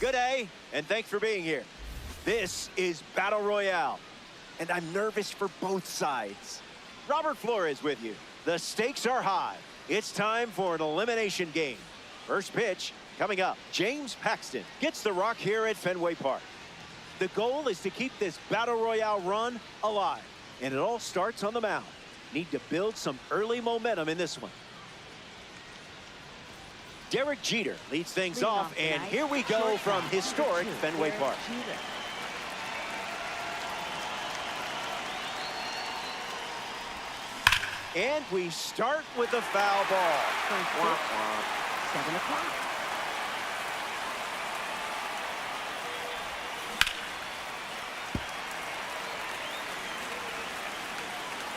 Good day, and thanks for being here. This is Battle Royale, and I'm nervous for both sides. Robert Flores with you. The stakes are high. It's time for an elimination game. First pitch coming up. James Paxton gets the rock here at Fenway Park. The goal is to keep this Battle Royale run alive, and it all starts on the mound. Need to build some early momentum in this one. Derek Jeter leads things off, and here we go from historic Fenway Park. And we start with a foul ball. 7 o'clock.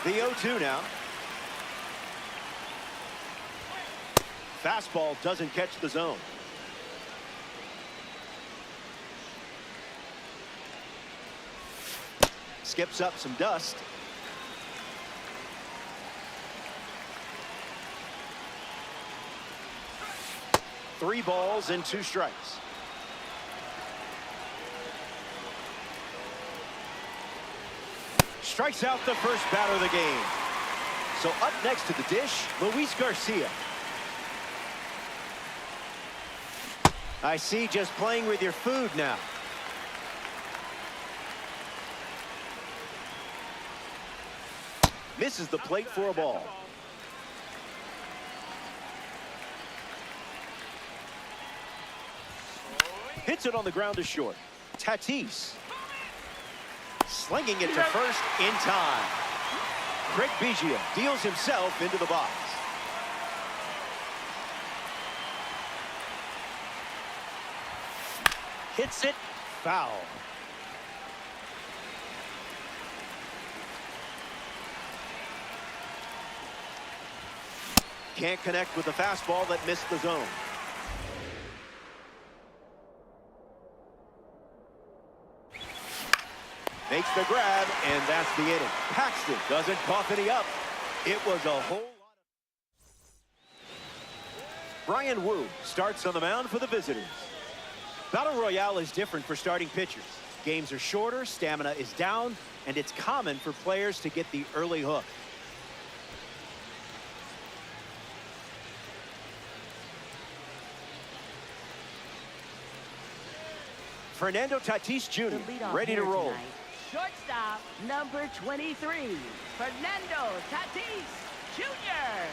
The 0-2 now. Fastball doesn't catch the zone. Skips up some dust. Three balls and 2 strikes. Strikes out the first batter of the game. So up next to the dish, Luis Garcia. I see, just playing with your food now. Misses the plate for a ball. Hits it on the ground to short. Tatis slinging it to first in time. Craig Biggio deals himself into the box. Hits it foul. Can't connect with the fastball that missed the zone. Makes the grab, and that's the inning. Paxton doesn't cough any up. It was a whole lot of... Brian Wu starts on the mound for the visitors. Battle Royale is different for starting pitchers. Games are shorter, stamina is down, and it's common for players to get the early hook. Fernando Tatis Jr. ready to roll. Tonight. Shortstop, number 23, Fernando Tatis Jr.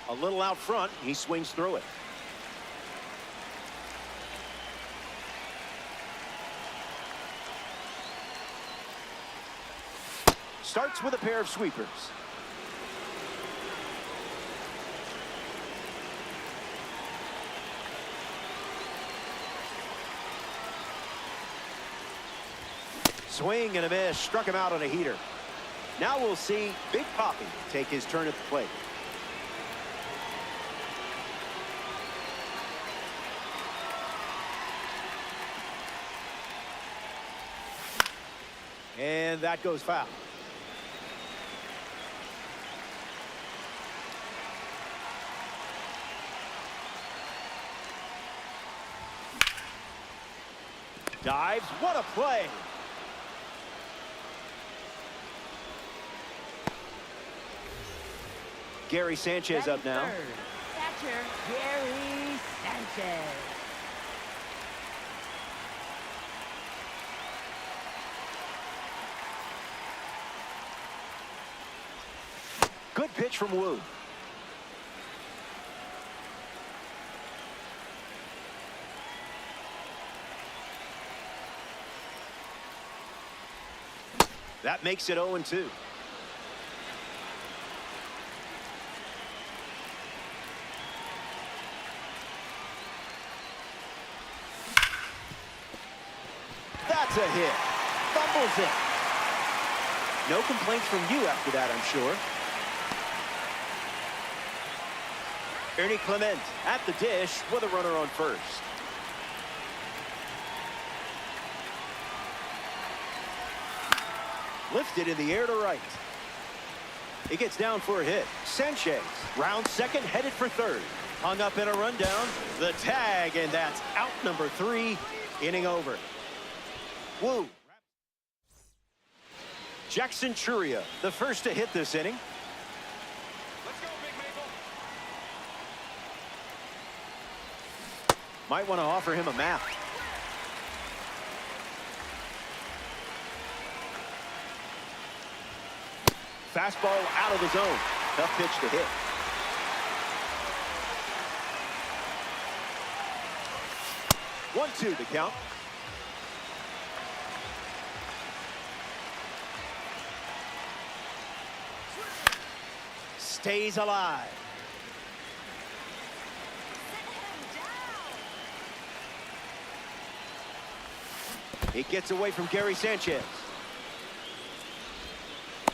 A little out front, he swings through it. Starts with a pair of sweepers. Swing and a miss, struck him out on a heater. Now we'll see Big Papi take his turn at the plate. And that goes foul. Dives, what a play! Gary Sanchez up now. Catcher, Gary Sanchez. Good pitch from Wu. That makes it 0-2. That's a hit. Fumbles it. No complaints from you after that, I'm sure. Ernie Clement at the dish with a runner on first. Lifted in the air to right. He gets down for a hit. Sanchez, round second, headed for third. Hung up in a rundown. The tag, and that's out number 3. Inning over. Woo. Jackson Churia, the first to hit this inning. Let's go, Big Maple. Might want to offer him a map. Fastball out of the zone. Tough pitch to hit. One, two to count. Stays alive. It gets away from Gary Sanchez.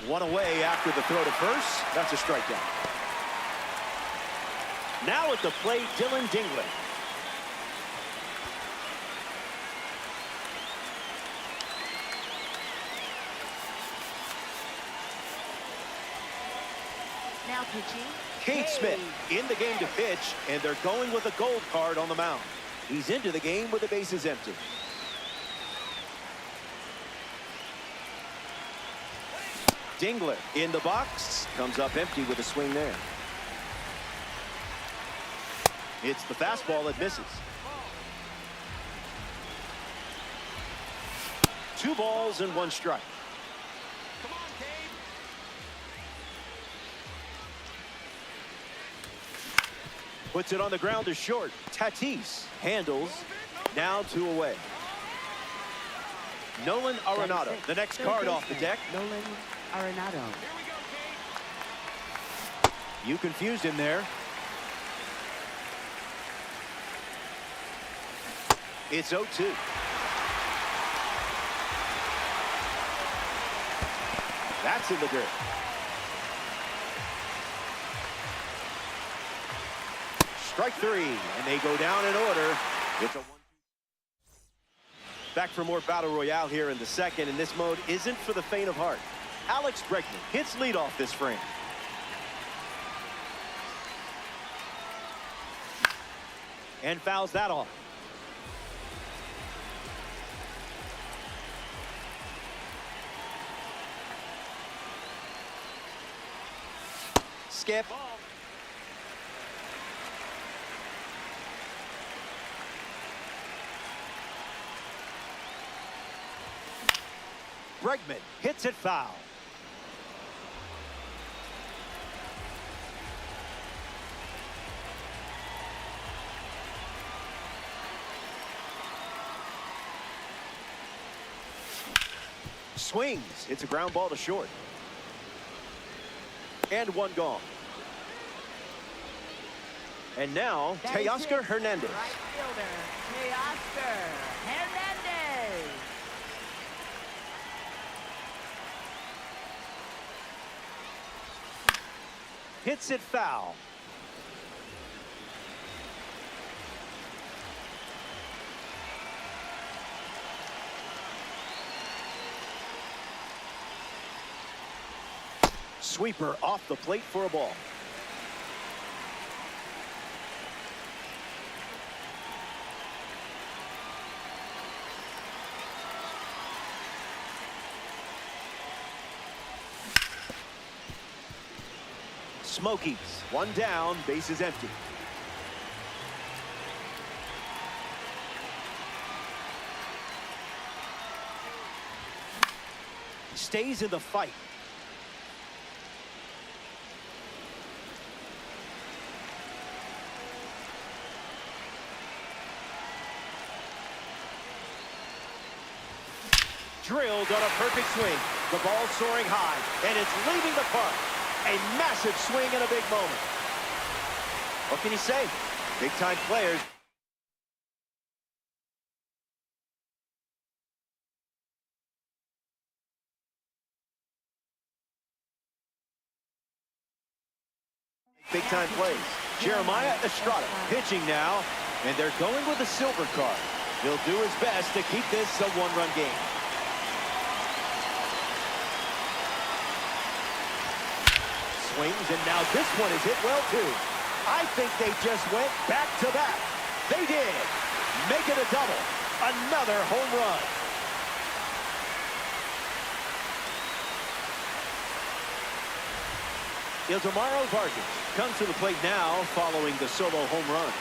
One away after the throw to first. That's a strikeout. Now at the plate, Dylan Dingler. Now pitching. Kate Smith in the game to pitch, and they're going with a gold card on the mound. He's into the game with the bases empty. Dingler in the box, comes up empty with a swing there. It's the fastball that misses. 2 balls and 1 strike. Come on, Cade. Puts it on the ground to short. Tatis handles. Now 2 away. Nolan Arenado, the next card off the deck. Nolan Arenado. Here we go, Cade. You confused him there. It's 0-2. That's in the dirt. Strike 3, and they go down in order. It's a 1-2. Back for more Battle Royale here in the second, and this mode isn't for the faint of heart. Alex Bregman hits leadoff this frame. And fouls that off. Skip. Bregman hits it foul. Swings. It's a ground ball to short. And 1 gone. And now, Teoscar Hernandez. Right fielder, Teoscar Hernandez. Hits it foul. Sweeper off the plate for a ball. Smokies, 1 down, bases empty. Stays in the fight. Drilled on a perfect swing. The ball soaring high, and it's leaving the park. A massive swing and a big moment. What can you say? Big-time players. Big-time plays. Jeremiah Estrada pitching now, and they're going with a silver card. He'll do his best to keep this a 1-run game. swings, and now this one is hit well, too. I think they just went back-to-back. They did. Make it a double. Another home run. Ildomaro Vargas comes to the plate now following the solo home run.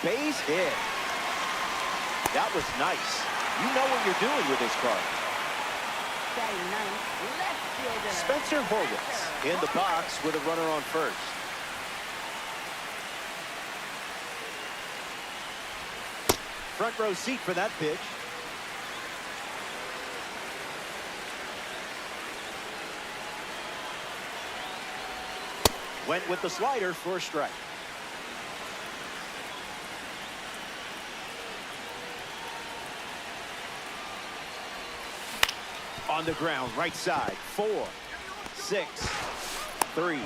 Base hit. That was nice. You know what you're doing with this card. Batting ninth, left fielder. Spencer Horwitz in the box with a runner on first. Front row seat for that pitch. Went with the slider for a strike. On the ground, right side, 4, 6, 3.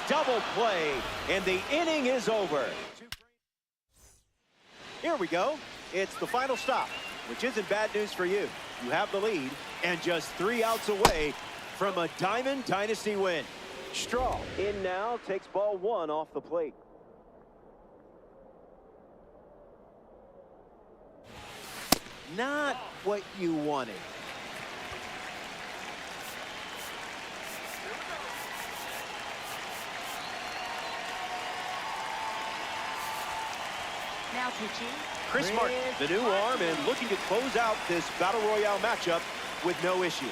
Double play, and the inning is over. Here we go. It's the final stop, which isn't bad news for you. You have the lead, and just 3 outs away from a Diamond Dynasty win. Straw in now, takes ball 1 off the plate. Not what you wanted. Now pitching. Chris Martin, the new arm, and looking to close out this Battle Royale matchup with no issues.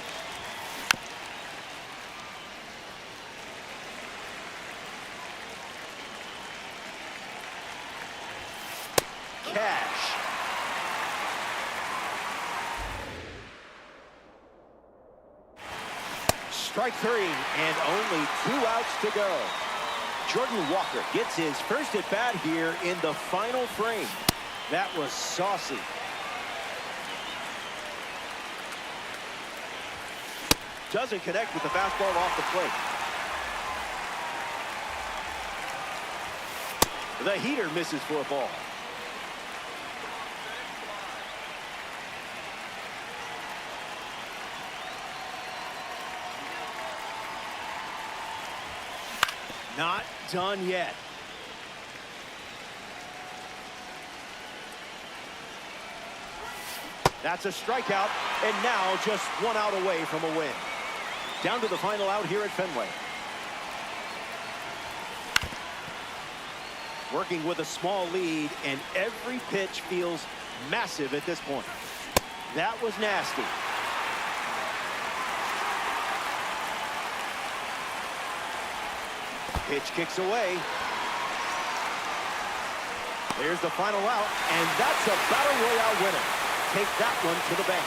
Cash. Strike 3, and only 2 outs to go. Jordan Walker gets his first at bat here in the final frame. That was saucy. Doesn't connect with the fastball off the plate. The heater misses for a ball. Not done yet. That's a strikeout, and now just 1 out away from a win. Down to the final out here at Fenway. Working with a small lead, and every pitch feels massive at this point. That was nasty. Pitch kicks away. There's the final out, and that's a Battle Royale winner. Take that one to the bank.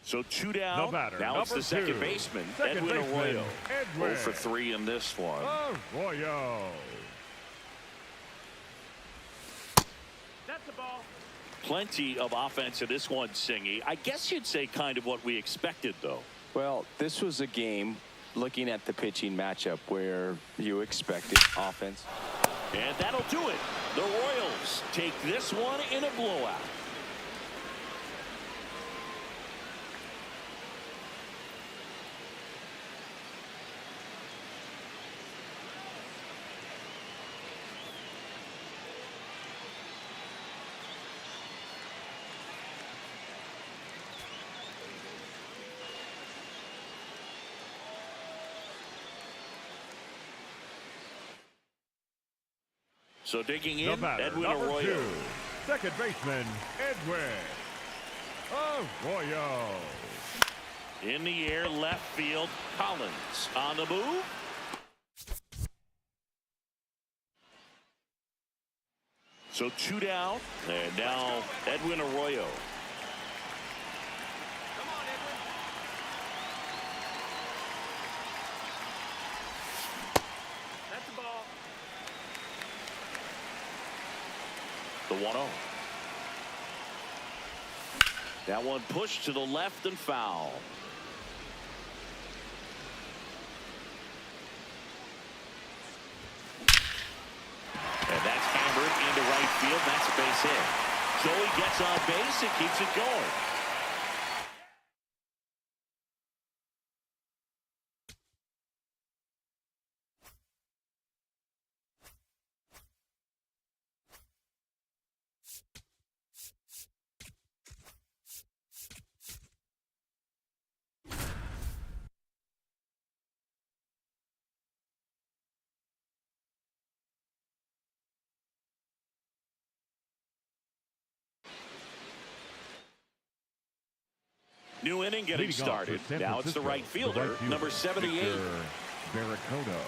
So 2 The down. batter, Now it's number the second 2, baseman, second Edwin baseman, Arroyo. Edwin 0 for 3 in this one. Arroyo. That's the ball. Plenty of offense in this one, Singy. I guess you'd say kind of what we expected, though. Well, this was a game, looking at the pitching matchup, where you expected offense. And that'll do it. The Royals take this one in a blowout. So digging The in, batter, Edwin number Arroyo. 2, second baseman, Edwin Arroyo. In the air, left field, Collins on the move. So 2 down, and now Edwin Arroyo. Come on, Edwin. That's the ball. The 1-0. That one pushed to the left and foul. And that's hammered into right field. That's a base hit. Joey gets on base and keeps it going. New inning getting Leading off started. for San Now it's the Francisco, right fielder, number 78. Victor Barracoto.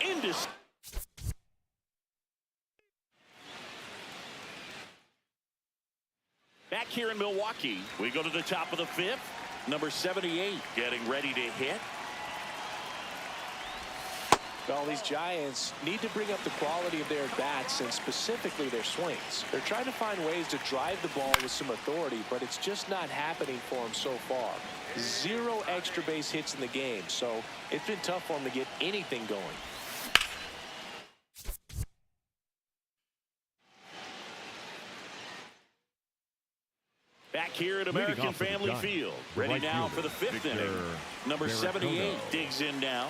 Into back here in Milwaukee, we go to the top of the 5th. Number 78 getting ready to hit. Well, these Giants need to bring up the quality of their bats and specifically their swings. They're trying to find ways to drive the ball with some authority, but it's just not happening for them so far. 0 extra base hits in the game, so it's been tough for them to get anything going. Back here at American Family Field. Ready now for the 5th inning. Number 78 digs in now.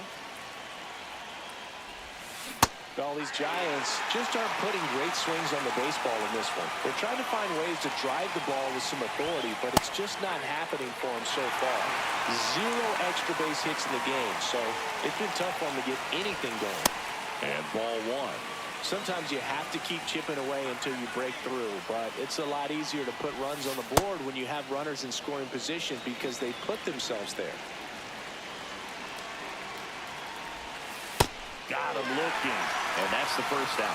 Well, these Giants just aren't putting great swings on the baseball in this one. They're trying to find ways to drive the ball with some authority, but it's just not happening for them so far. 0 extra base hits in the game, so it's been tough for them to get anything going. And ball 1. Sometimes you have to keep chipping away until you break through, but it's a lot easier to put runs on the board when you have runners in scoring position because they put themselves there. Got him looking, and that's the first out.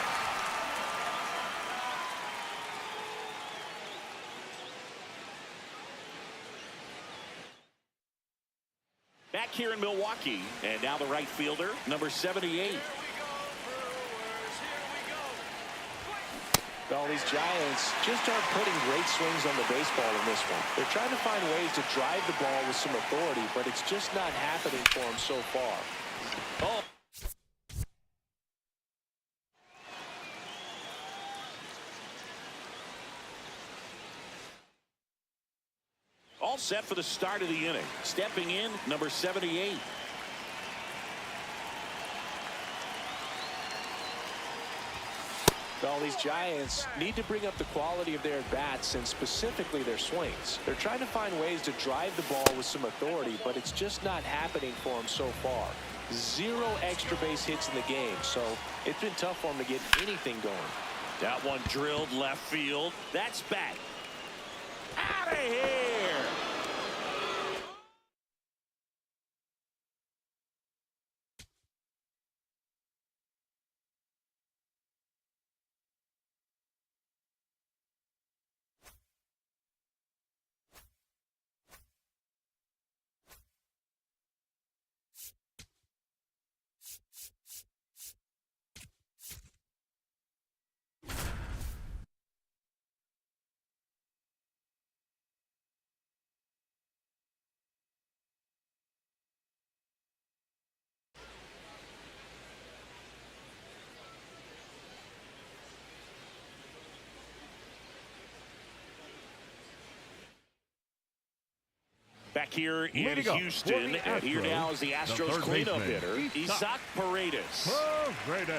Back here in Milwaukee, and now the right fielder, number 78. Well, these Giants just aren't putting great swings on the baseball in this one. They're trying to find ways to drive the ball with some authority, but it's just not happening for them so far. Oh. All set for the start of the inning. Stepping in, number 78. Well, these Giants need to bring up the quality of their bats and specifically their swings. They're trying to find ways to drive the ball with some authority, but it's just not happening for them so far. 0 extra base hits in the game, so it's been tough for them to get anything going. That one drilled left field. That's back. Out of here. Back here in Leading up Houston, for the and here Astros, now is the the Astros third cleanup baseman, hitter, Isaac Paredes. Paredes.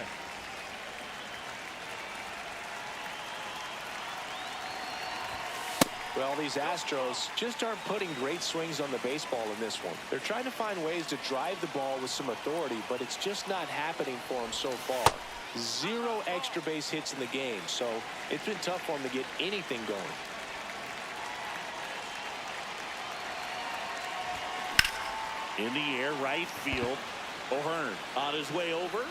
Well, these Astros just aren't putting great swings on the baseball in this one. They're trying to find ways to drive the ball with some authority, but it's just not happening for them so far. 0 extra base hits in the game, so it's been tough for them to get anything going. In the air, right field. O'Hearn on his way over.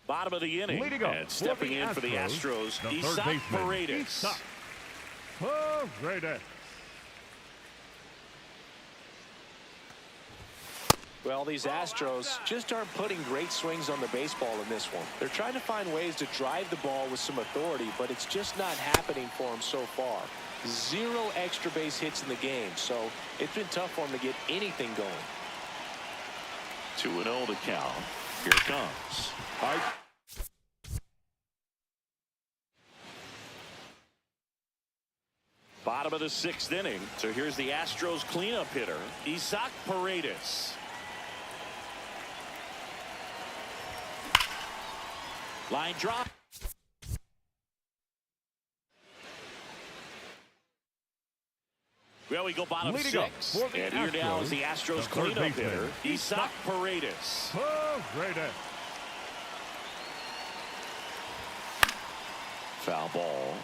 Bottom of the inning. Leading up And stepping in for the Astros, the third Isaac baseman, Paredes. Isaac Paredes. Well, these Astros just aren't putting great swings on the baseball in this one. They're trying to find ways to drive the ball with some authority, but it's just not happening for them so far. 0 extra base hits in the game, so it's been tough for them to get anything going. 2-0 to count. Here it comes. Bottom of the 6th inning. So here's the Astros cleanup hitter, Isaac Paredes. Line drop. Well, we go bottom Leading 6. up for the And here now is the Astros the third cleanup baseman, hitter, Isaac Paredes. Paredes. Foul ball.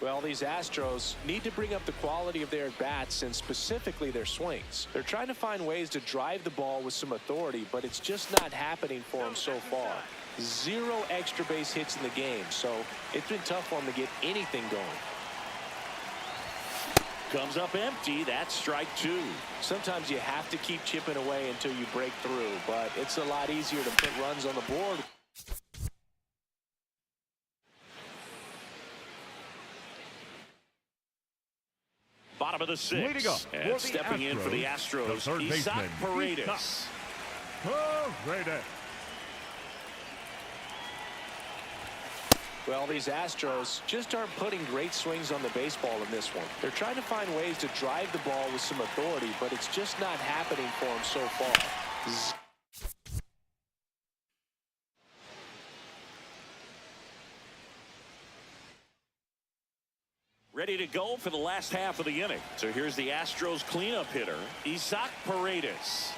Well, these Astros need to bring up the quality of their bats and specifically their swings. They're trying to find ways to drive the ball with some authority, but it's just not happening for them so far. 0 extra base hits in the game, so it's been tough for them to get anything going. Comes up empty. That's strike 2. Sometimes you have to keep chipping away until you break through, but it's a lot easier to put runs on the board. Bottom of the 6th. Leading up And for stepping in for the the Astros, third Isaac baseman, Paredes. Paredes. Well, these Astros just aren't putting great swings on the baseball in this one. They're trying to find ways to drive the ball with some authority, but it's just not happening for them so far. Ready to go for the last half of the inning. So here's the Astros cleanup hitter, Isaac Paredes.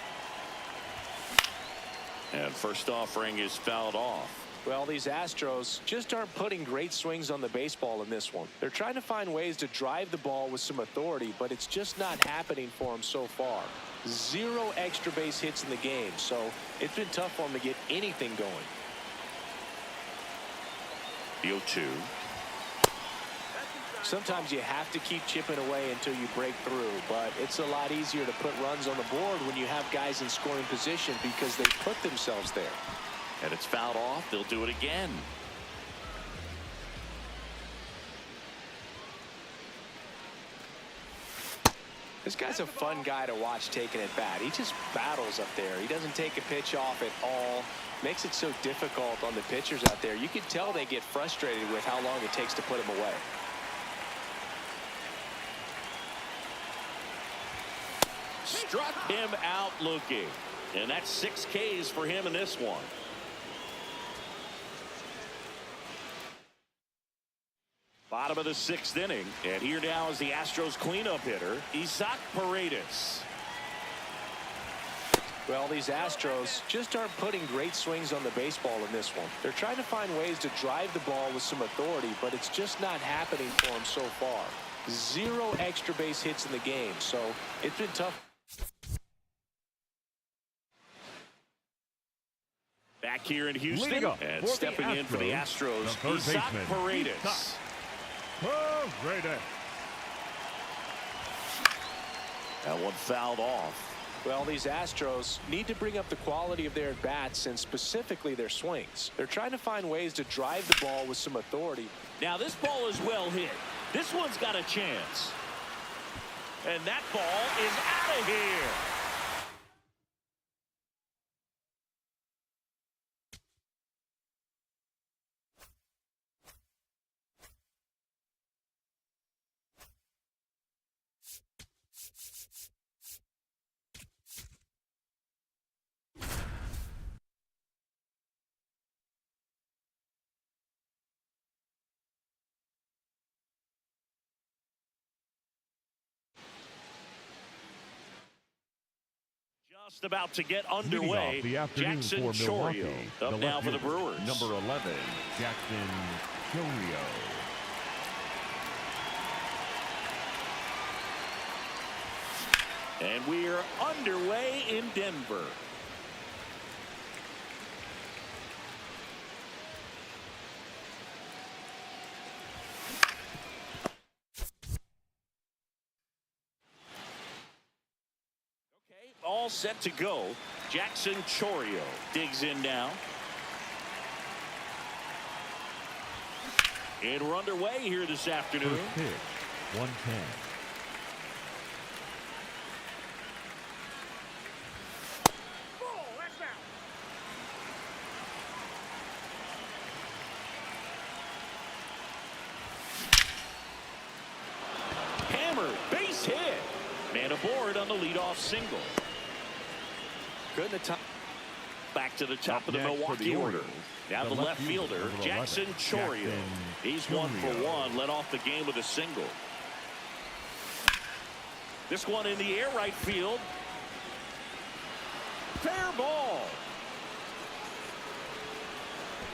And first offering is fouled off. Well, these Astros just aren't putting great swings on the baseball in this one. They're trying to find ways to drive the ball with some authority, but it's just not happening for them so far. 0 extra base hits in the game, so it's been tough for them to get anything going. The 0-2. Sometimes you have to keep chipping away until you break through, but it's a lot easier to put runs on the board when you have guys in scoring position because they put themselves there. And it's fouled off. They'll do it again. This guy's a fun guy to watch taking at bat. He just battles up there. He doesn't take a pitch off at all. Makes it so difficult on the pitchers out there. You can tell they get frustrated with how long it takes to put him away. Struck him out looking. And that's 6 Ks for him in this one. Bottom of the 6th inning. And here now is the Astros cleanup hitter, Isaac Paredes. Well, these Astros just aren't putting great swings on the baseball in this one. They're trying to find ways to drive the ball with some authority, but it's just not happening for them so far. 0 extra base hits in the game, so it's been tough. Back here in Houston, and for stepping in for the Astros, the third Isaac baseman, Paredes. Paredes. That one fouled off. Well, these Astros need to bring up the quality of their bats and specifically their swings. They're trying to find ways to drive the ball with some authority. Now this ball is well hit. This one's got a chance. And that ball is out of here. Just about to get Leading underway. off the afternoon Jackson for Milwaukee, Chorio up now for the left fielder, Brewers. Number 11, Jackson Chorio. And we're underway in Denver. Okay, all set to go. Jackson Chorio digs in now. And we're underway here this afternoon. First pitch, 110. Ball, that's out. Hammered, base hit. Man aboard on the leadoff single. Couldn't have time. Back to the top of the Next for Milwaukee the order. Orioles, Now the left fielder, number 11, Jackson Chorio. Jackson He's 1 for Chorio. 1, led off the game with a single. This one in the air right field. Fair ball.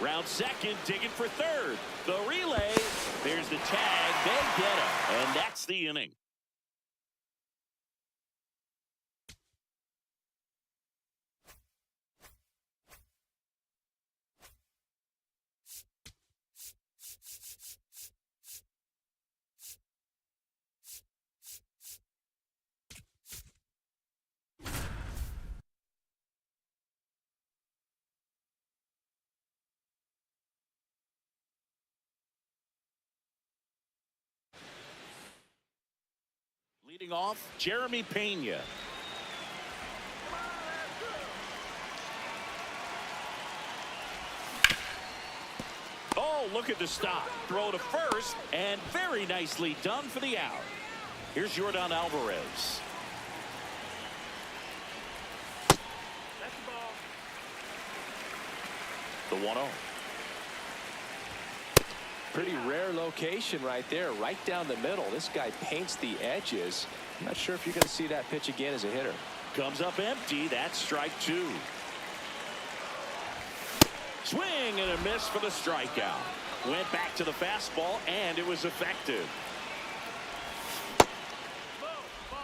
Round second, digging for third. The relay, there's the tag, they get him, and that's the inning. Leading off, Jeremy Pena. Oh, look at the stop. Throw to first, and very nicely done for the out. Here's Jordan Alvarez. That's the ball. The 1-0. Pretty rare location right there, right down the middle. This guy paints the edges. I'm not sure if you're going to see that pitch again as a hitter. Comes up empty. That's strike 2. Swing and a miss for the strikeout. Went back to the fastball, and it was effective. Ball, ball.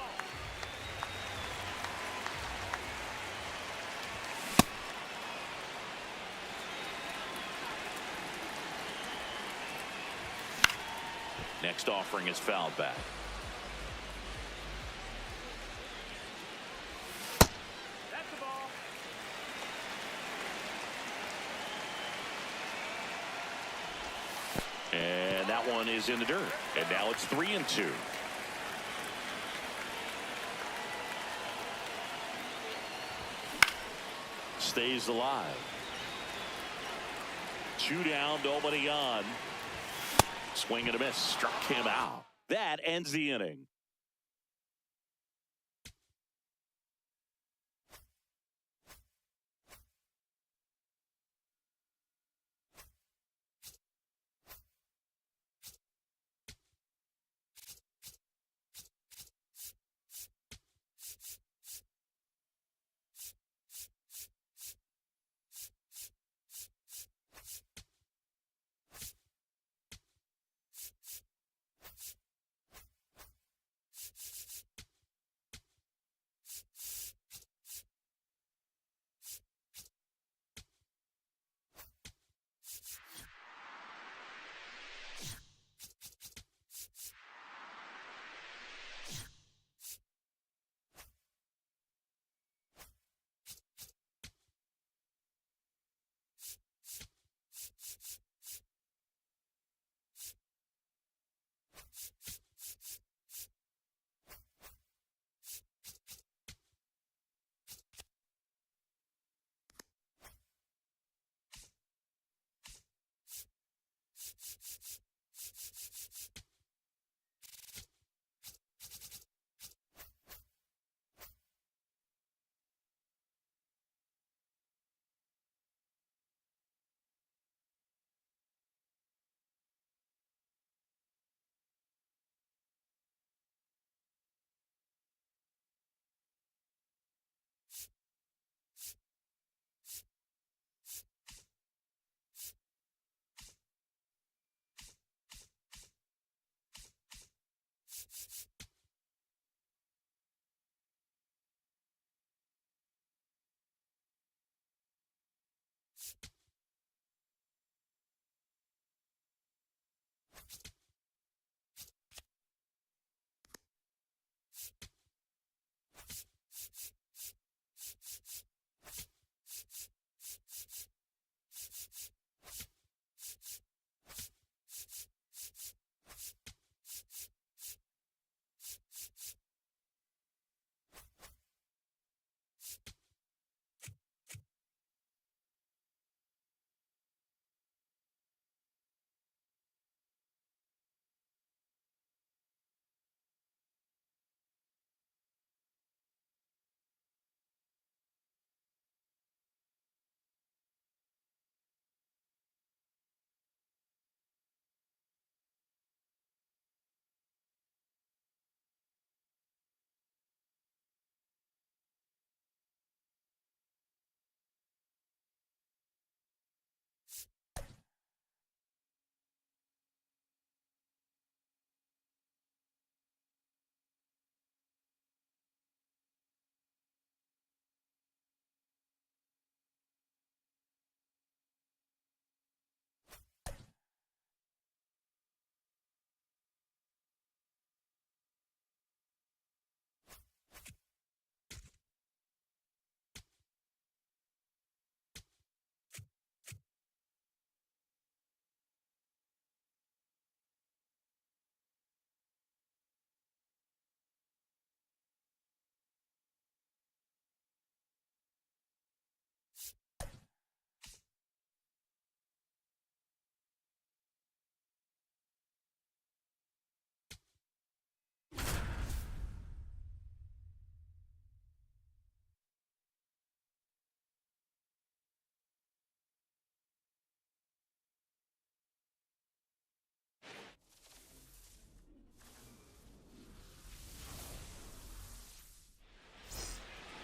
Next offering is fouled back. That's the ball. And that one is in the dirt. And now it's 3-2. Stays alive. 2 down, nobody on. Swing and a miss. Struck him out. That ends the inning.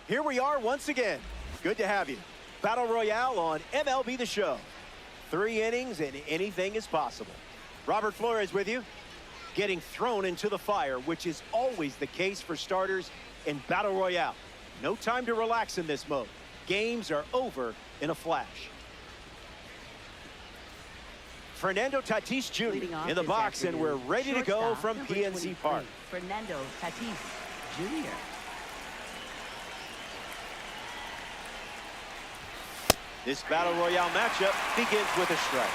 Here we are once again. Good to have you. Battle Royale on MLB The Show. 3 innings and anything is possible. Robert Flores with you. Getting thrown into the fire, which is always the case for starters in Battle Royale. No time to relax in this mode. Games are over in a flash. Fernando Tatis Leading off Jr. in the this box, and we're afternoon, ready to go shortstop, from number PNC 23, Park. Fernando Tatis Jr. This Battle Royale matchup begins with a strike.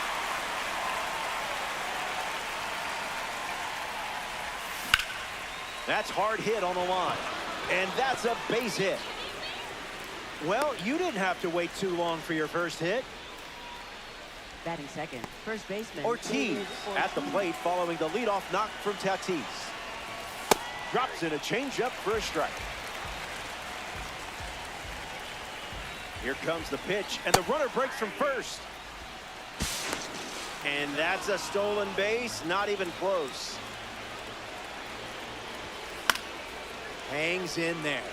That's hard hit on the line. And that's a base hit. Well, you didn't have to wait too long for your first hit. Batting second, first baseman Ortiz at the plate following the leadoff knock from Tatis. Drops in a changeup for a strike. Here comes the pitch, and the runner breaks from first. And that's a stolen base, not even close. Hangs in there.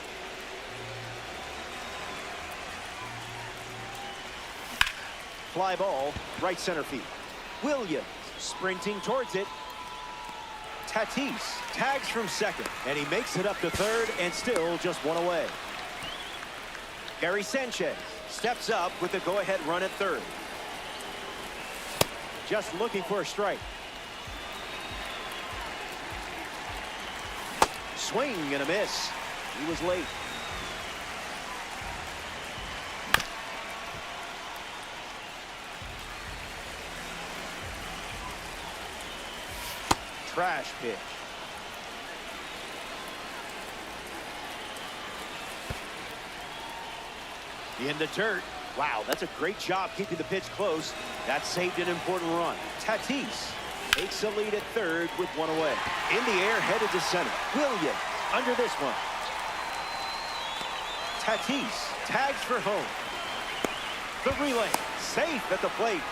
Fly ball, right center field. Williams sprinting towards it. Tatis tags from second, and he makes it up to third, and still just one away. Gary Sanchez steps up with the go-ahead run at third. Just looking for a strike. Swing and a miss. He was late. Trash pitch. In the dirt. Wow, that's a great job keeping the pitch close. That saved an important run. Tatis takes a lead at third with one away. In the air, headed to center. Williams under this one. Tatis tags for home. The relay, safe at the plate.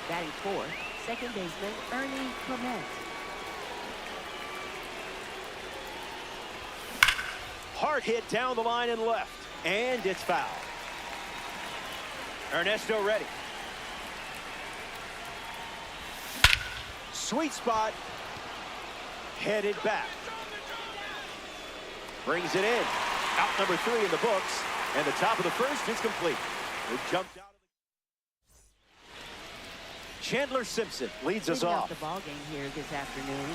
Batting fourth, second baseman Ernie Clement. Hard hit down the line and left. And it's foul. Ernesto ready. Sweet spot. Headed back. Brings it in. Out number 3 in the books. And the top of the first is complete. It jumped out. Chandler Simpson leads us Leading off. the ball game here this afternoon,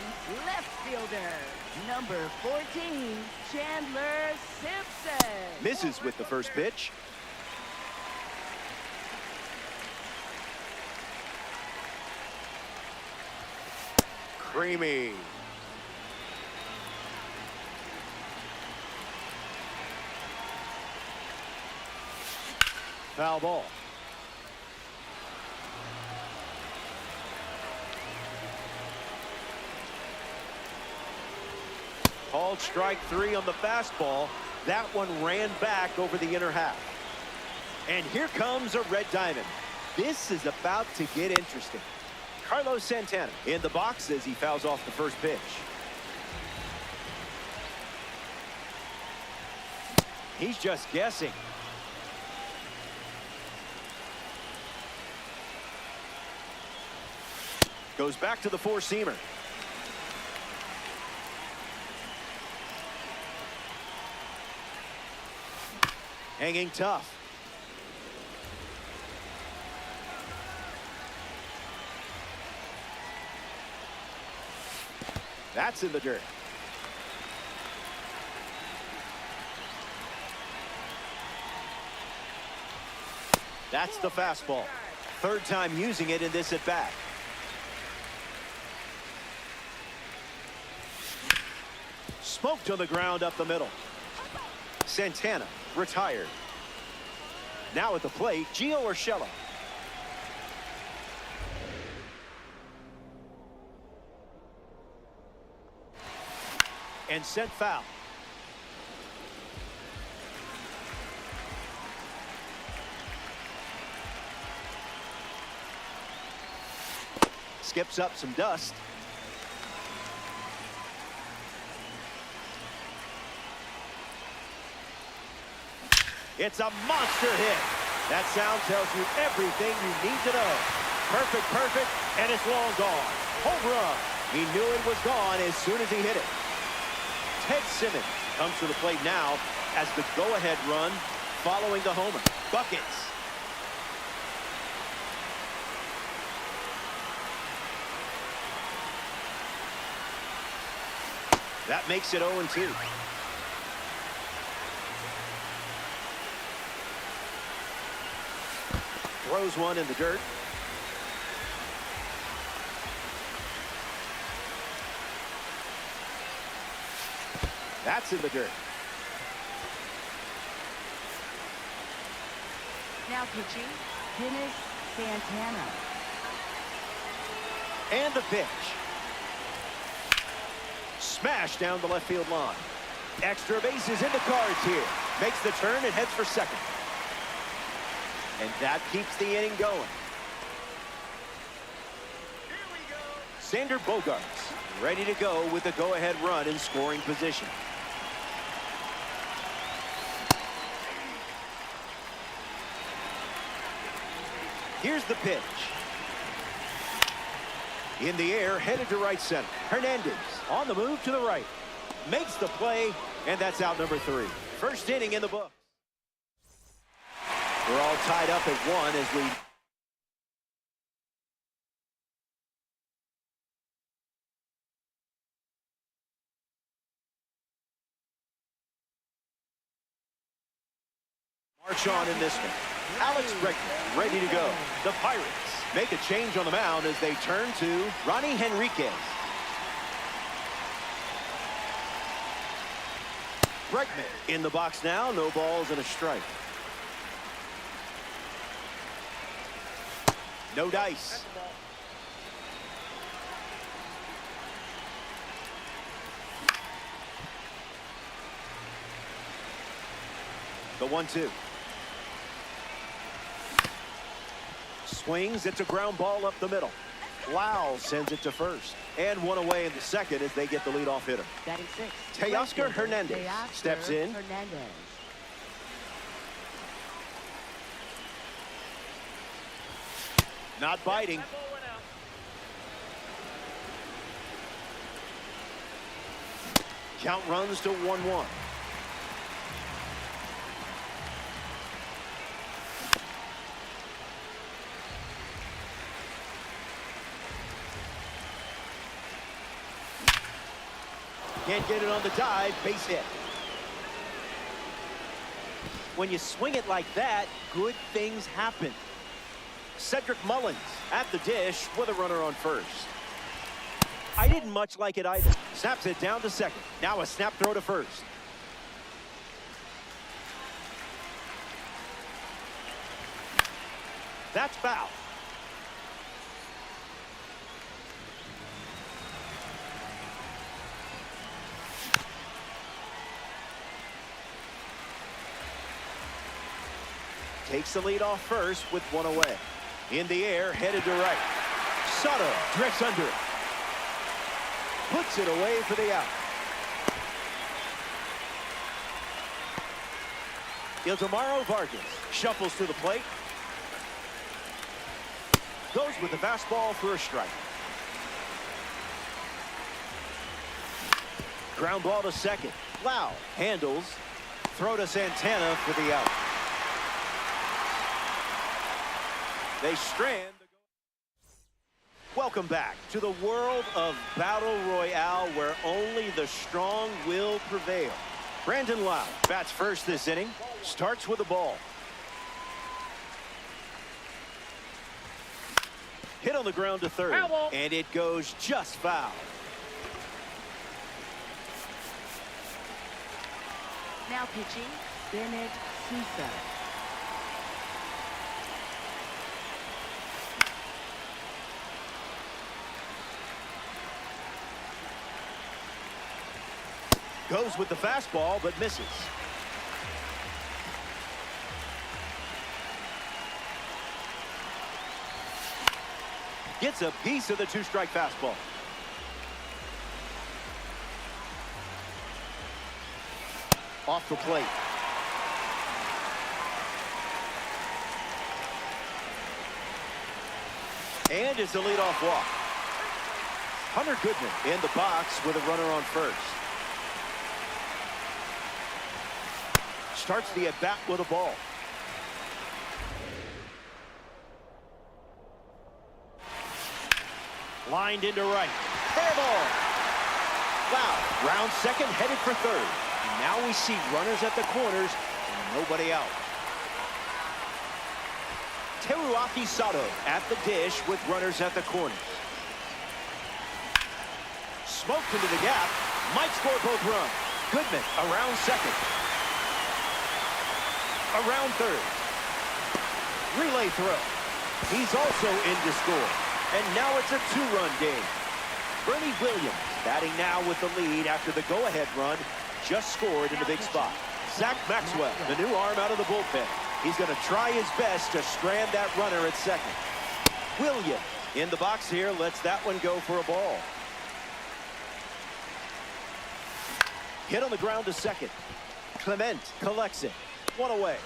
left fielder, number 14, Chandler Simpson. Misses with the first pitch. Creamy. Foul ball. Called strike 3 on the fastball. That one ran back over the inner half. And here comes a red diamond. This is about to get interesting. Carlos Santana in the box as he fouls off the first pitch. He's just guessing. Goes back to the four-seamer. Hanging tough. That's in the dirt. That's the fastball. Third time using it in this at-bat. Smoked on the ground up the middle. Santana retired. Now at the plate, Gio Urshela. And sent foul. Skips up some dust. It's a monster hit. That sound tells you everything you need to know. Perfect, perfect, and it's long gone. Home run. He knew it was gone as soon as he hit it. Ted Simmons comes to the plate now as the go-ahead run following the homer. Buckets. That makes it 0-2. Throws one in the dirt. That's in the dirt. Now pitching, Dennis Santana. And the pitch. Smash down the left field line. Extra bases in the cards here. Makes the turn and heads for second. And that keeps the inning going. Here we go. Xander Bogaerts ready to go with the go-ahead run in scoring position. Here's the pitch. In the air, headed to right center. Hernandez on the move to the right. Makes the play, and that's out number 3. First inning in the book. We're all tied up at 1 as we... march on in this one. Alex Bregman ready to go. The Pirates make a change on the mound as they turn to Ronnie Henriquez. Bregman in the box now. No balls and a strike. No dice. The 1-2. Swings. It's a ground ball up the middle. Lau sends it to first. And one away in the second as they get the leadoff hitter. Batting 6. Teoscar Hernandez Teoscar steps in. Hernandez. Not biting. That ball went out. Count runs to 1-1. Can't get it on the dive, base hit. When you swing it like that, good things happen. Cedric Mullins at the dish with a runner on first. I didn't much like it either. Snaps it down to second. Now a snap throw to first. That's foul. Takes the lead off first with one away. In the air, headed to right. Soto drifts under it. Puts it away for the out. Ildemaro Vargas shuffles to the plate. Goes with the fastball for a strike. Ground ball to second. Lau handles. Throw to Santana for the out. They strand. Welcome back to the world of Battle Royale, where only the strong will prevail. Brandon Lau bats first this inning. Starts with a ball. Hit on the ground to third. And it goes just foul. Now pitching, Bennett Sousa. Goes with the fastball, but misses. Gets a piece of the two-strike fastball. Off the plate. And it's a leadoff walk. Hunter Goodman in the box with a runner on first. Starts the at-bat with a ball. Lined into right. Fair ball. Wow. Round second, headed for third. And now we see runners at the corners and nobody out. Teruaki Sato at the dish with runners at the corners. Smoked into the gap. Might score both runs. Goodman around second. Around third. Relay throw. He's also in to score. And now it's a two-run game. Bernie Williams batting now with the lead after the go-ahead run. Just scored in the big spot. Zach Maxwell, the new arm out of the bullpen. He's going to try his best to strand that runner at second. Williams in the box here, lets that one go for a ball. Hit on the ground to second. Clement collects it. One away.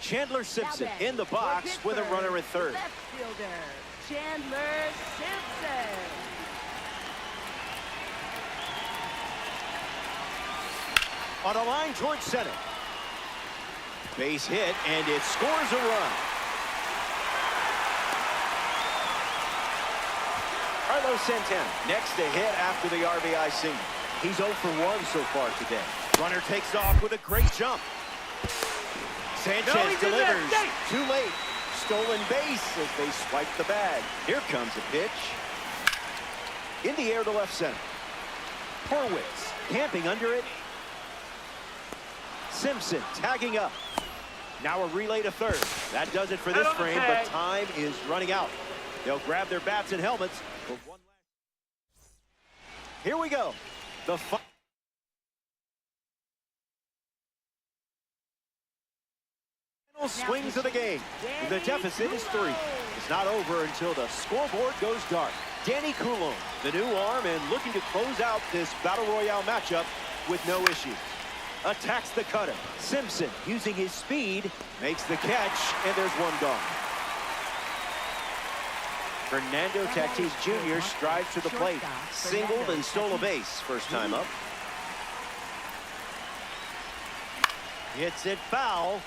Chandler Simpson in the box with a runner at third. Left fielder, Chandler Simpson. On a line towards center. Base hit, and it scores a run. Carlos Santana next to hit after the RBI single. He's 0 for 1 so far today. Runner takes off with a great jump. Sanchez delivers. Too late. Stolen base as they swipe the bag. Here comes a pitch. In the air to left center. Horwitz camping under it. Simpson tagging up. Now a relay to third. That does it for this frame, but time is running out. They'll grab their bats and helmets for one last. Here we go. The final swings of the game. The deficit is 3. It's not over until the scoreboard goes dark. Danny Coulomb, the new arm, and looking to close out this Battle Royale matchup with no issues. Attacks the cutter. Simpson, using his speed, makes the catch, and there's one gone. Fernando Tatis Jr. strides to the plate. Singled and stole a base first time up. Hits it foul.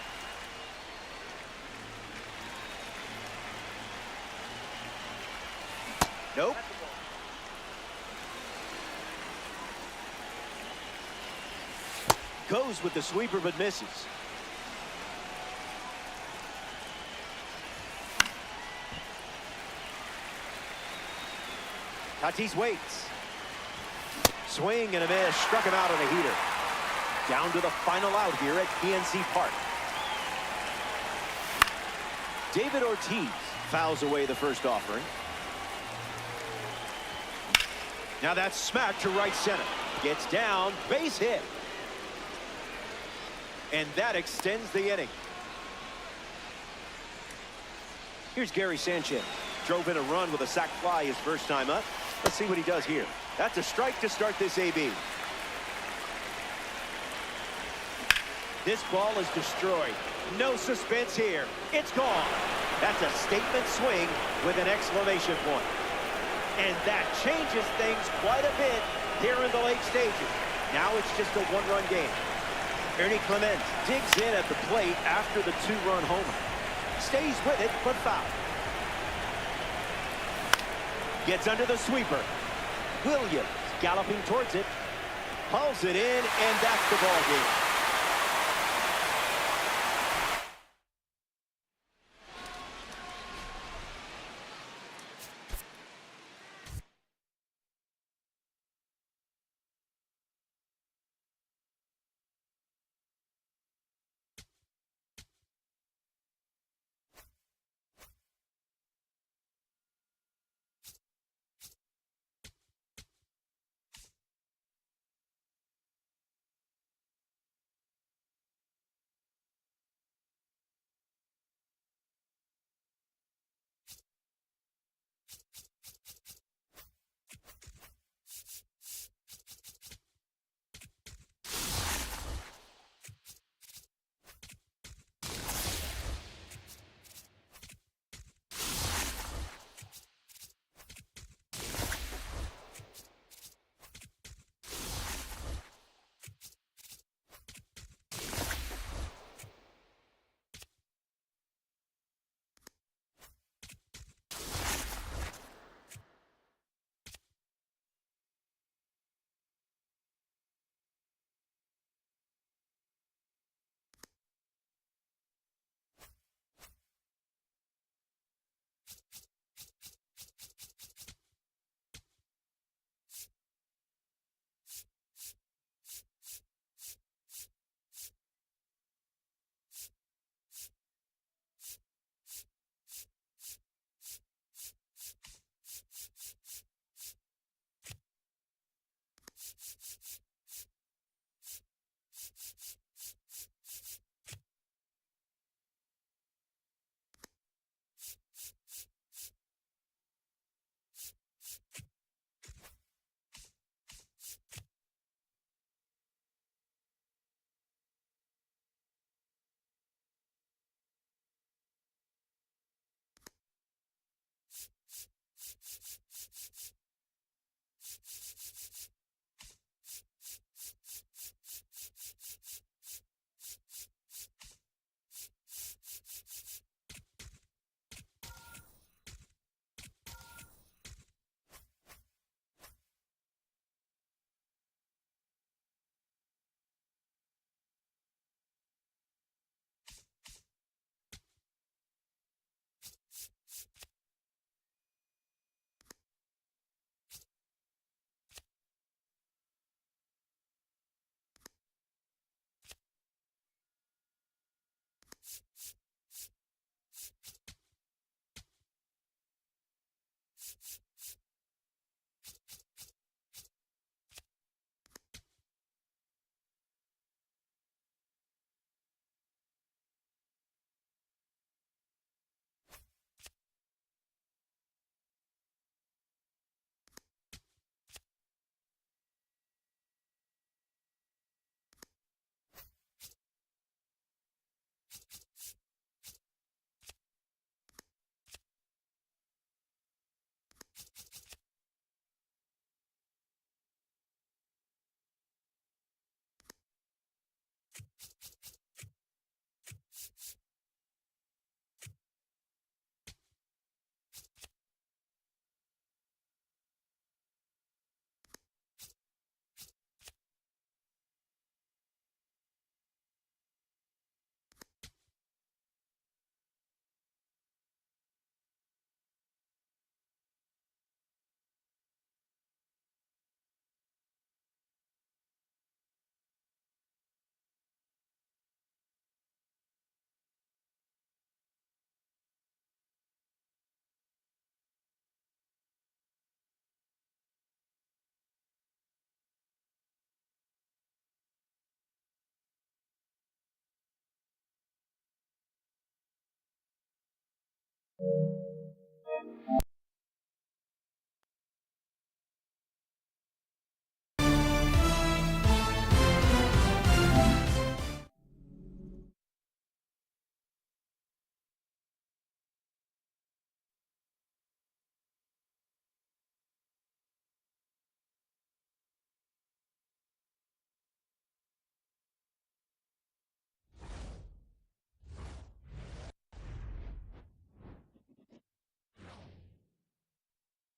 Nope. Goes with the sweeper but misses. Tatis waits. Swing and a miss. Struck him out on a heater. Down to the final out here at PNC Park. David Ortiz fouls away the first offering. Now that's smacked to right center. Gets down, base hit. And that extends the inning. Here's Gary Sanchez. Drove in a run with a sac fly his first time up. Let's see what he does here. That's a strike to start this AB. This ball is destroyed. No suspense here. It's gone. That's a statement swing with an exclamation point. And that changes things quite a bit here in the late stages. Now it's just a one-run game. Ernie Clemens digs in at the plate after the two-run homer. Stays with it, but foul. Gets under the sweeper. Williams galloping towards it. Hauls it in, and that's the ball game.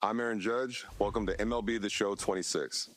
I'm Aaron Judge. Welcome to MLB The Show 26.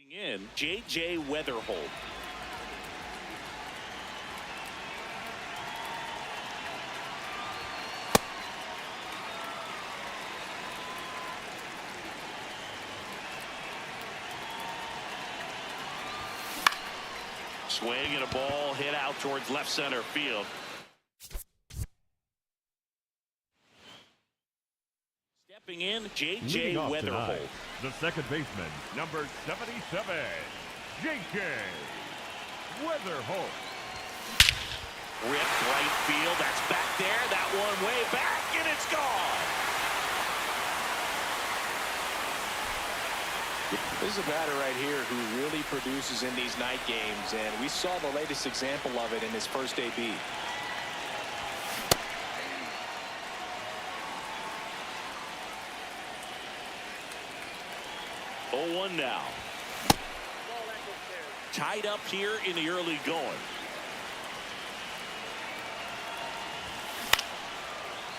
In J.J. Weatherholt. Swing and a ball hit out towards left center field. Stepping in, J.J. Weatherholt. Tonight, the second baseman, number 77, J.J. Weatherholt. Ripped right field. That's back there. That one way back, and it's gone. This is a batter right here who really produces in these night games, and we saw the latest example of it in his first debut. Oh, 1 now. Tied up here in the early going.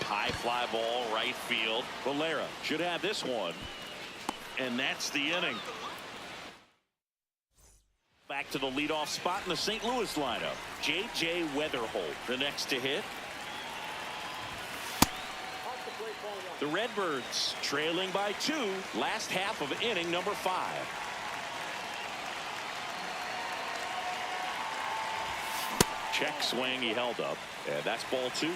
high fly ball right field. Valera should have this one. And that's the inning. Back to the leadoff spot in the St. Louis lineup. J.J. Weatherholt, the next to hit. The Redbirds trailing by 2. Last half of inning number 5. Check swing, he held up. And that's ball 2.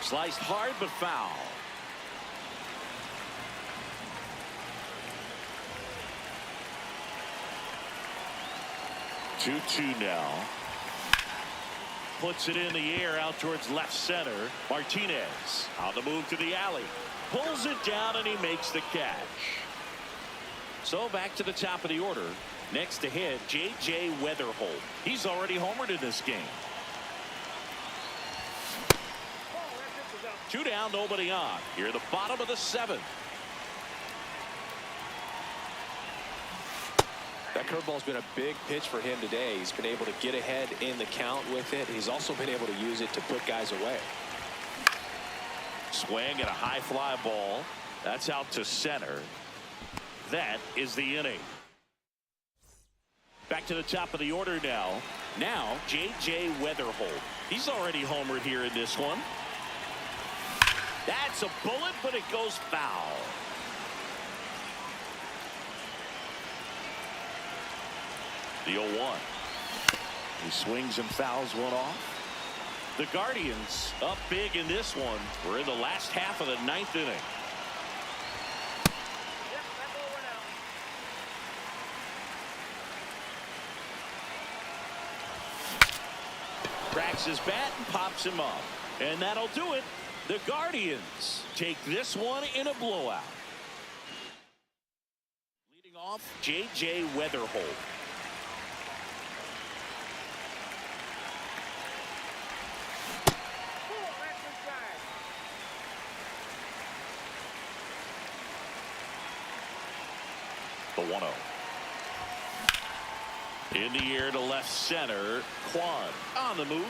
Sliced hard but foul. Two now. Puts it in the air out towards left center. Martinez on the move to the alley. Pulls it down and he makes the catch. So back to the top of the order. Next to hit, J.J. Weatherholt. He's already homered in this game. 2 down, nobody on. Here at the bottom of the 7th. That curveball's been a big pitch for him today. He's been able to get ahead in the count with it. He's also been able to use it to put guys away. Swing and a high fly ball. That's out to center. That is the inning. Back to the top of the order now. Now, J.J. Weatherholt. He's already homered here in this one. That's a bullet, but it goes foul. The 0-1. He swings and fouls one off. The Guardians up big in this one. We're in the last half of the 9th inning. Cracks his bat and pops him up. And that'll do it. The Guardians take this one in a blowout. Leading off, J.J. Weatherholt. The 1-0. In the air to left center. Quan on the move.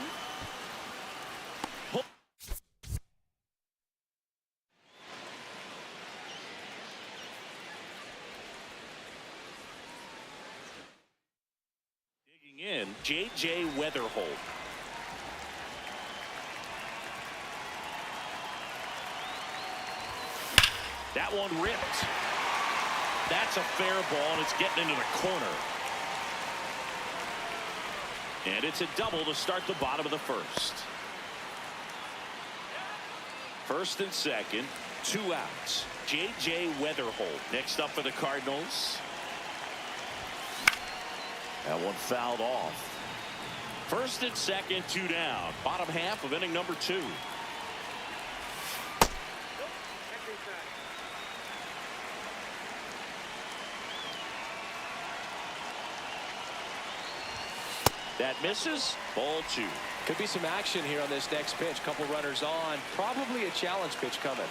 In J.J. Weatherholt. That one ripped. That's a fair ball, and it's getting into the corner. And it's a double to start the bottom of the 1st. 1st and 2nd, 2 outs. J.J. Weatherholt next up for the Cardinals. That one fouled off. 1st and 2nd, 2 down. Bottom half of inning number 2. That misses. Ball 2. Could be some action here on this next pitch. Couple runners on. Probably a challenge pitch coming.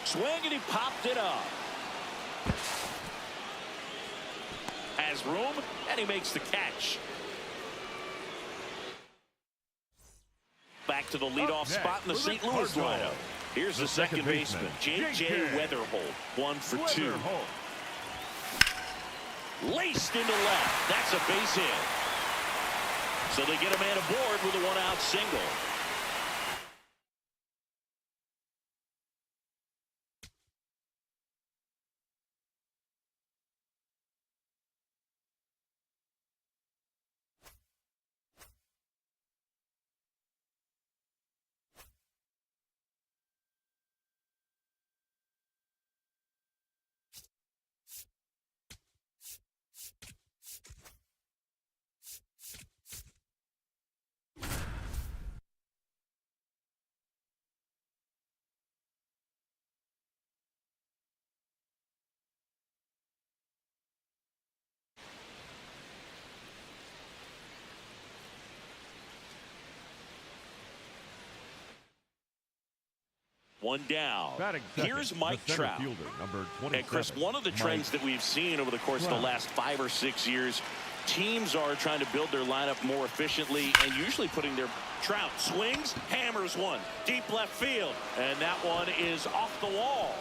Swing and he popped it up. Has room and he makes the catch. Back to the leadoff spot in the St. Louis lineup. Here's the second baseman, J.J. Weatherholt. 1 for 2. Laced into left. That's a base hit. So they get a man aboard with a 1-out single. One down. Batting second, Here's Mike the center Trout. fielder, number 27. And Chris, one of the trends that we've seen over the course of the last 5 or 6 years, teams are trying to build their lineup more efficiently and usually putting their Trout swings, hammers one, deep left field, and that one is off the wall.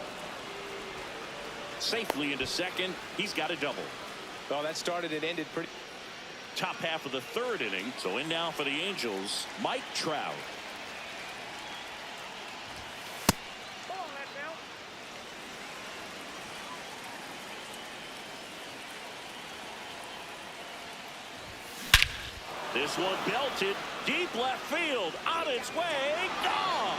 Safely into second. He's got a double. Well, that started and ended pretty. Top half of the 3rd inning. So in now for the Angels, Mike Trout. Ball left out. This one belted deep left field, on its way, gone.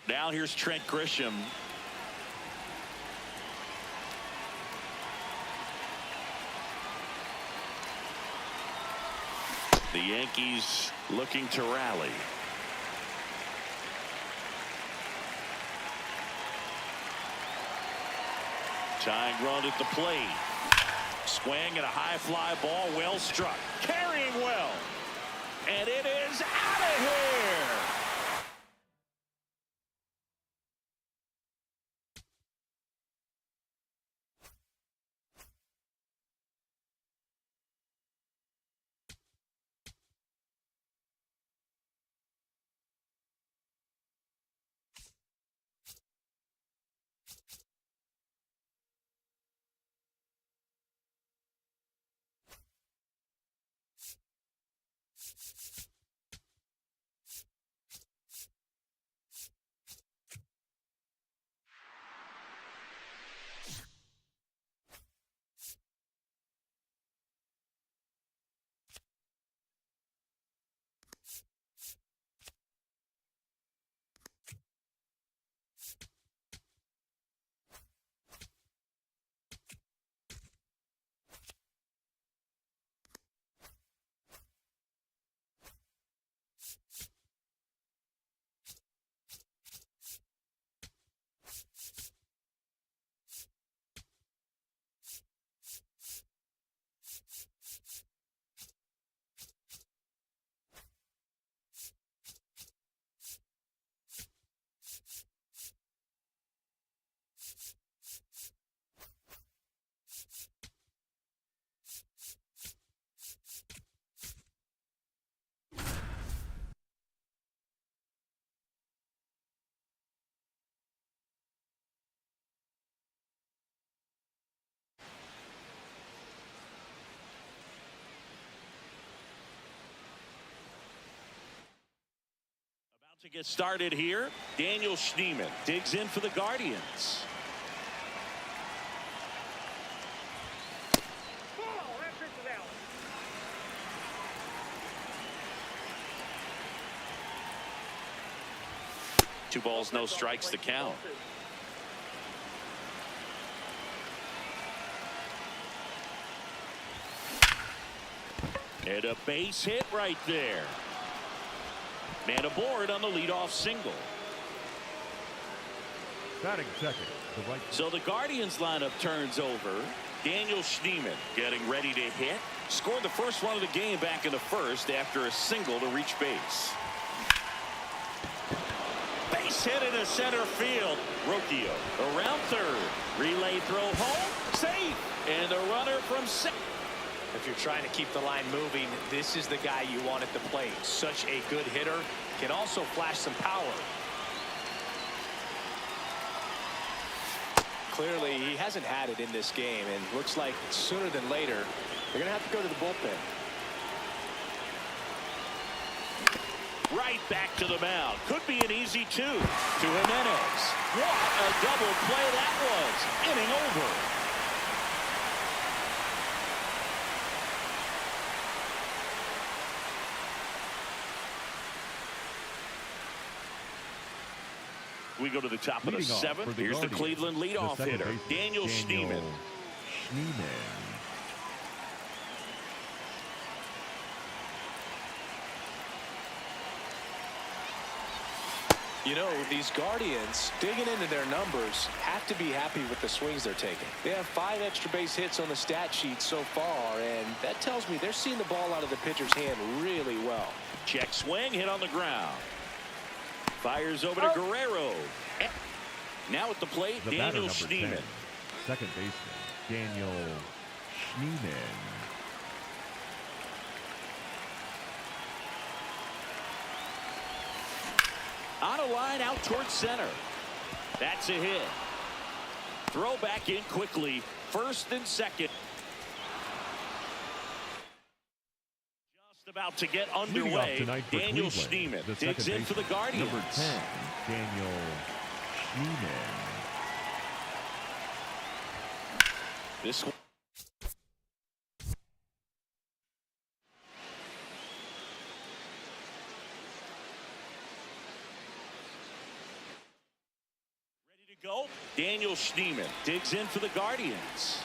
Now here's Trent Grisham. The Yankees looking to rally. Tying run at the plate. Swing and a high fly ball, well struck. Carrying well. And it is out of here. To get started here, Daniel Schneemann digs in for the Guardians. Ball, that pitch is out. 2 balls, no strikes to count. And a base hit right there. Man aboard on the leadoff single. Batting second, the right. So the Guardians lineup turns over. Daniel Schneemann getting ready to hit. Scored the first run of the game back in the 1st after a single to reach base. Base hit into center field. Rocchio around 3rd. Relay throw home. Safe. And the runner from 6th. If you're trying to keep the line moving, this is the guy you want at the plate. Such a good hitter. Can also flash some power. Clearly, he hasn't had it in this game, and looks like sooner than later, they're going to have to go to the bullpen. Right back to the mound. Could be an easy 2 to Jimenez. What a double play that was. Inning over. We go to the top of the Leading off seventh. for the Here's the Guardians, Cleveland the leadoff second hitter, baseman, Daniel Schneemann. Schneemann. You know, these Guardians, digging into their numbers, have to be happy with the swings they're taking. They have 5 extra base hits on the stat sheet so far, and that tells me they're seeing the ball out of the pitcher's hand really well. Check swing, hit on the ground. Fires over to Guerrero. Now at the plate, The batter, Daniel number Schneemann. 10, second baseman, Daniel Schneemann. On a line out towards center. That's a hit. Throw back in quickly. First and second. Just about to get Leading off underway. tonight for Daniel Cleveland, Schneemann the digs second in for the baseman, Guardians. number 10, Daniel Schneemann. This one. Ready to go. Daniel Schneemann digs in for the Guardians.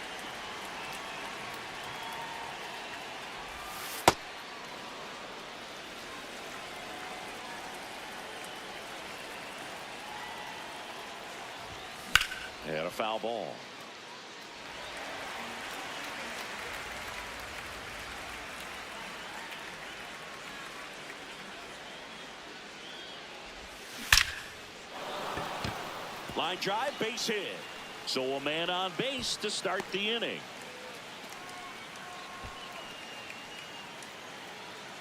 And a foul ball. Line drive, base hit. So a man on base to start the inning.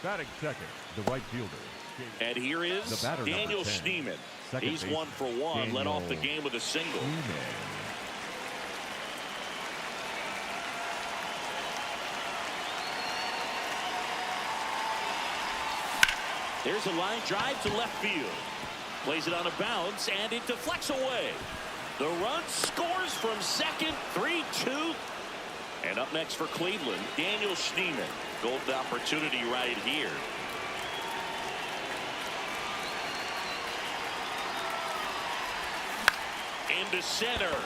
Batting second, the right fielder. And here is The batter, number Daniel 10, Schneemann. second He's baseman, 1 for 1, led off the Daniel game with a single. Schneemann. There's a line drive to left field. Plays it on a bounce, and it deflects away. The run scores from second, 3-2. And up next for Cleveland, Daniel Schneemann. Golden opportunity right here. Into center.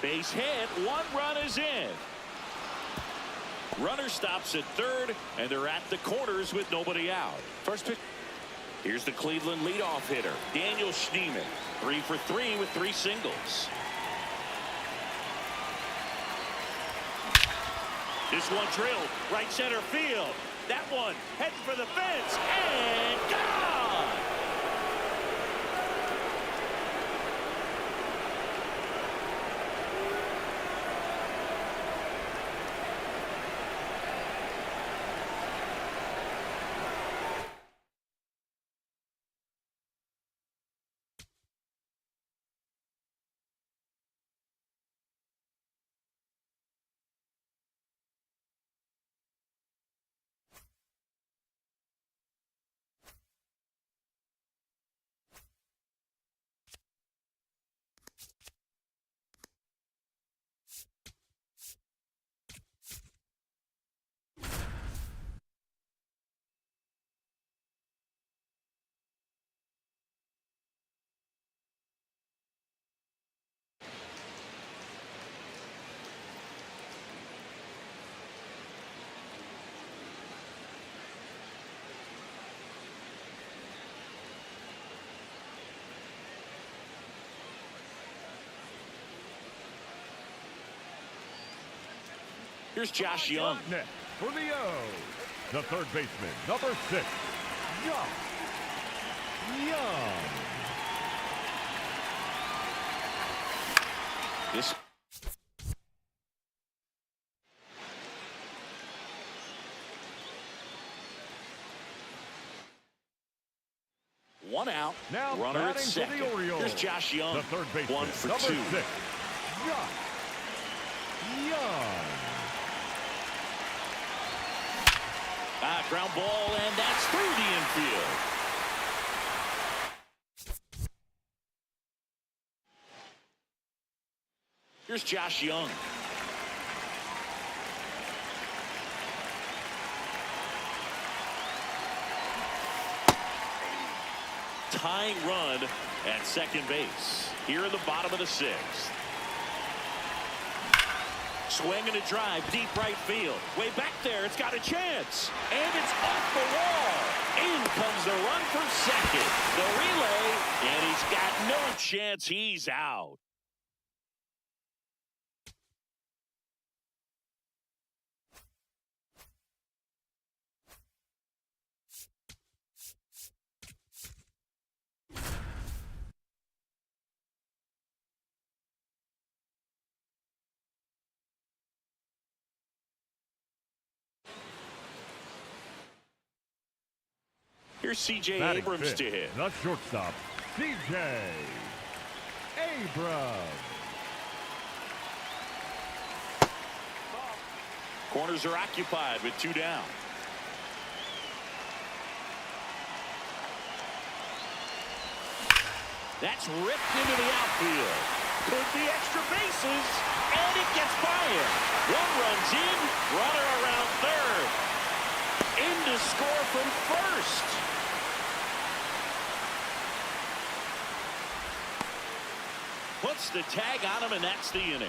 Base hit. 1 run is in. Runner stops at third, and they're at the corners with nobody out. First pitch. Here's the Cleveland leadoff hitter, Daniel Schneemann. 3 for 3 with 3 singles. This one drilled right center field. That one heading for the fence and gone. Here's Josh Young. Next for the O, the third baseman, number 6, Josh Young. This one out. Now Runner at batting for second. the Orioles, Here's Josh Young. the third baseman, 1 for number 2. 6, Josh Young. Ground ball, and that's through the infield. Here's Josh Young. tying run at second base here in the bottom of the sixth. Swing and a drive, deep right field. Way back there, it's got a chance. And it's off the wall. In comes the run for second. The relay, and he's got no chance. He's out. Here's C.J. Batting Abrams fifth, to hit. the shortstop, C.J. Abrams. Corners are occupied with 2 down. That's ripped into the outfield. Could be extra bases, and it gets by him. 1 run's in, runner around third. In to score from first. Puts the tag on him, and that's the inning.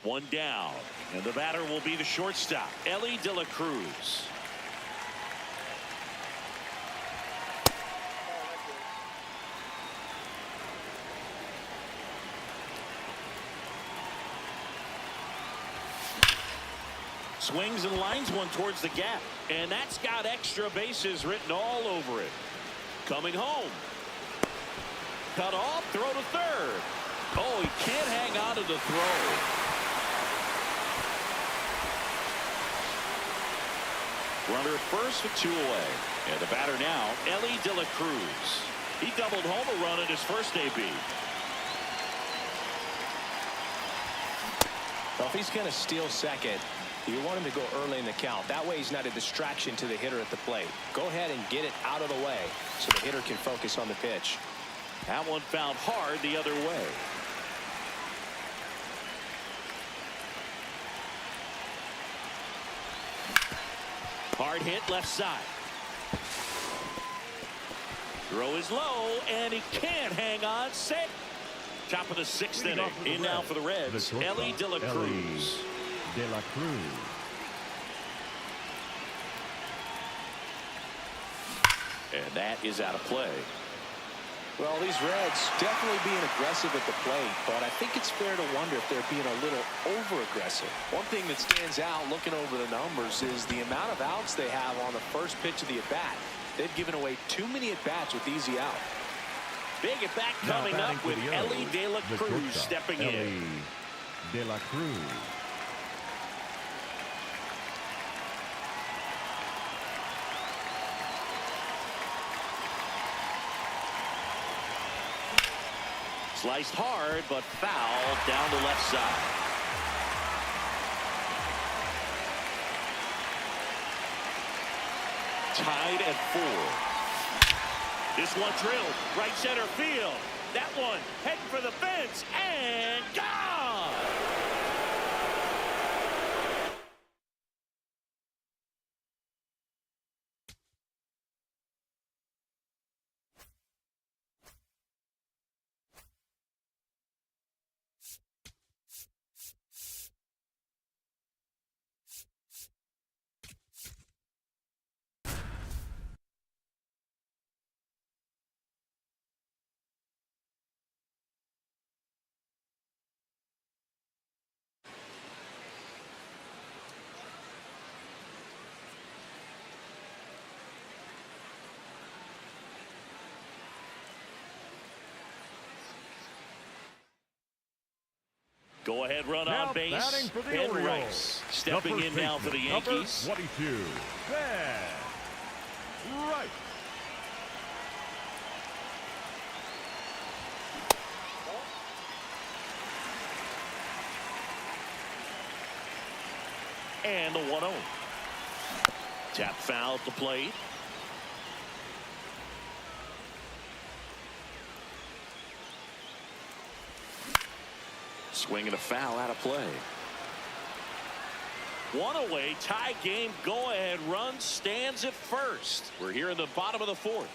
One down, and the batter will be the shortstop, Ellie De La Cruz. Swings and lines one towards the gap, and that's got extra bases written all over it. Coming home. Cut off, throw to third. Oh, he can't hang on to the throw. Runner at first with 2 away. And the batter now, Ellie De La Cruz. He doubled home a run in his first AB. Well, if he's going to steal second, you want him to go early in the count. That way he's not a distraction to the hitter at the plate. Go ahead and get it out of the way so the hitter can focus on the pitch. That one found hard the other way. Hard hit left side. Throw is low, and he can't hang on. Set. Top of the 6th inning. In now for the Reds, Ellie De La Cruz. De La Cruz. And that is out of play. Well, these Reds definitely being aggressive at the plate, but I think it's fair to wonder if they're being a little over-aggressive. One thing that stands out looking over the numbers is the amount of outs they have on the first pitch of the at-bat. They've given away too many at-bats with easy out. Big at-bat coming up with Ellie De La Cruz stepping in. De La Cruz. Sliced hard, but foul down the left side. Tied at 4. This one drilled right center field. That one heading for the fence and gone. Go ahead, run Now on base. batting for the Ben Orioles. Rice stepping The in first now for the baseman, number Yankees. 22, Ben Rice. And the 1-0. Tap foul at the plate. Swing and a foul out of play. One away, tie game, go ahead run stands at first. We're here in the bottom of the fourth.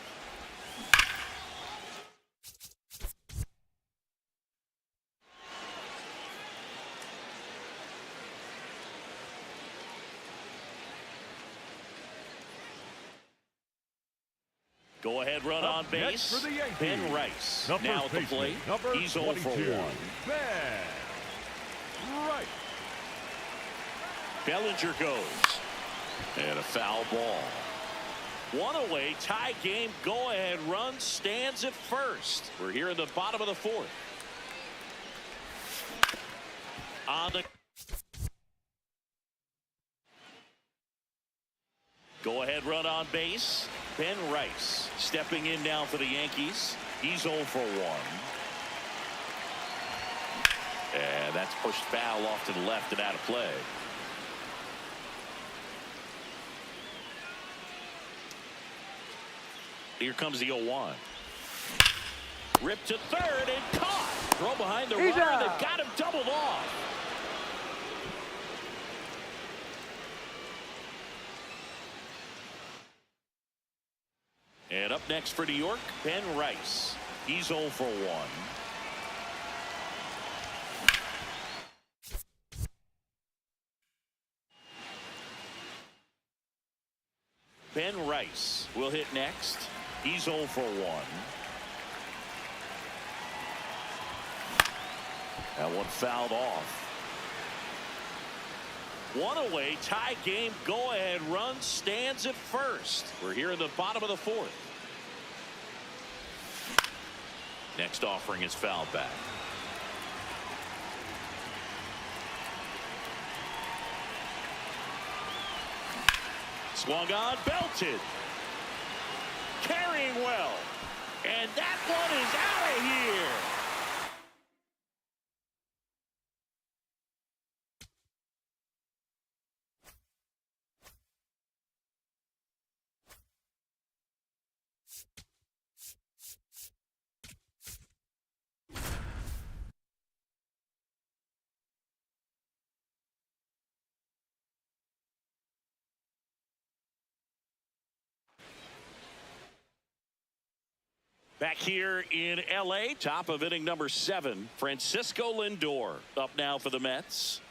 Go ahead, run on Up next base. for the Yankees, Ben Rice the now first at the plate. baseman, number He's 0 for 1. 22, Ben Rice. Bellinger goes. And a foul ball. One away, tie game, go ahead run stands at first. We're here in the bottom of the fourth. On the go ahead run on base. Ben Rice stepping in now for the Yankees. He's 0 for 1. And that's pushed foul off to the left and out of play. Here comes the 0-1. Ripped to third and caught. Throw behind the runner. out. They've got him doubled off. And up next for New York, Ben Rice. He's 0 for 1. Ben Rice will hit next. He's 0 for 1. That one fouled off. One away, tie game, go ahead run stands at first. We're here in the bottom of the fourth. Next offering is fouled back. Swung on, belted. Carrying well. And that one is out of here. Back here in L.A., top of inning number 7, Francisco Lindor up now for the Mets.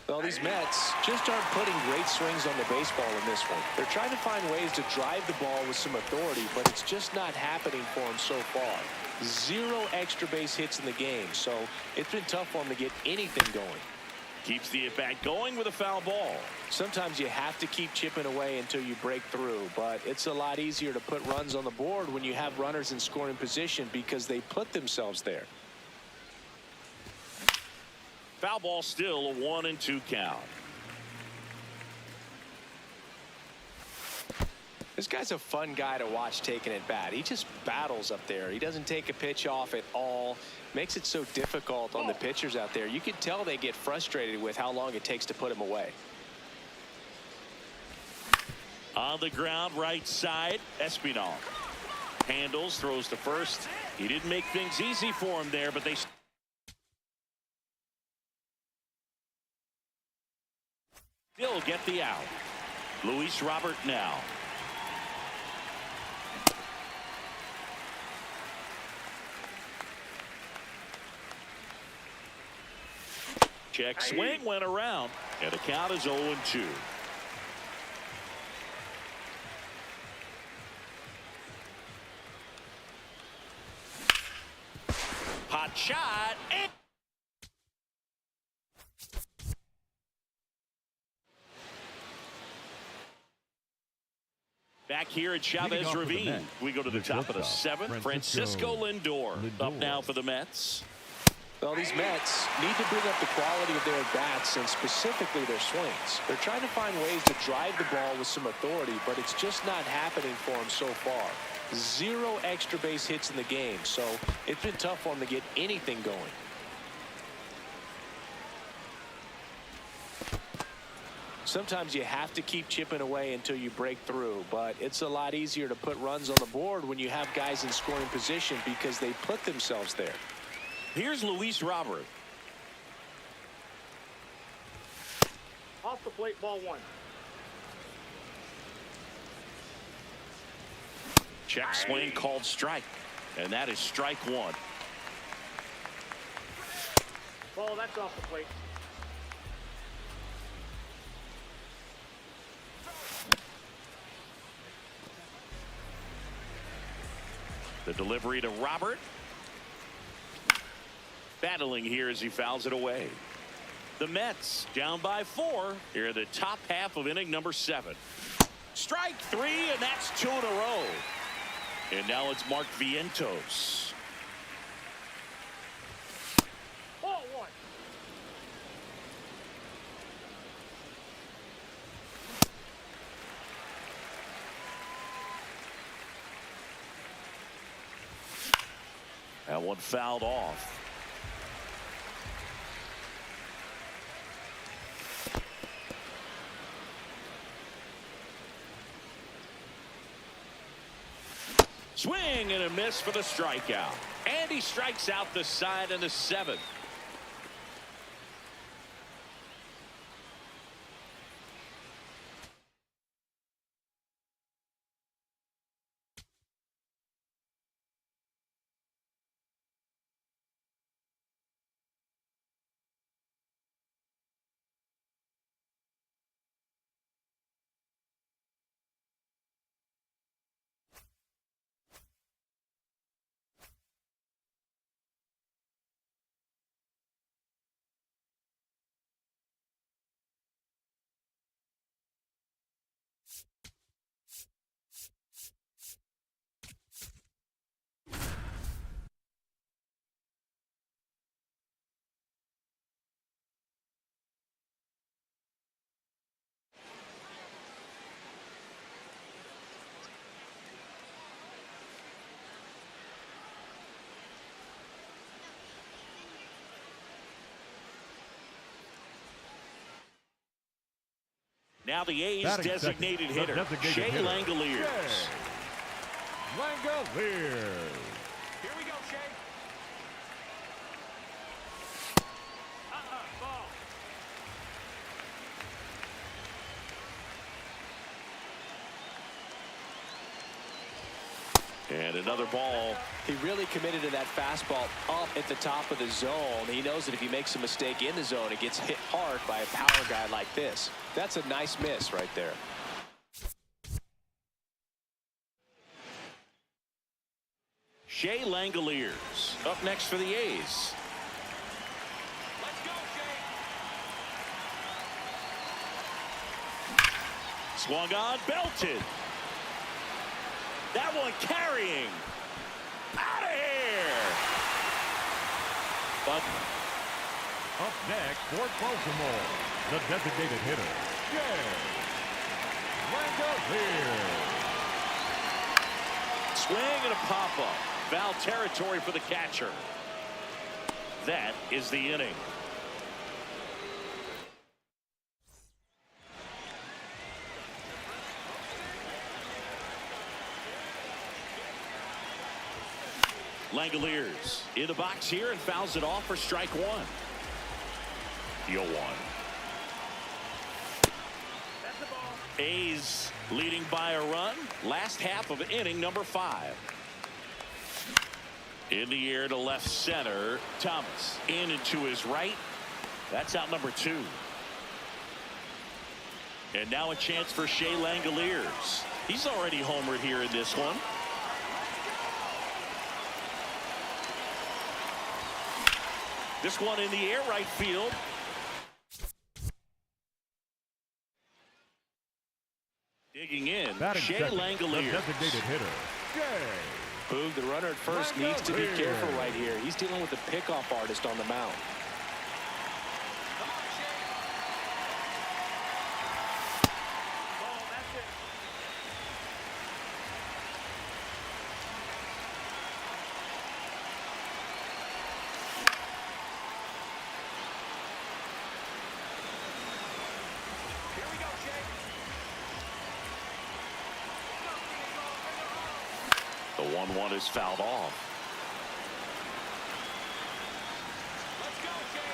Well, these Mets just aren't putting great swings on the baseball in this one. They're trying to find ways to drive the ball with some authority, but it's just not happening for them so far. 0 extra base hits in the game, so it's been tough for them to get anything going. Keeps the at-bat going with a foul ball. Sometimes you have to keep chipping away until you break through, but it's a lot easier to put runs on the board when you have runners in scoring position because they put themselves there. Foul ball, still a 1-2 count. This guy's a fun guy to watch taking at bat. He just battles up there. He doesn't take a pitch off at all. Makes it so difficult on the pitchers out there. You can tell they get frustrated with how long it takes to put him away. On the ground, right side, Espinal handles, throws to first. He didn't make things easy for him there, but they still get the out. Luis Robert now. Check swing, went around, and the count is 0-2. Hot shot, and back here at Chavez Ravine. We go to the top of the 7th. Francisco Lindor up now for the Mets. Well, these Mets need to bring up the quality of their bats and specifically their swings. They're trying to find ways to drive the ball with some authority, but it's just not happening for them so far. 0 extra base hits in the game, so it's been tough for them to get anything going. Sometimes you have to keep chipping away until you break through, but it's a lot easier to put runs on the board when you have guys in scoring position because they put themselves there. Here's Luis Robert. Off the plate, ball 1. Check swing called strike. And that is strike 1. Ball, that's off the plate. The delivery to Robert. Battling here as he fouls it away. The Mets down by 4 here in the top half of inning number 7. Strike 3, and that's 2 in a row. And now it's Mark Vientos. Ball 1. That one fouled off. Swing and a miss for the strikeout. And he strikes out the side in the 7th. Now the A's Batting designated second, hitter, Shea Langoliers. Langoliers. Here we go, Shea. Ball. And another ball. He really committed to that fastball up at the top of the zone. He knows that if he makes a mistake in the zone, it gets hit hard by a power guy like this. That's a nice miss right there. Shea Langoliers up next for the A's. Let's go, Shea. Swung on, belted. That one carrying. Out of here. But Up next for Baltimore, the designated hitter, Shea Langoliers. swing and a pop-up. Foul territory for the catcher. That is the inning. Langoliers in the box here and fouls it off for strike 1. The 0-1. That's the ball. A's leading by a run. Last half of inning number 5. In the air to left center. Thomas in and to his right. That's out number 2. And now a chance for Shea Langoliers. He's already homered here in this one. This one in the air right field. Digging in, Batting Shea second, Langoliers. the designated hitter, Shea Boog, the runner at first needs to be careful right here. He's dealing with a pickoff artist on the mound. Come on, Shea. Ball, that's it. Here we go, Shea. The 1-1 is fouled off. Let's go, Shea.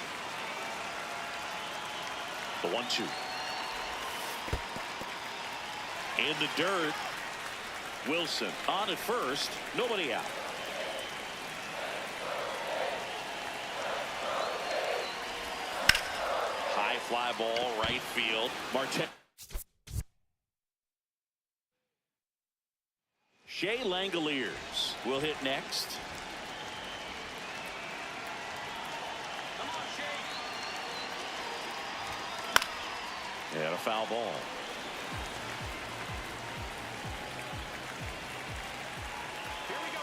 The 1-2. In the dirt. Wilson on at first. Nobody out. High fly ball, right field. Marte. Shea Langoliers will hit next. Come on, Shea. And a foul ball. Here we go,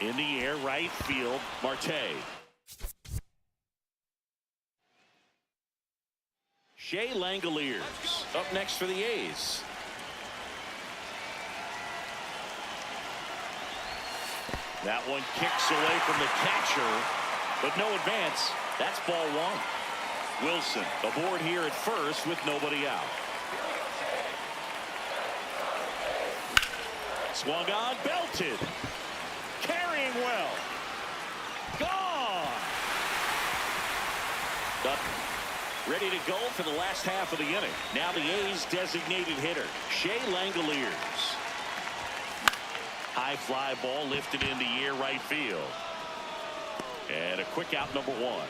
Shea. In the air, right field. Marte. Shea Langoliers up next for the A's. That one kicks away from the catcher, but no advance. That's ball one. Wilson aboard here at first with nobody out. Swung on, belted. Carrying well. Gone. Up. Ready to go for the last half of the inning. Now the A's designated hitter, Shea Langoliers. High fly ball lifted in the air, right field. And a quick out, number one.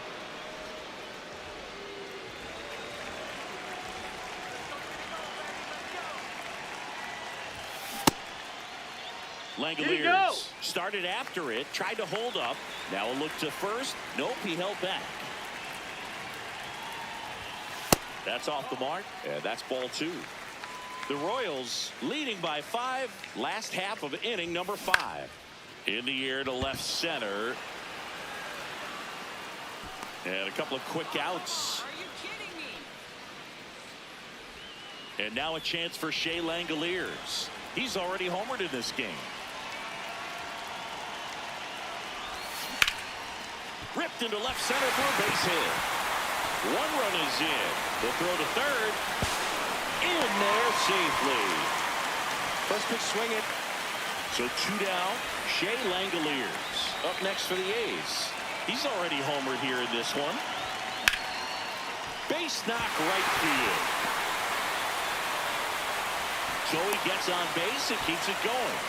Langoliers started after it, tried to hold up. Now a look to first. Nope, he held back. That's off the mark, and that's ball two. The Royals leading by 5, last half of inning number 5. In the air to left center. And a couple of quick outs. Are you kidding me? And now a chance for Shea Langoliers. He's already homered in this game. Ripped into left center for a base hit. One run is in. The throw to third. In there safely. First pitch, swing it. So 2 down. Shea Langoliers up next for the A's. He's already homered here in this one. Base knock, right field. So he gets on base and keeps it going.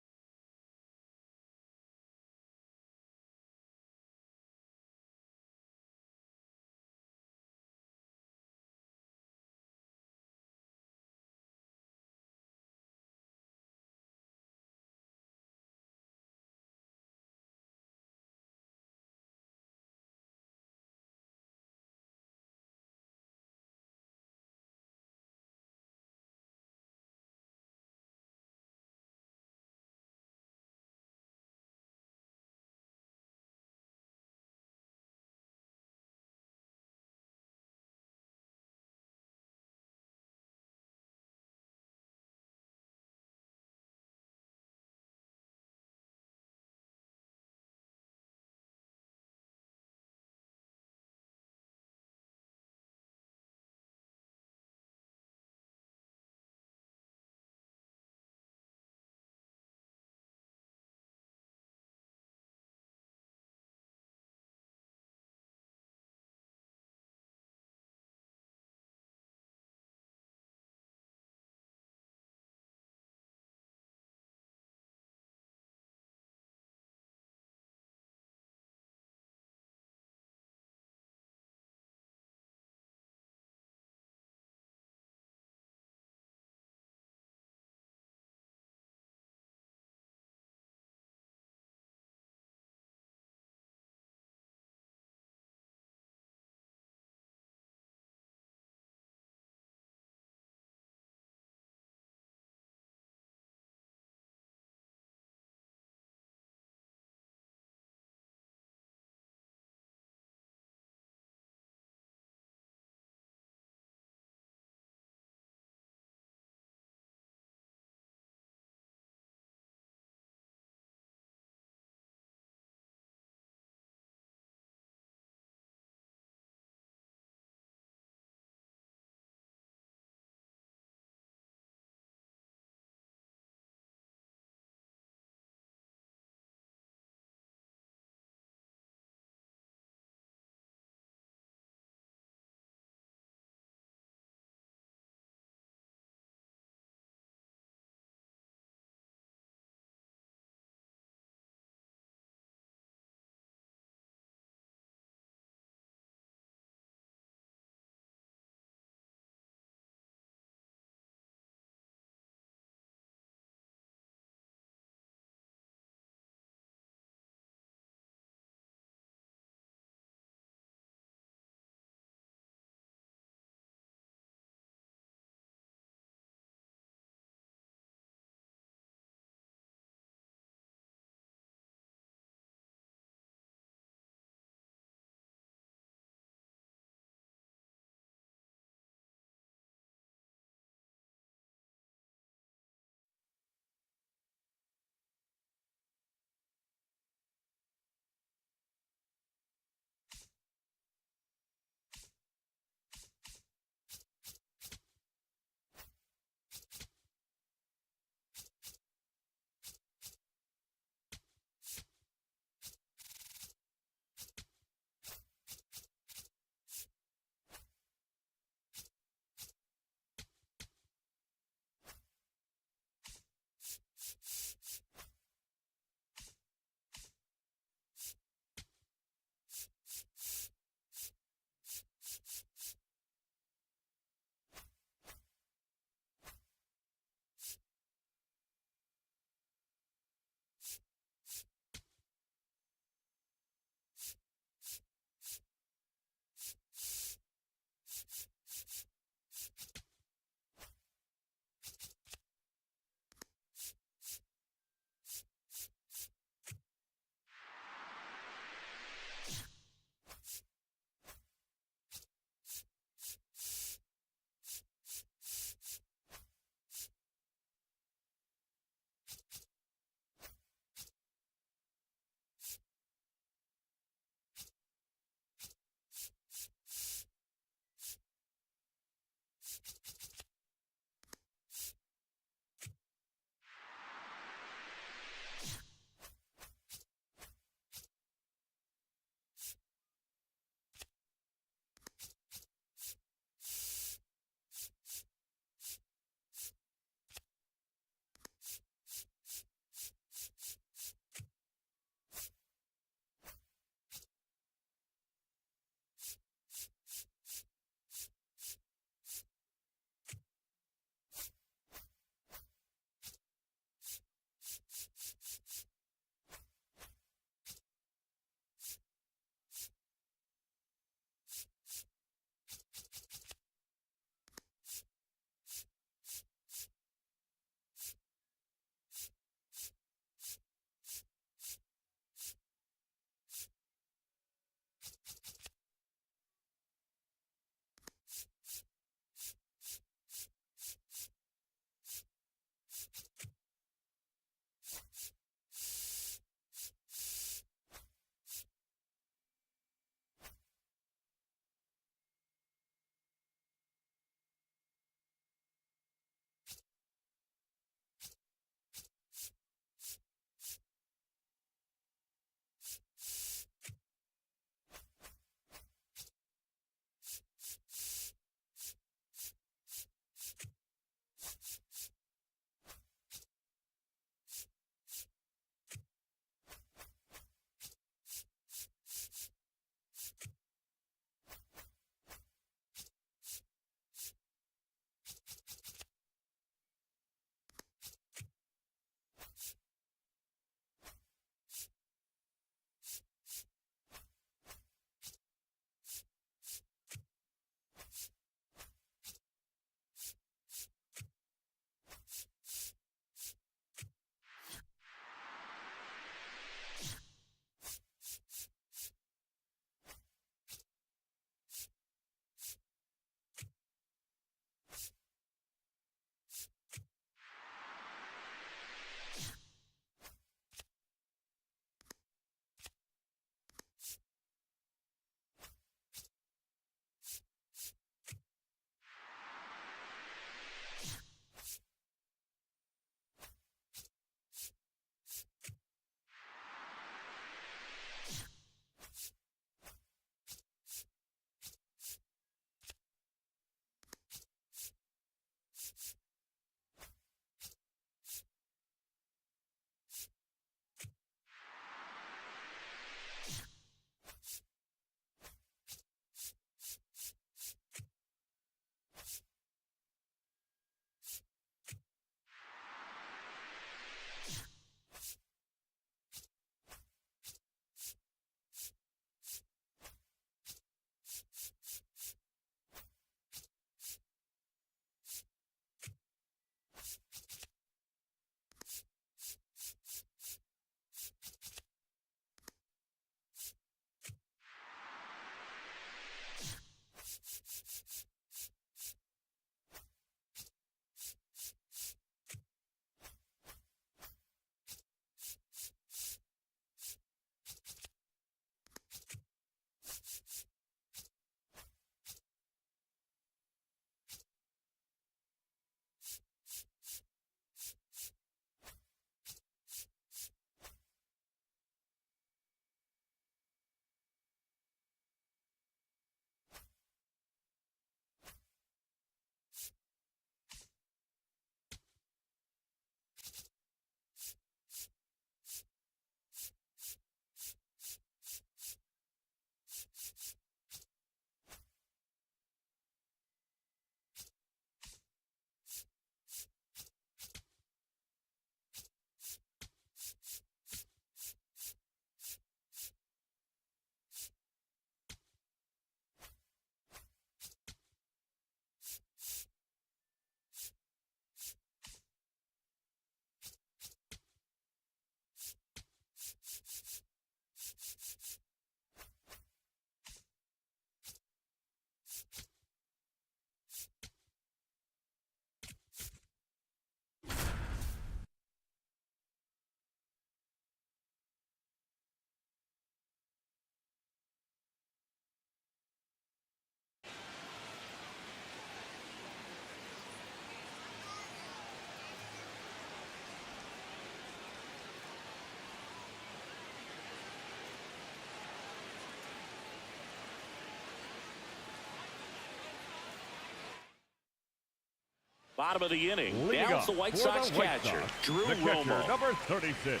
Bottom of the inning. Leading Downs up the White for Sox the White catcher, Sox, Drew the catcher, Romo. number 36,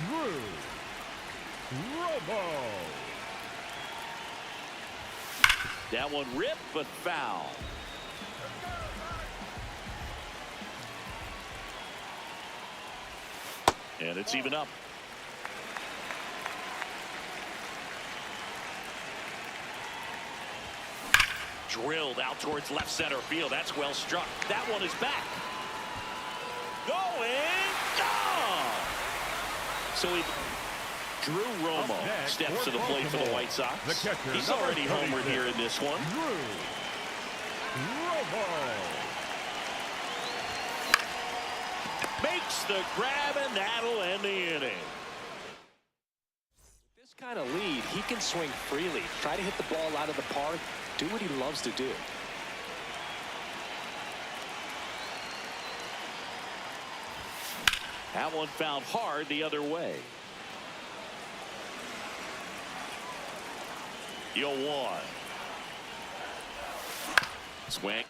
Drew Romo. That one ripped, but foul. And it's even up. Drilled out towards left center field. That's well struck. That one is back. Going gone. So Drew Romo next, steps to the plate for the White Sox. The catcher, He's number already homered 36, here in this one. Drew Romo. Makes the grab, and that'll end the inning. This kind of lead, he can swing freely, try to hit the ball out of the park, do what he loves to do. That one found hard the other way. 0-1. Swing.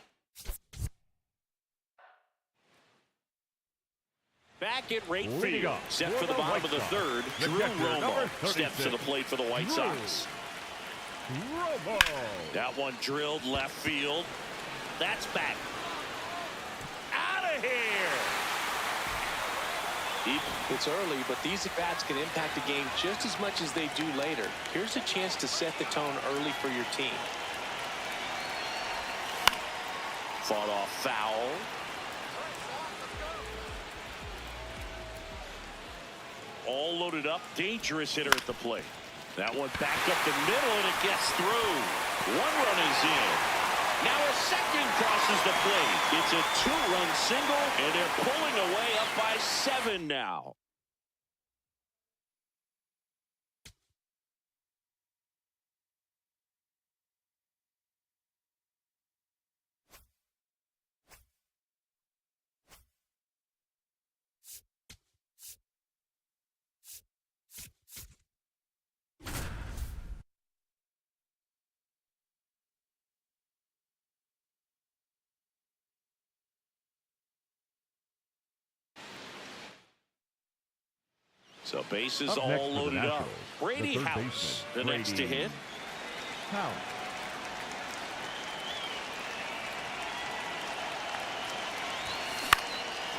Back at right Leading field. up Set for for the the bottom White of the Sox, third. the Drew catcher, number Romo 36, steps to the plate for the White Drew Sox. Romo. That one drilled left field. That's back. Out of here. It's early, but these at-bats can impact the game just as much as they do later. Here's a chance to set the tone early for your team. Fought off foul. All loaded up. Dangerous hitter at the plate. That one back up the middle, and it gets through. One run is in. Now a second crosses the plate. It's a two-run single, and they're pulling away up by 7 now. So bases Up all next for the loaded up. Nationals, Brady the third House, baseman, the next to Brady hit. House.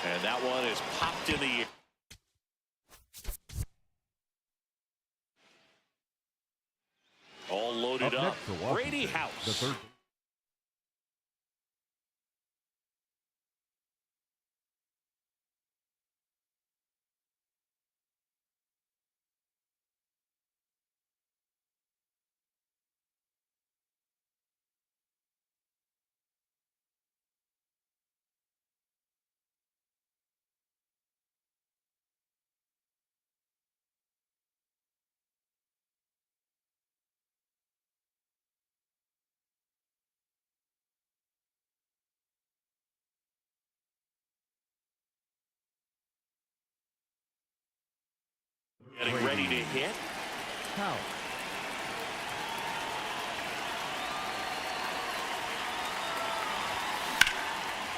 And that one is popped in the air. All loaded up. Next for Washington, Brady the House. third. Getting ready to hit. House.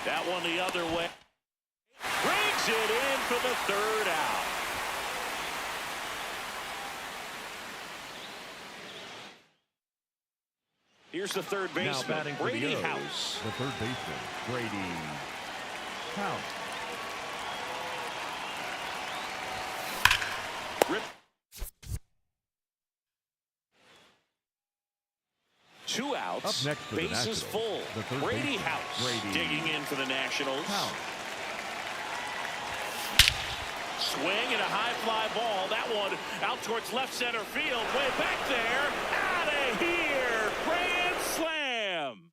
That one the other way. Brings it in for the third out. Here's the third Now baseman, batting for Brady the O's, House. the third baseman, Brady House. Rip. 2 outs. Up next for the Bases Nationals, full. the third Brady baseman, House Brady digging in for the Nationals. House. Swing and a high fly ball. That one out towards left center field. Way back there. Out of here. Grand slam.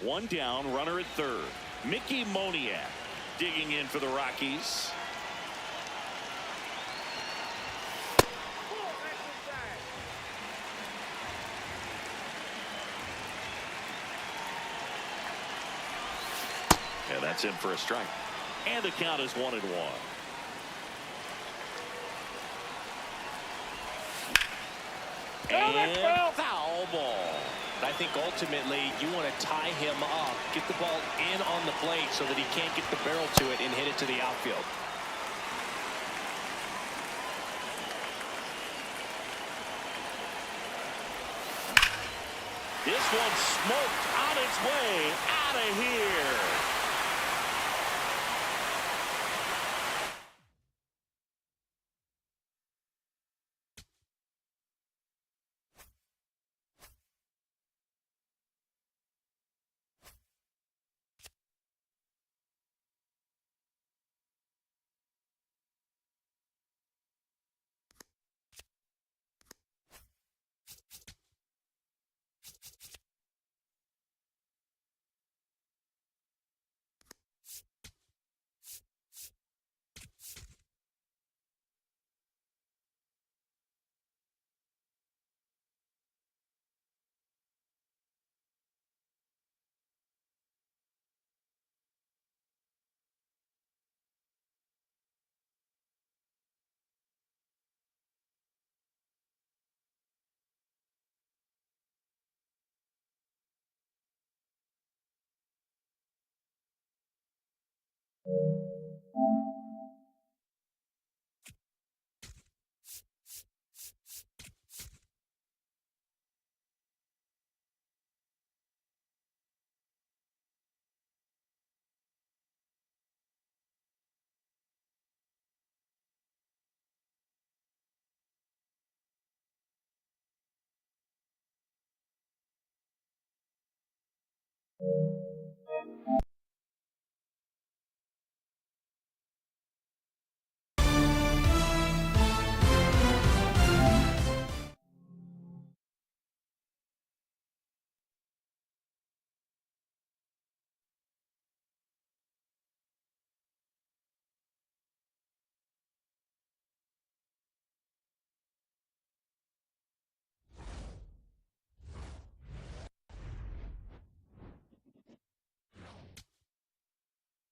One down, runner at third. Mickey Moniak digging in for the Rockies. And that's in for a strike. And the count is 1-1. And foul ball. I think ultimately you want to tie him up, get the ball in on the plate so that he can't get the barrel to it and hit it to the outfield. This one smoked on its way out of here.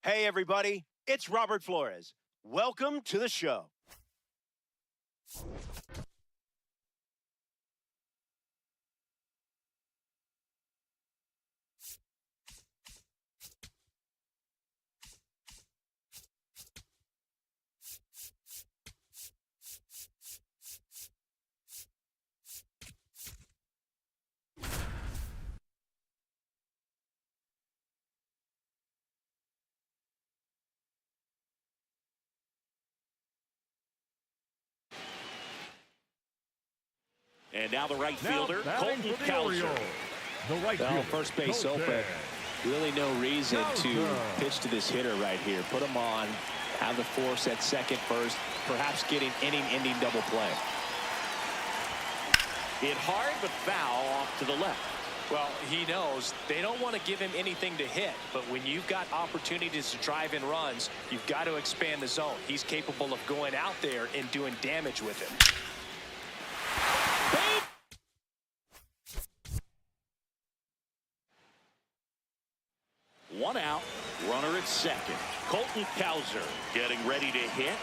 Hey, everybody, it's Robert Flores. Welcome to the show. And now the right Now fielder, batting Colton for the Cowser. Orioles, the right Well, fielder, first base Colton. open. Really no reason to Cowser. pitch to this hitter right here. Put him on, have the force at second first, perhaps getting inning-ending double play. Hit hard, but foul off to the left. Well, he knows they don't want to give him anything to hit, but when you've got opportunities to drive in runs, you've got to expand the zone. He's capable of going out there and doing damage with it. One out, runner at second. Colton Cowser getting ready to hit.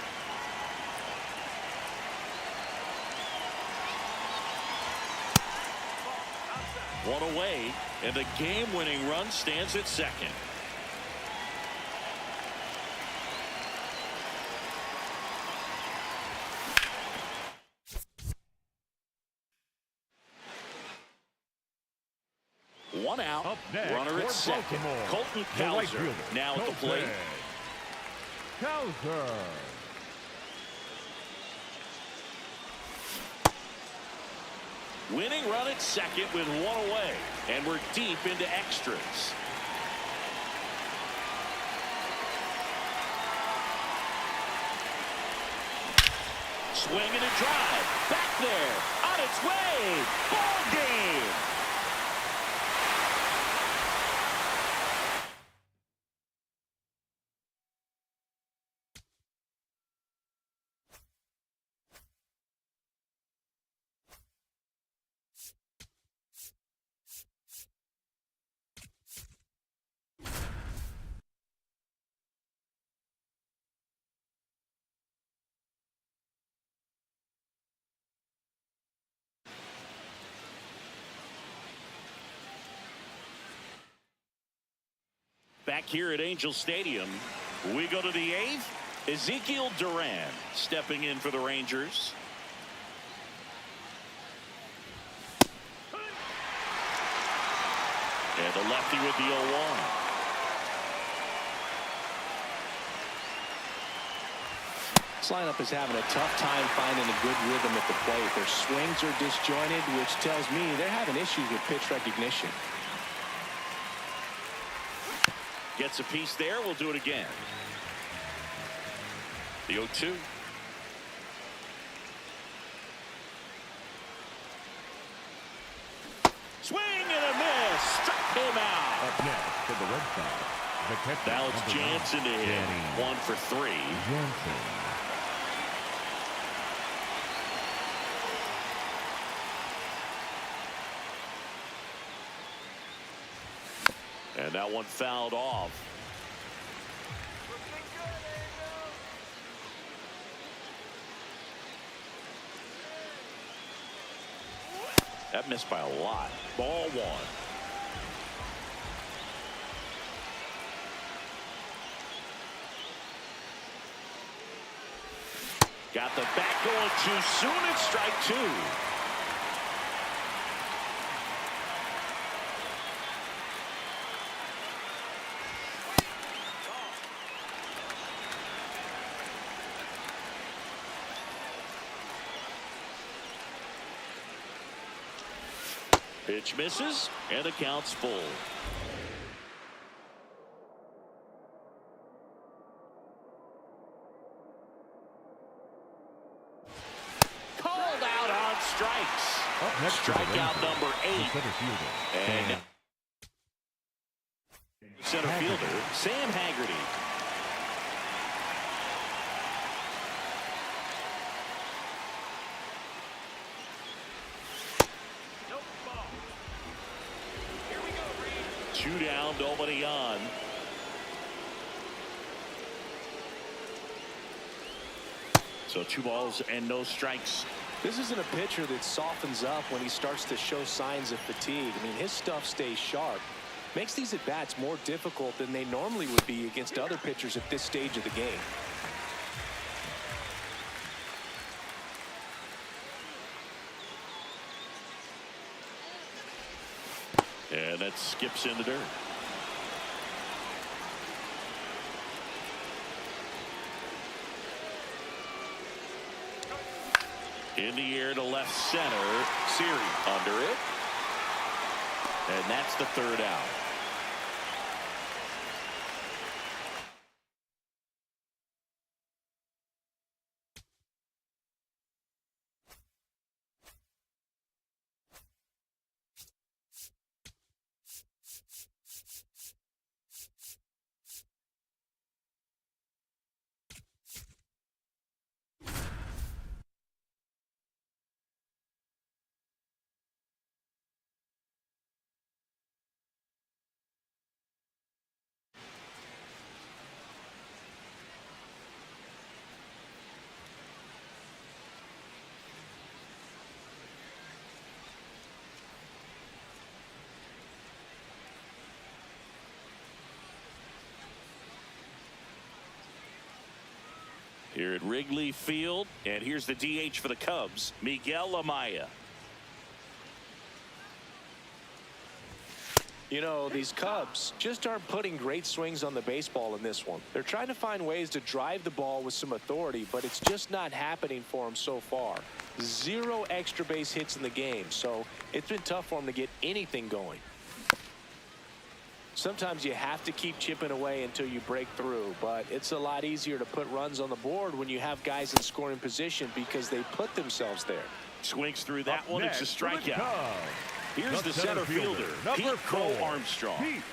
One away, and the game-winning run stands at second. One out, Up next, runner at for second. Baltimore, Colton the right Cowser fielder, now at the plate. Cowser. Winning run at second with one away, and we're deep into extras. Swing and a drive, back there, on its way, ball game. back here at Angel Stadium. We go to the 8th. Ezekiel Duran stepping in for the Rangers. And the lefty with the 0-1. This lineup is having a tough time finding a good rhythm at the plate. Their swings are disjointed, which tells me they're having issues with pitch recognition. Gets a piece there. We'll do it again. The 0-2. Swing and a miss. Struck him out. Up next for the Red Sox, the catcher. Now it's Jansen to hit. 1 for 3. Jansen. And that one fouled off. That missed by a lot. Ball 1. Got the bat going too soon. It's strike 2. Pitch misses, and the count's full. Called out on strikes. Up next for the Strikeout Rangers, number 8. the center fielder. And center fielder, Sam Haggerty. Two down, nobody on. So 2 balls and no strikes. This isn't a pitcher that softens up when he starts to show signs of fatigue. I mean, his stuff stays sharp. Makes these at-bats more difficult than they normally would be against other pitchers at this stage of the game. And that skips in the dirt. In the air to left center. Siri under it. And that's the 3rd out. Here at Wrigley Field, and here's the DH for the Cubs, Miguel Amaya. You know, these Cubs just aren't putting great swings on the baseball in this one. They're trying to find ways to drive the ball with some authority, but it's just not happening for them so far. 0 extra base hits in the game, so it's been tough for them to get anything going. Sometimes you have to keep chipping away until you break through, but it's a lot easier to put runs on the board when you have guys in scoring position because they put themselves there. Swings through that Up one. It's a next for the strikeout. Cubs, Here's the center fielder, number Pete 4, Crow Armstrong. Pete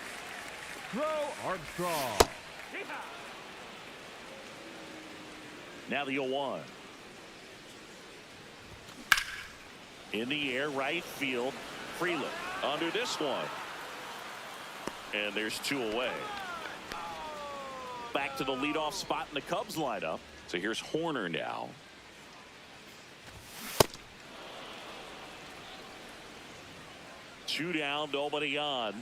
Crow Armstrong. Now the 0-1. In the air, right field. Freeland under this one. And there's 2 away. Back to the leadoff spot in the Cubs lineup. So here's Horner now. Two down, nobody on.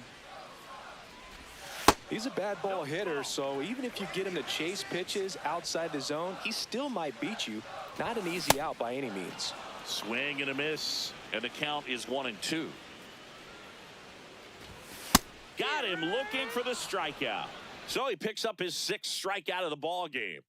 He's a bad ball hitter, so even if you get him to chase pitches outside the zone, he still might beat you. Not an easy out by any means. Swing and a miss, and the count is 1-2. Got him looking for the strikeout. So he picks up his 6th strikeout of the ball game.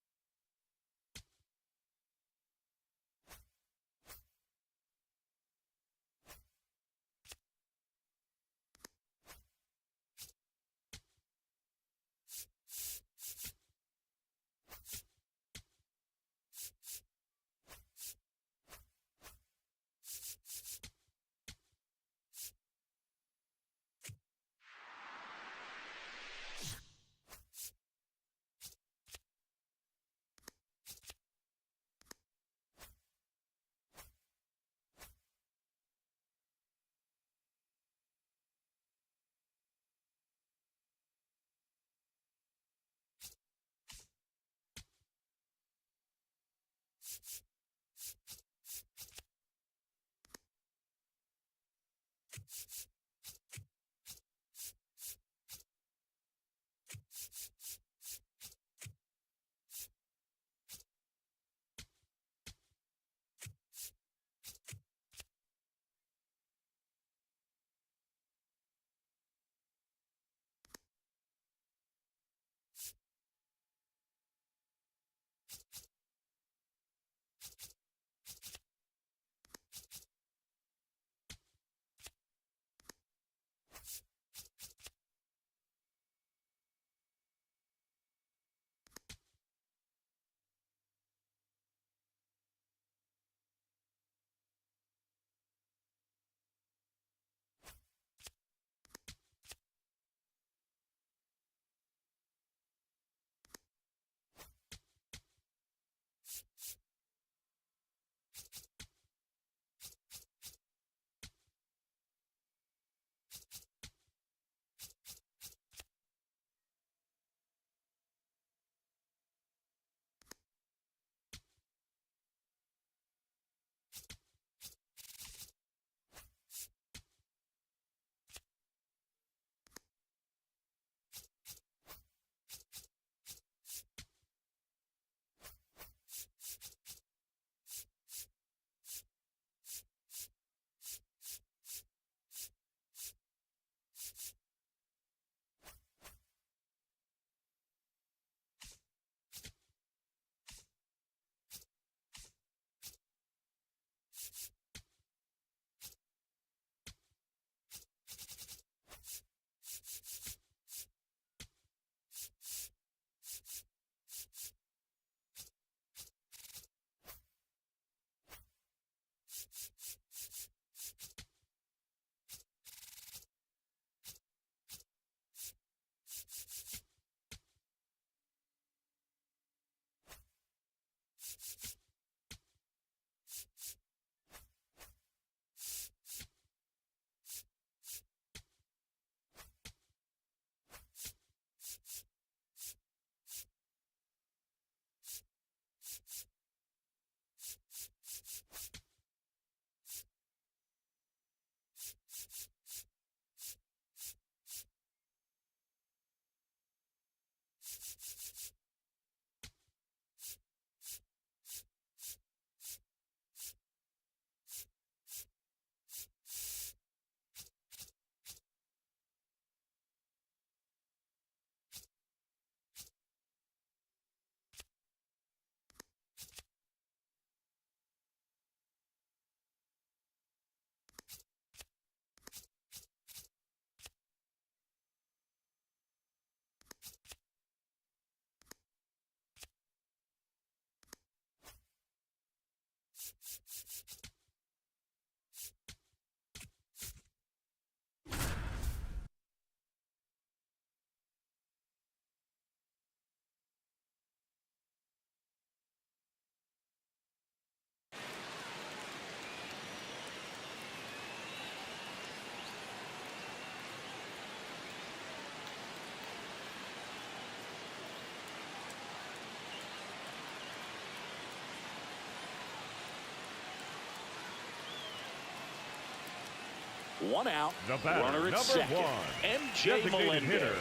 One out. The batter, Runner at number second. 1. MJ Designated hitter,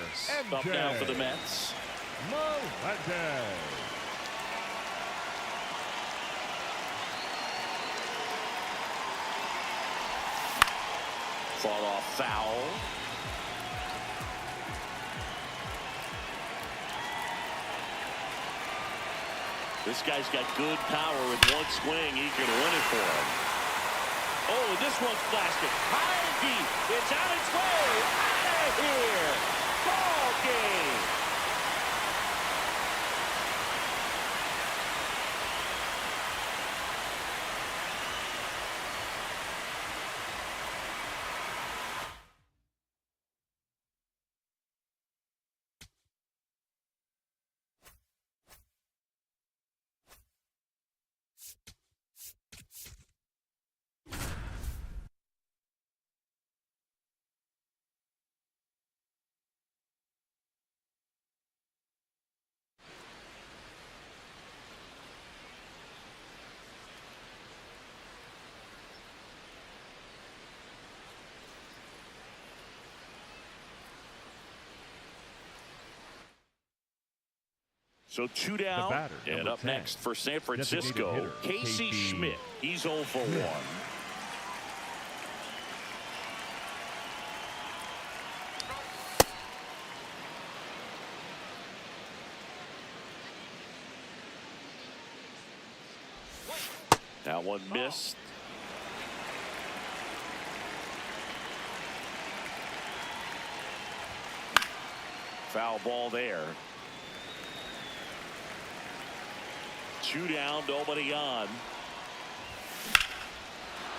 Melendez. Up now for the Mets. Melendez. Fought off foul. This guy's got good power. With one swing, he can win it for him. Oh, and this one's blasted. High and deep. It's on its way. Out of here. Ball game. So 2 down, batter, and number up 10. next for San Designated Francisco, hitter, Casey KC Schmidt. He's 0 for 1. That one missed. Foul ball there. 2 down, nobody on.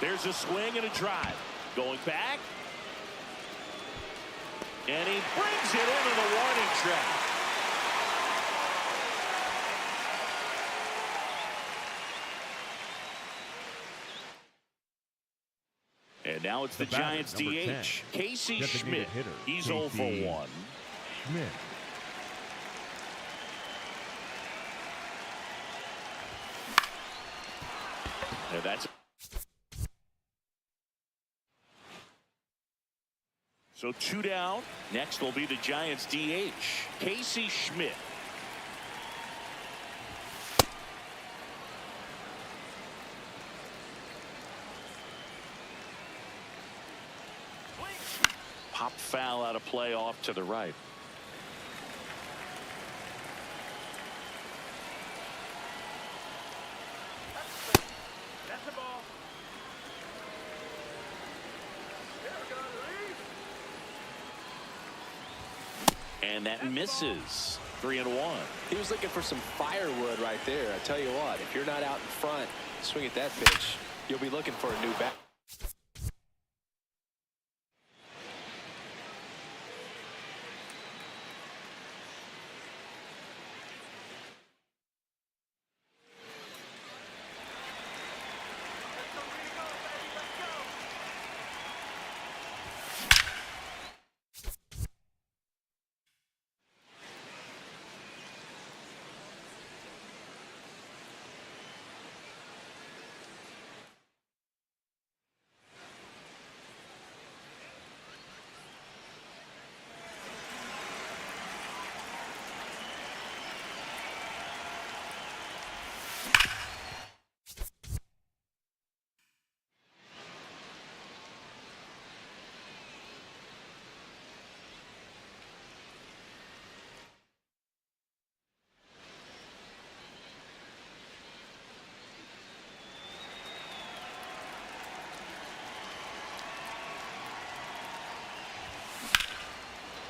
There's a swing and a drive. Going back. And he brings it into the warning track. And now it's the batter, Giants number 10. DH, Casey Designated Schmidt. hitter, He's 0 for KC 1. Schmidt. And that's so 2 down. Next will be the Giants DH, Casey Schmidt. Pop foul out of play off to the right. That's the ball. And that misses. 3-1. He was looking for some firewood right there. I tell you what, if you're not out in front, swing at that pitch, you'll be looking for a new bat.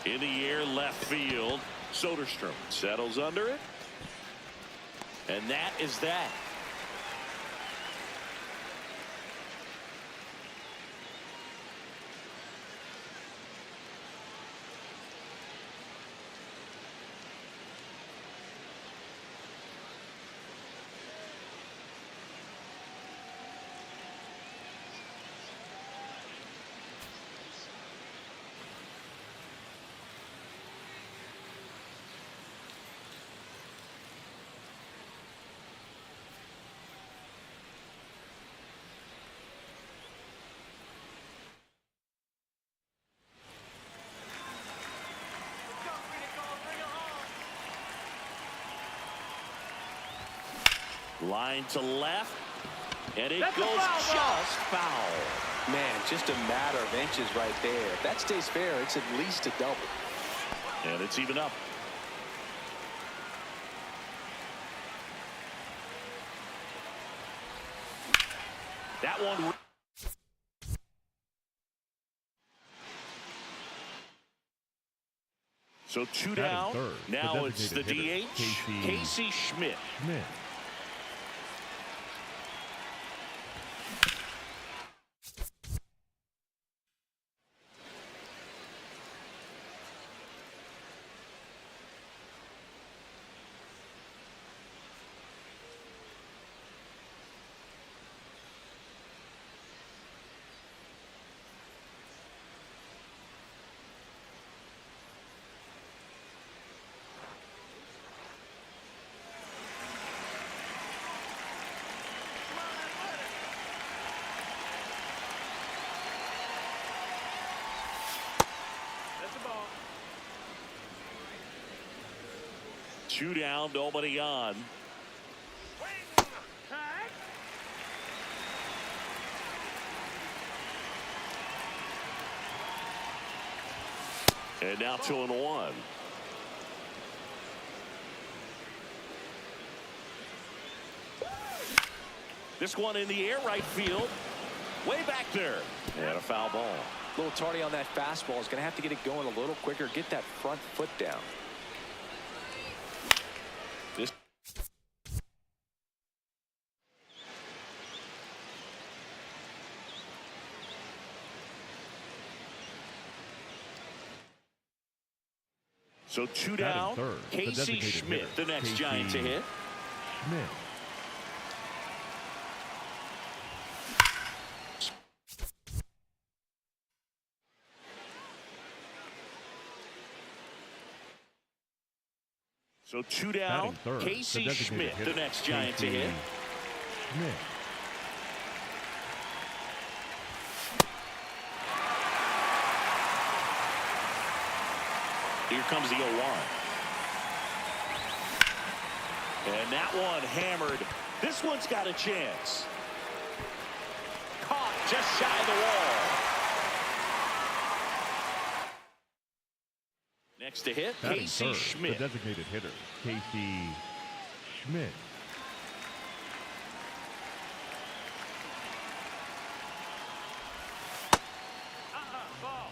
In the air, left field. Soderstrom settles under it. And that is that. Line to left. And it That's a goes foul ball. just foul. Man, just a matter of inches right there. If that stays fair, it's at least a double. And it's even up. That one. So two down. Third, Now it's the designated DH, hitter, Casey Schmidt. Schmidt. That's a ball. Two down, nobody on. Swing. Tag. And now 2-1. This one in the air, right field. Way back there. And a foul ball. A little tardy on that fastball. Is going to have to get it going a little quicker. Get that front foot down. This. So two down. Third, Casey Schmidt, the next Giant to hit. Schmidt. So two down. Third, Casey Schmidt, hitter, the next Giant to hit. Schmidt. Here comes the 0-1. And that one hammered. This one's got a chance. Caught just shy of the wall. Next to hit, Batting Casey third, Schmidt. the designated hitter, Casey Schmidt. Ball.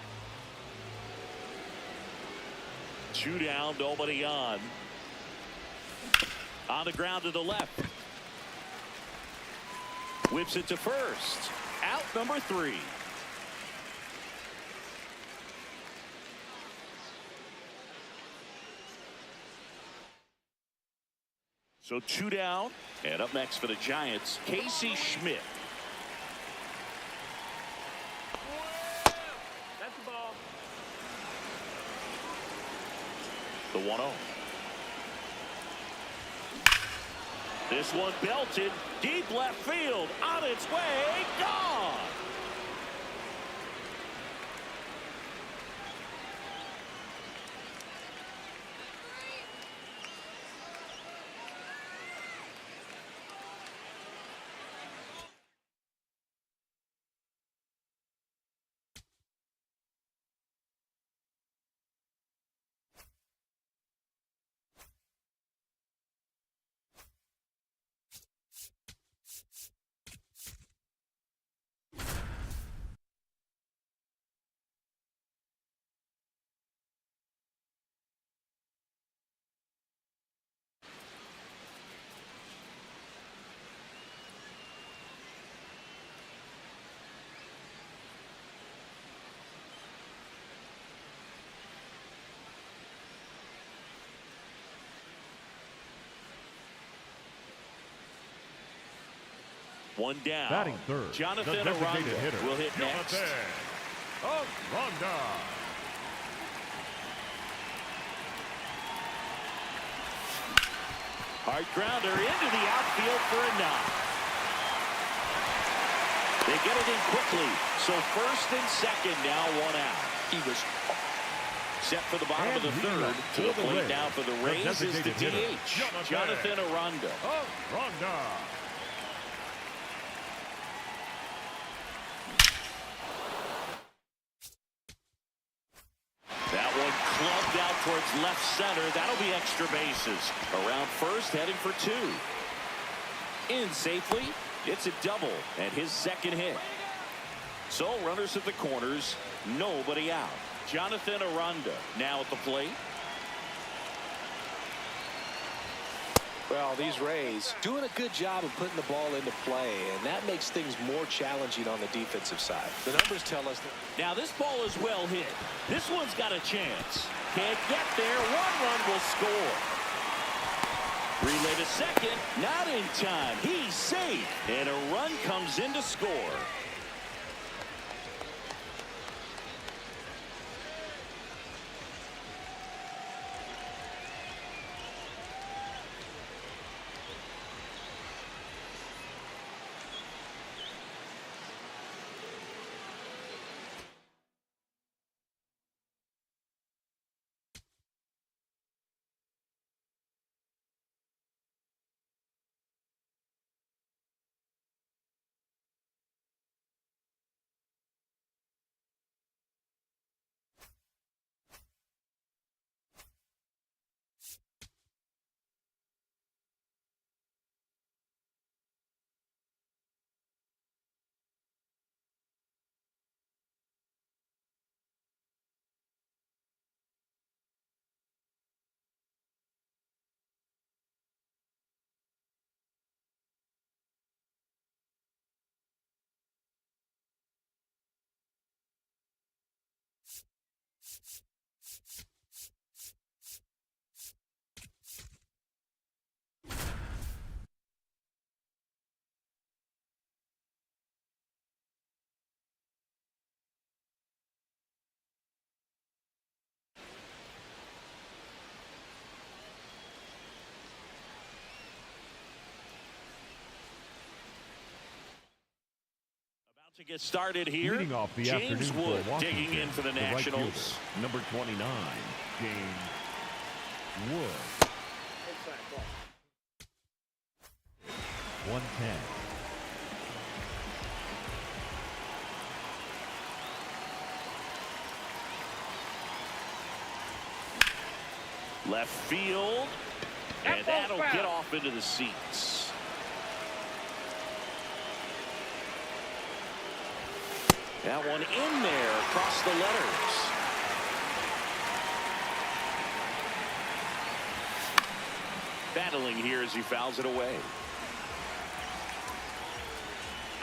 Two down, nobody on. On the ground to the left. Whips it to first. Out number 3. So two down. And up next for the Giants, Casey Schmidt. That's the ball. The 1-0. This one belted deep left field, on its way, gone. One down. Batting third, Jonathan the designated Aranda hitter, will hit next. Jonathan Aranda. Hard grounder into the outfield for a knock. They get it in quickly. So first and second now, one out. He was Set for the bottom of the And third. To the plate now for the Rays is the designated DH, hitter, Jonathan Aranda. Ronda. That one clubbed out towards left center. That'll be extra bases. Around first, heading for two. In safely. It's a double and his second hit. So runners at the corners, nobody out. Jonathan Aranda now at the plate. Well, these Rays doing a good job of putting the ball into play, and that makes things more challenging on the defensive side. The numbers tell us that. Now this ball is well hit. This one's got a chance. Can't get there. One run will score. Relay to second. Not in time. He's safe. And a run comes in to score. To get started here, Leading off the James afternoon Wood for Washington, digging in for the right Nationals. fielder, number 29, James Wood. 110. Left field, and that'll get off into the seats. That one in there across the letters. Battling here as he fouls it away.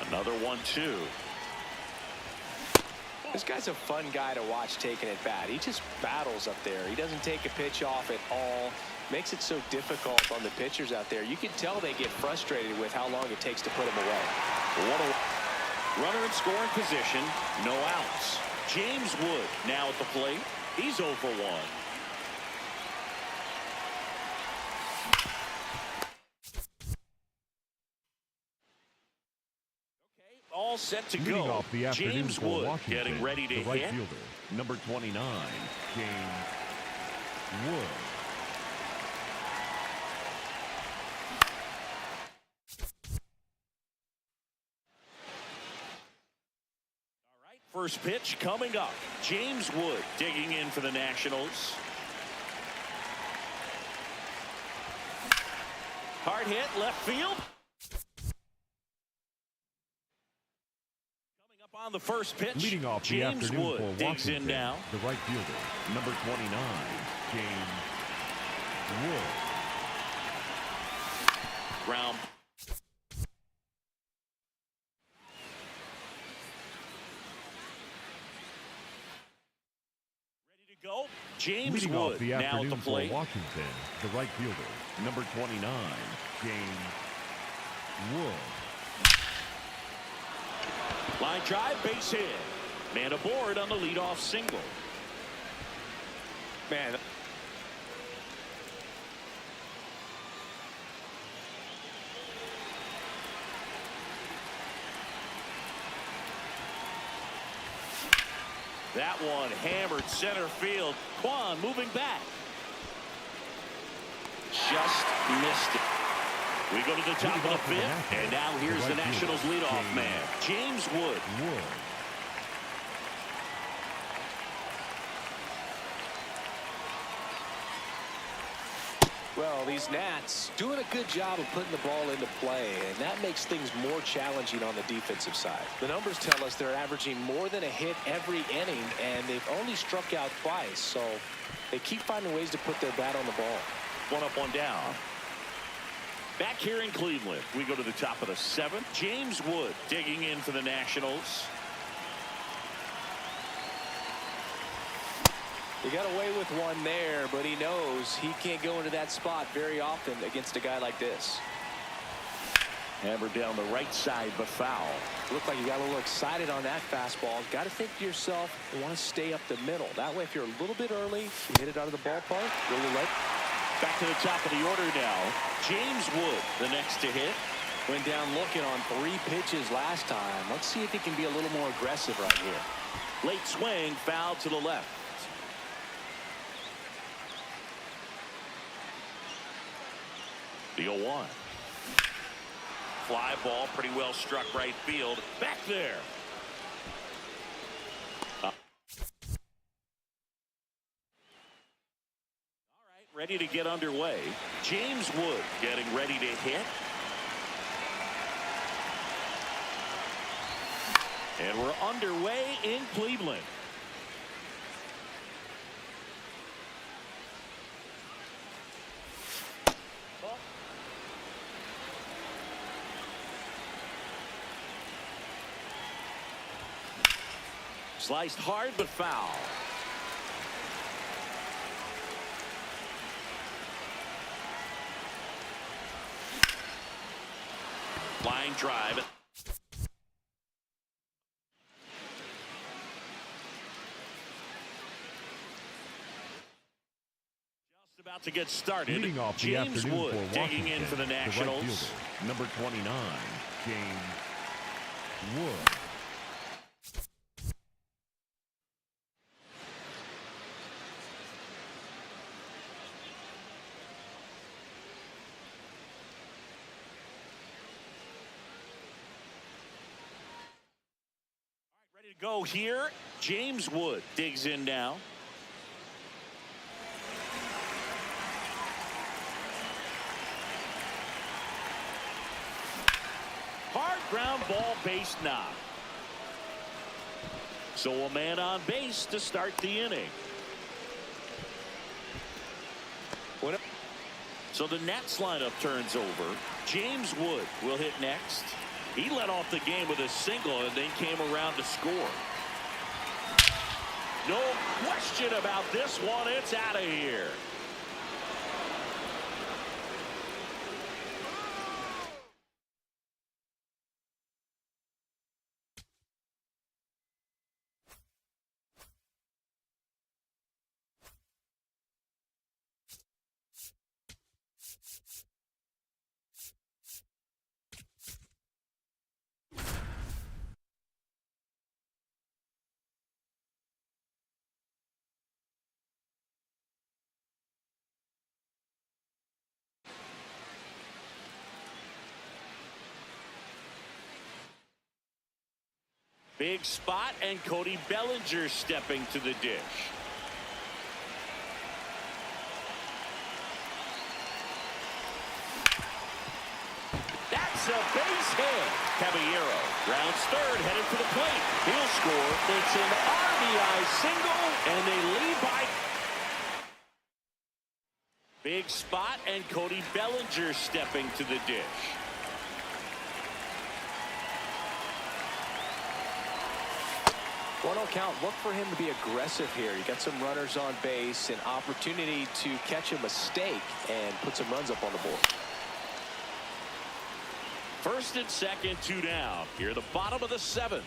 Another 1-2. This guy's a fun guy to watch taking at bat. He just battles up there. He doesn't take a pitch off at all. Makes it so difficult on the pitchers out there. You can tell they get frustrated with how long it takes to put him away. What a runner in scoring position, no outs. James Wood now at the plate. He's 0 for 1. Okay, all set to Leading go. off the afternoon James for Wood Washington, getting ready to the right hit. fielder, number 29, James Wood. First pitch coming up. James Wood digging in for the Nationals. Hard hit left field. Coming up on the first pitch. Leading off the James afternoon Wood for digs Washington, in now. the right fielder, number 29, James Wood. Ground. Go. James Leading Wood off the now at afternoon the for plate. Washington, the right fielder, number 29, James Wood. Line drive, base hit. Man aboard on the leadoff single. Man. That one hammered center field. Kwan moving back. Just missed it. We go to the top of the fifth, and now here's the Nationals leadoff man, James Wood. Well, these Nats doing a good job of putting the ball into play, and that makes things more challenging on the defensive side. The numbers tell us they're averaging more than a hit every inning, and they've only struck out twice, so they keep finding ways to put their bat on the ball. One up, one down. Back here in Cleveland, we go to the top of the seventh. James Wood digging in for the Nationals. He got away with one there, but he knows he can't go into that spot very often against a guy like this. Hammered down the right side, but foul. Looked like you got a little excited on that fastball. Got to think to yourself, you want to stay up the middle. That way, if you're a little bit early, you hit it out of the ballpark, really late. Back to the top of the order now. James Wood, the next to hit. Went down looking on 3 pitches last time. Let's see if he can be a little more aggressive right here. Late swing, foul to the left. The 0-1. Fly ball, pretty well struck right field. Back there. All right, ready to get underway. James Wood getting ready to hit. And we're underway in Cleveland. Sliced hard, but foul. Line drive. Just about to get started. Leading off the James afternoon Wood for digging in for the Washington, Nationals. right fielder, number 29, James Wood. Ready to go here. James Wood digs in now. Hard ground ball, base knock. So a man on base to start the inning. So the Nats lineup turns over. James Wood will hit next. He led off the game with a single and then came around to score. No question about this one. It's out of here. Big spot, and Cody Bellinger stepping to the dish. That's a base hit. Caballero rounds third, headed for the plate. He'll score. It's an RBI single, and they lead by. Big spot, and Cody Bellinger stepping to the dish. One-0 count. Look for him to be aggressive here. You got some runners on base, an opportunity to catch a mistake and put some runs up on the board. First and second, 2 down. Here at the bottom of the 7th.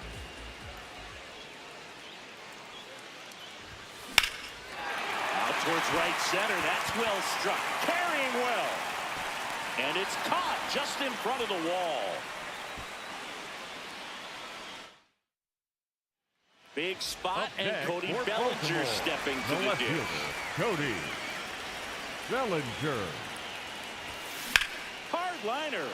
Out towards right center. That's well struck. Carrying well. And it's caught just in front of the wall. Big spot, Up and next Cody for Bellinger Baltimore, stepping to the the left dish. fielder, Cody Bellinger. Hard liner.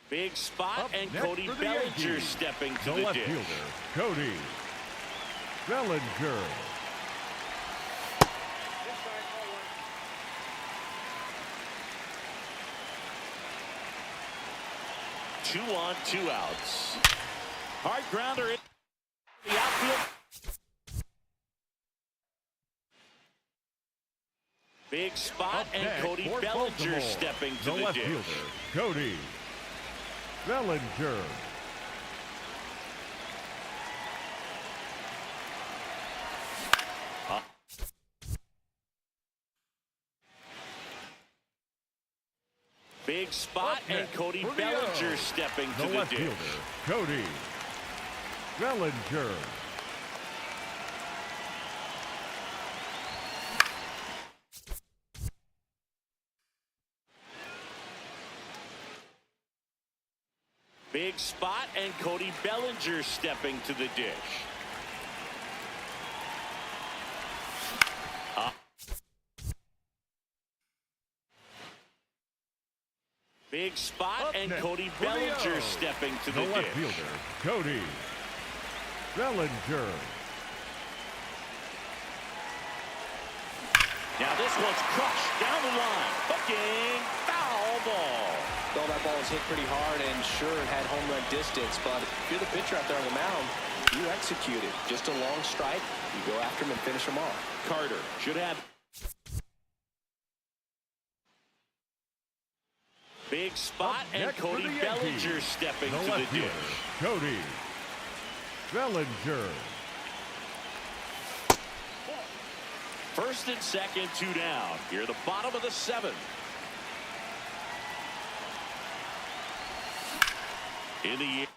Big spot, Up and next Cody for the Bellinger Yankees, stepping to the the left dish. fielder, Cody Bellinger. Inside, ball one. Two on, 2 outs. Hard grounder in the outfield. Big spot, Up and next Cody for Bellinger Baltimore, stepping to the the left dish. fielder, Cody Bellinger. Big spot, Up and next Cody for the Bellinger O's, stepping the to the left dish. fielder, Cody Bellinger. Big spot, and Cody Bellinger stepping to the dish. Big spot, Up and next Cody for the Bellinger O's, stepping to the the left dish. fielder, Cody Bellinger. Now this one's crushed down the line. Hooking, foul ball. Well, that ball was hit pretty hard and sure it had home run distance, but if you're the pitcher out there on the mound, you execute it. Just a long strike, you go after him and finish him off. Carter should have. Big spot, Up and next for Cody the Bellinger Yankees, stepping the to the left dish. fielder, Cody Bellinger. First and second, 2 down. Here at the bottom of the 7th. In the year.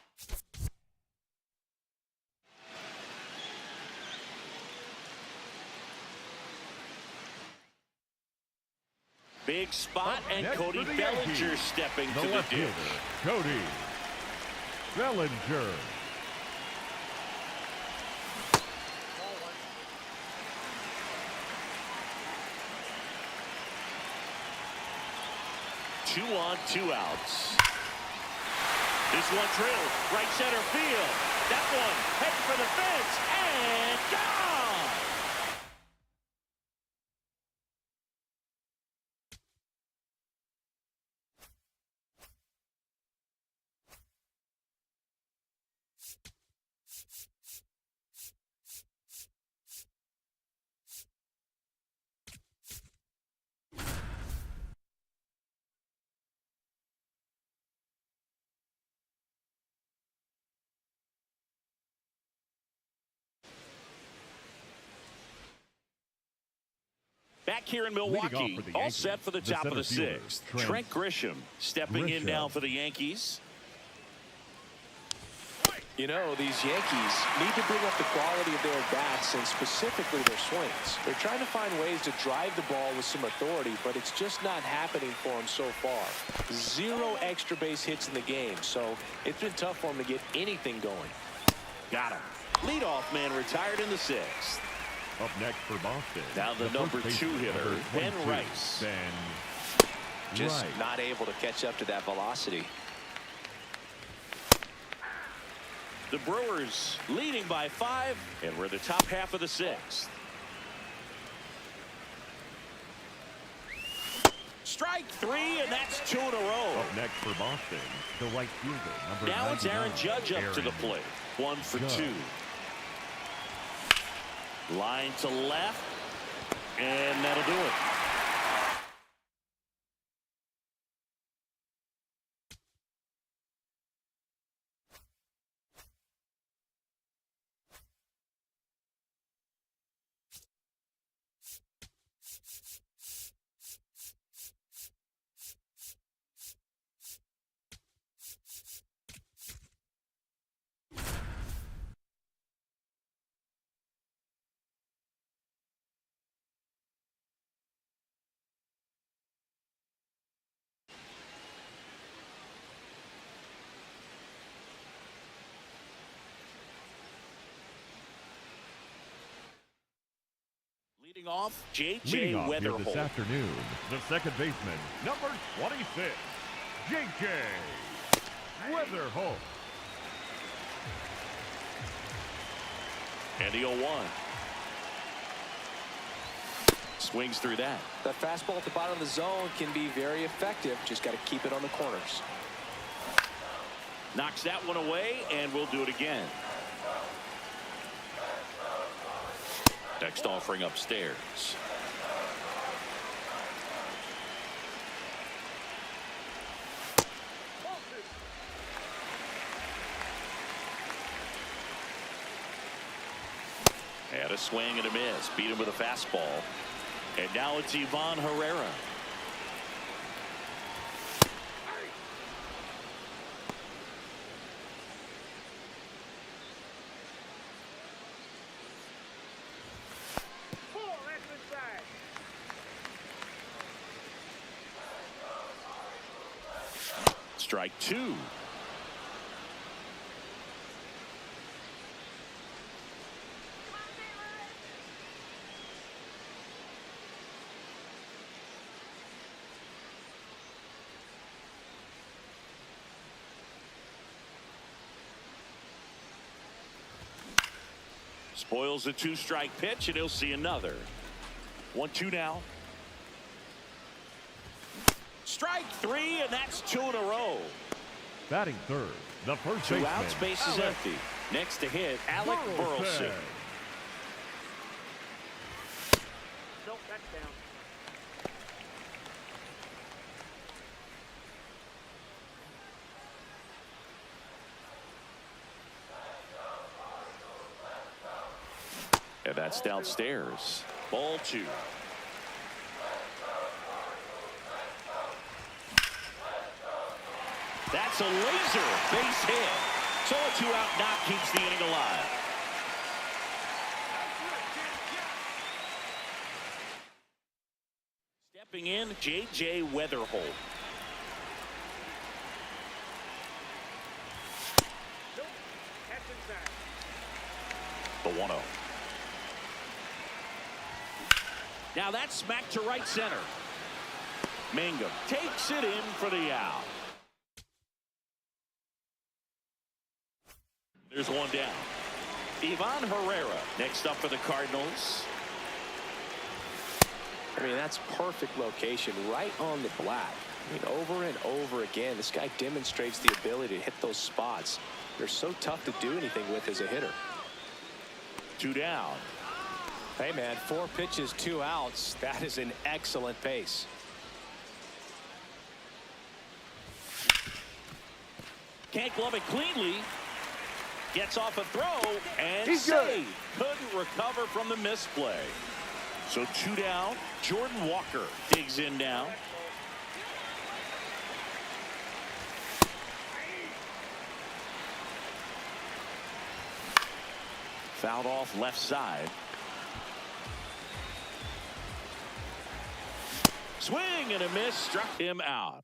Big spot, Up and next Cody for the Bellinger Yankees, stepping the to the left dish. fielder, Cody Bellinger. Ball one. Two on, 2 outs. This one drilled right center field. That one heading for the fence and gone. Back here in Leading off Milwaukee, for the all Yankees, set for the the top of the center fielder, 6th. Trent Grisham stepping in now for the Yankees. You know, these Yankees need to bring up the quality of their bats and specifically their swings. They're trying to find ways to drive the ball with some authority, but it's just not happening for them so far. 0 extra base hits in the game, so it's been tough for them to get anything going. Got him. Leadoff man retired in the 6th. Up next for Boston. Now the number first 2 baseman, hitter, number Ben 22, Rice. Ben Just Rice. not able to catch up to that velocity. The Brewers leading by 5, and we're the top half of the 6th. Strike 3, and that's 2 in a row. Up next for Boston, the right fielder, number Now it's Aaron 99, Judge up to the Aaron plate. 1 for Judge. 2. Line to left, and that'll do it. Leading off, Leading J.J. off here this Weatherholt. afternoon, the second baseman, number 26, J.J. Weatherholt. And the 0-1. Swings through that. The fastball at the bottom of the zone can be very effective. Just got to keep it on the corners. Knocks that one away, and we'll do it again. Next offering upstairs. And a swing and a miss. Beat him with a fastball. And now it's Ivan Herrera. Strike two. Spoils a two-strike pitch, and he'll see another. 1-2 now. Strike three, and that's two in a row. Batting third, the first Two baseman, outs, base is empty. Next to hit, Alec Burleson. Nope, that's down. And that's downstairs. Ball two. That's a laser base hit. So a two-out knock keeps the inning alive. Stepping in, J.J. Weatherholt. Nope, that's inside. The 1-0. Now that's smacked to right center. Mangum takes it in for the out. There's one down. Ivan Herrera next up for the Cardinals. I mean, that's perfect location right on the black. I mean, over and over again, this guy demonstrates the ability to hit those spots. They're so tough to do anything with as a hitter. Two down. Hey, man, 4 pitches, 2 outs. That is an excellent pace. Can't glove it cleanly. Gets off a throw and He's saved. Couldn't recover from the misplay. So 2 down. Jordan Walker digs in now. Fouled off left side. Swing and a miss, struck him out.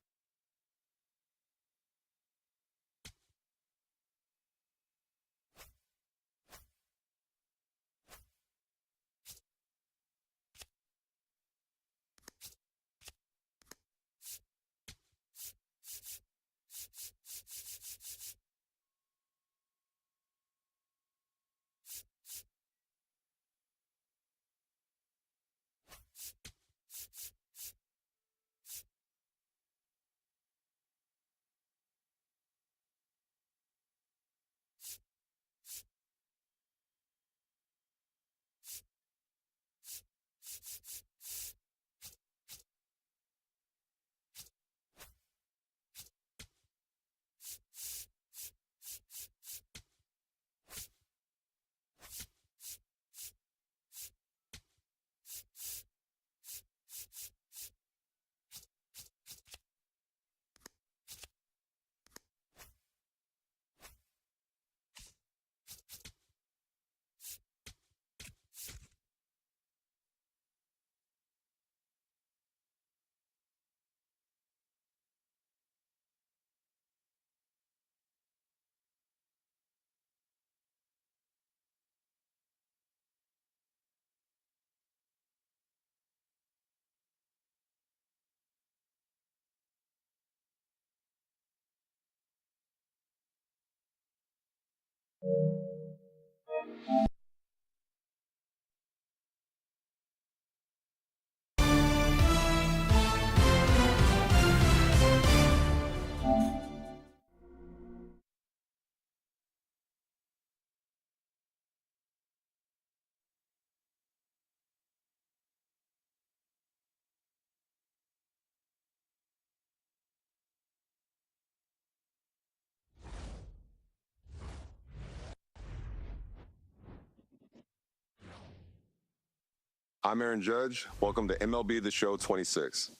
I'm Aaron Judge. Welcome to MLB The Show 26.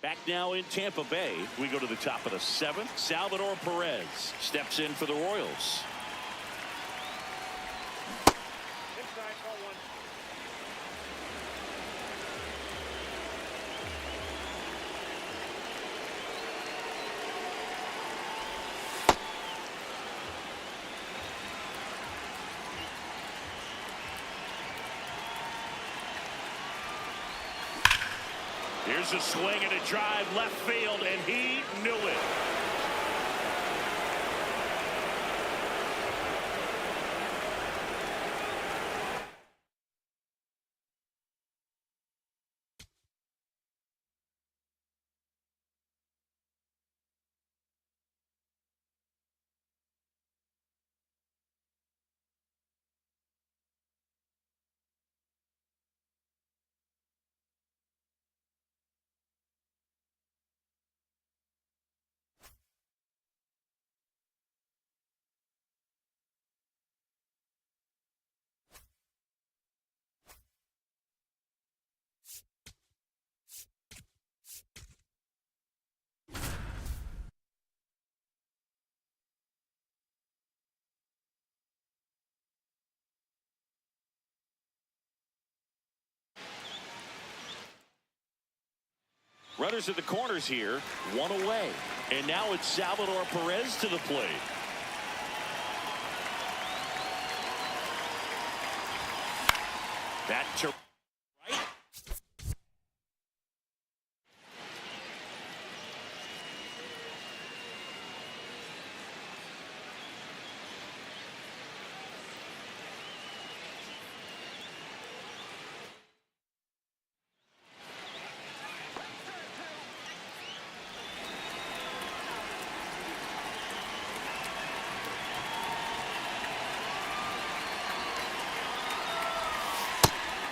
Back now in Tampa Bay, we go to the top of the 7th. Salvador Perez steps in for the Royals. Inside, call one. Here's a swing and a drive left field, and he knew it. Runners at the corners here, 1 away. And now it's Salvador Perez to the plate. That to right.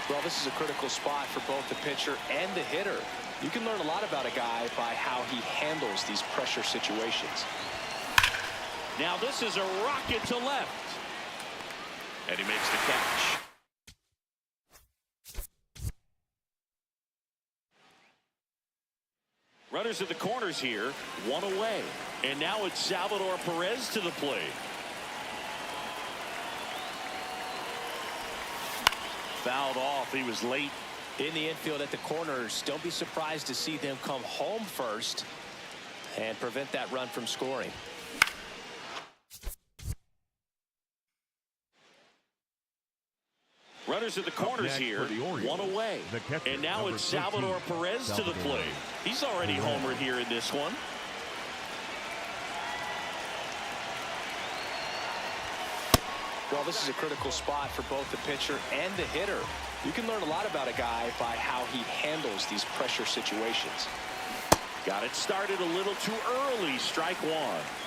Well, this is a critical spot for both the pitcher and the hitter. You can learn a lot about a guy by how he handles these pressure situations. Now this is a rocket to left. And he makes the catch. Runners at the corners here, 1 away. And now it's Salvador Perez to the plate. Fouled off. He was late. In the infield at the corners, don't be surprised to see them come home first and prevent that run from scoring. Runners at the corners here, 1 away. And now it's Salvador Perez to the plate. He's already homered here in this one. Well, this is a critical spot for both the pitcher and the hitter. You can learn a lot about a guy by how he handles these pressure situations. Got it started a little too early. Strike 1.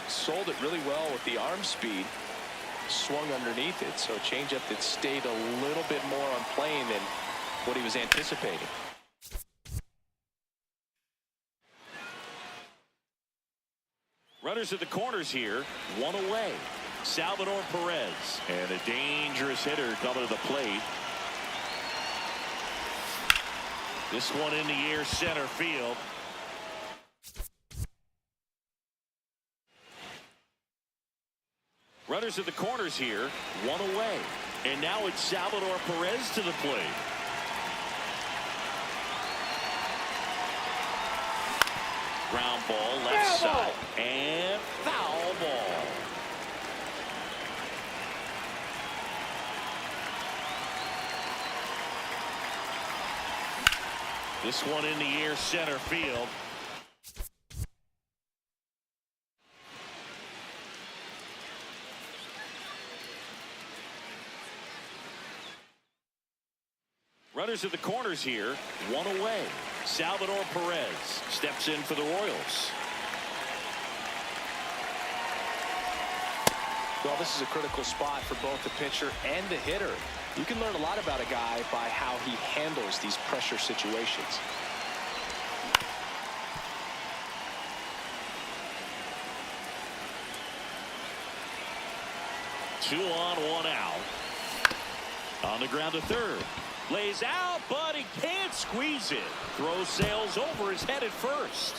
Sold it really well with the arm speed. Swung underneath it, so a changeup that stayed a little bit more on plane than what he was anticipating. Runners at the corners here, 1 away. Salvador Perez. And a dangerous hitter coming to the plate. This one in the air, center field. Runners at the corners here, one away. And now it's Salvador Perez to the plate. Ground ball, left side, and foul ball. This one in the air, center field. Runners at the corners here, one away. Salvador Perez steps in for the Royals. Well, this is a critical spot for both the pitcher and the hitter. You can learn a lot about a guy by how he handles these pressure situations. Two on, one out. On the ground to third. Lays out, but he can't squeeze it. Throw sails over his head at first.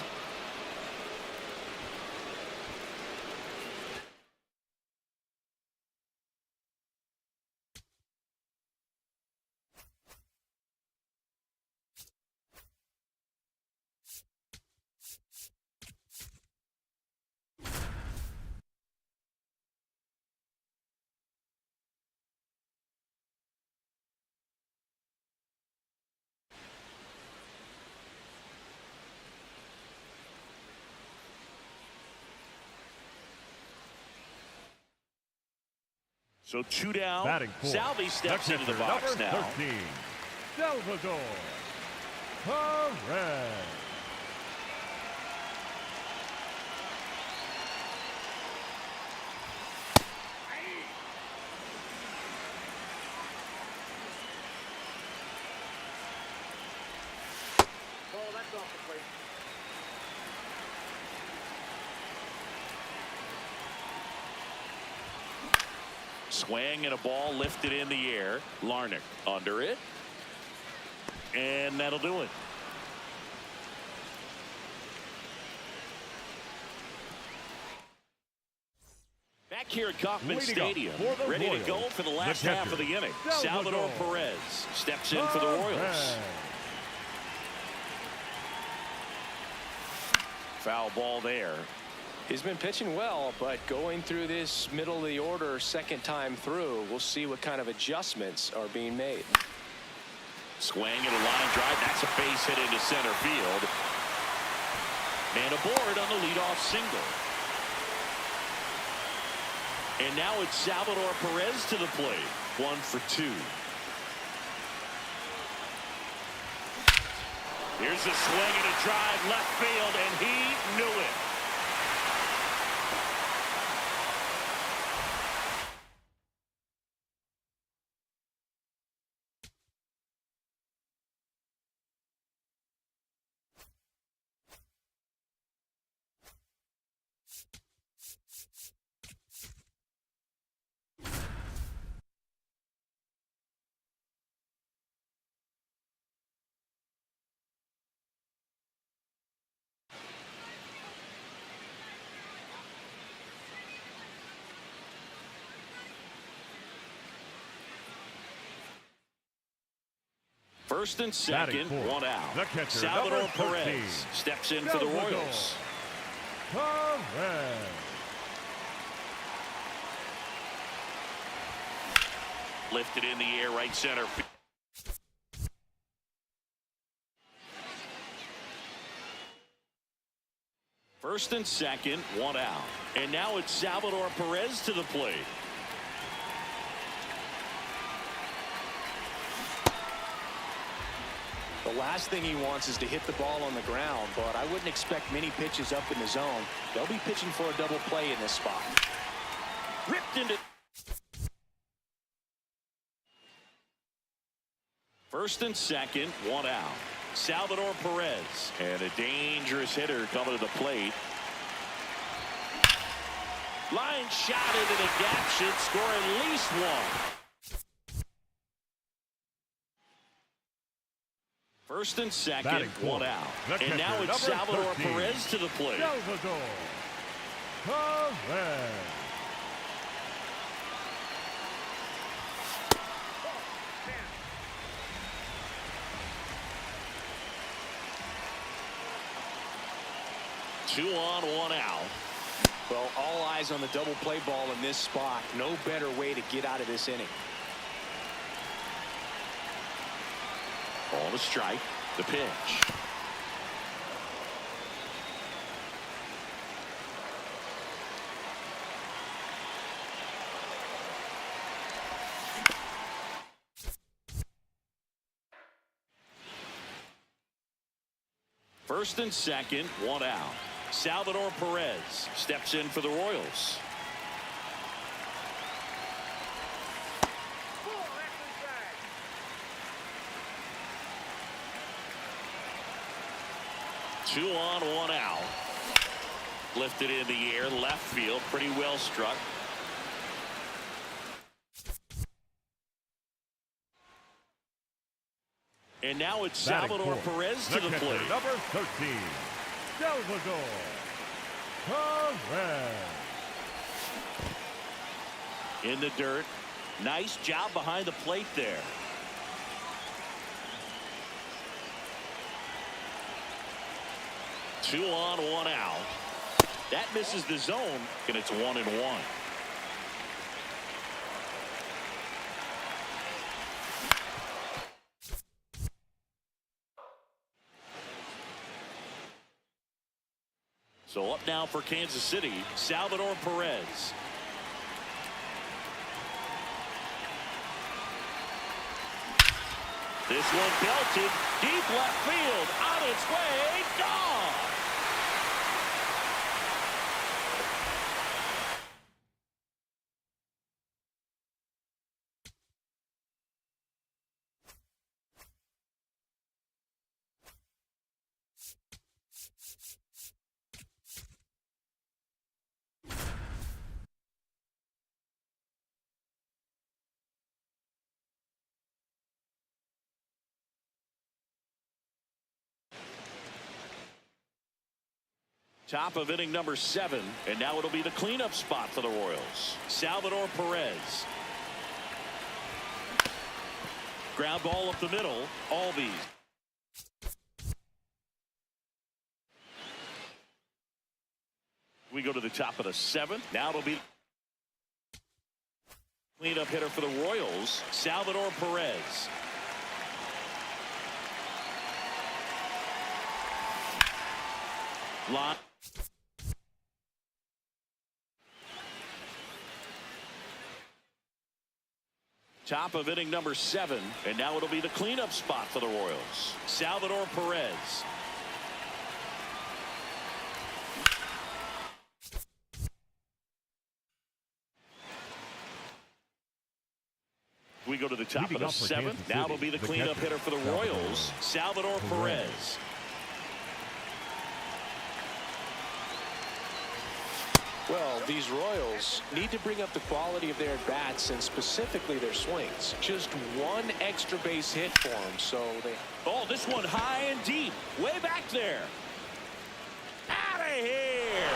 So two down. Salvi steps into the box now. 13, Salvador Perez. Ball, that's off the plate. Swing and a ball lifted in the air. Larnach under it. And that'll do it. Back here at Kauffman Stadium, ready to go for the last half of the inning. Salvador Perez steps in for the Royals. Foul ball there. He's been pitching well, but going through this middle of the order second time through, we'll see what kind of adjustments are being made. Swing and a line drive. That's a base hit into center field. And aboard on the leadoff single. And now it's Salvador Perez to the plate. 1 for 2. Here's a swing and a drive left field, and he knew it. First and second, one out. Salvador Perez steps in for the Royals. Perez. Lifted in the air, right center. First and second, one out. And now it's Salvador Perez to the plate. The last thing he wants is to hit the ball on the ground, but I wouldn't expect many pitches up in the zone. They'll be pitching for a double play in this spot. Ripped into. First and second, one out. Salvador Perez. And a dangerous hitter coming to the plate. Line shot into the gap should score at least one. First and second, one out. And now it's Salvador Perez to the plate. Salvador Perez. Two on, one out. Well, all eyes on the double play ball in this spot. No better way to get out of this inning. Ball to strike. The pitch. First and second, one out. Salvador Perez steps in for the Royals. Two on, one out. Lifted in the air, left field, pretty well struck. And now it's Salvador Perez to the plate. Number 13, Salvador Perez. In the dirt. Nice job behind the plate there. Two on, one out. That misses the zone, and it's 1-1. So up now for Kansas City, Salvador Perez. This one belted deep left field, on its way, gone. Top of inning number 7, and now it'll be the cleanup spot for the Royals. Salvador Perez. Ground ball up the middle. Albies. We go to the top of the 7th. Now it'll be cleanup hitter for the Royals, Salvador Perez. Line. Top of inning number 7, and now it'll be the cleanup spot for the Royals. Salvador Perez. We go to the top of the 7th. Now it'll be the cleanup hitter for the Royals, Salvador Perez. Well, these Royals need to bring up the quality of their bats and specifically their swings. Just one extra base hit for them, so they... Oh, this one high and deep, way back there. Out of here.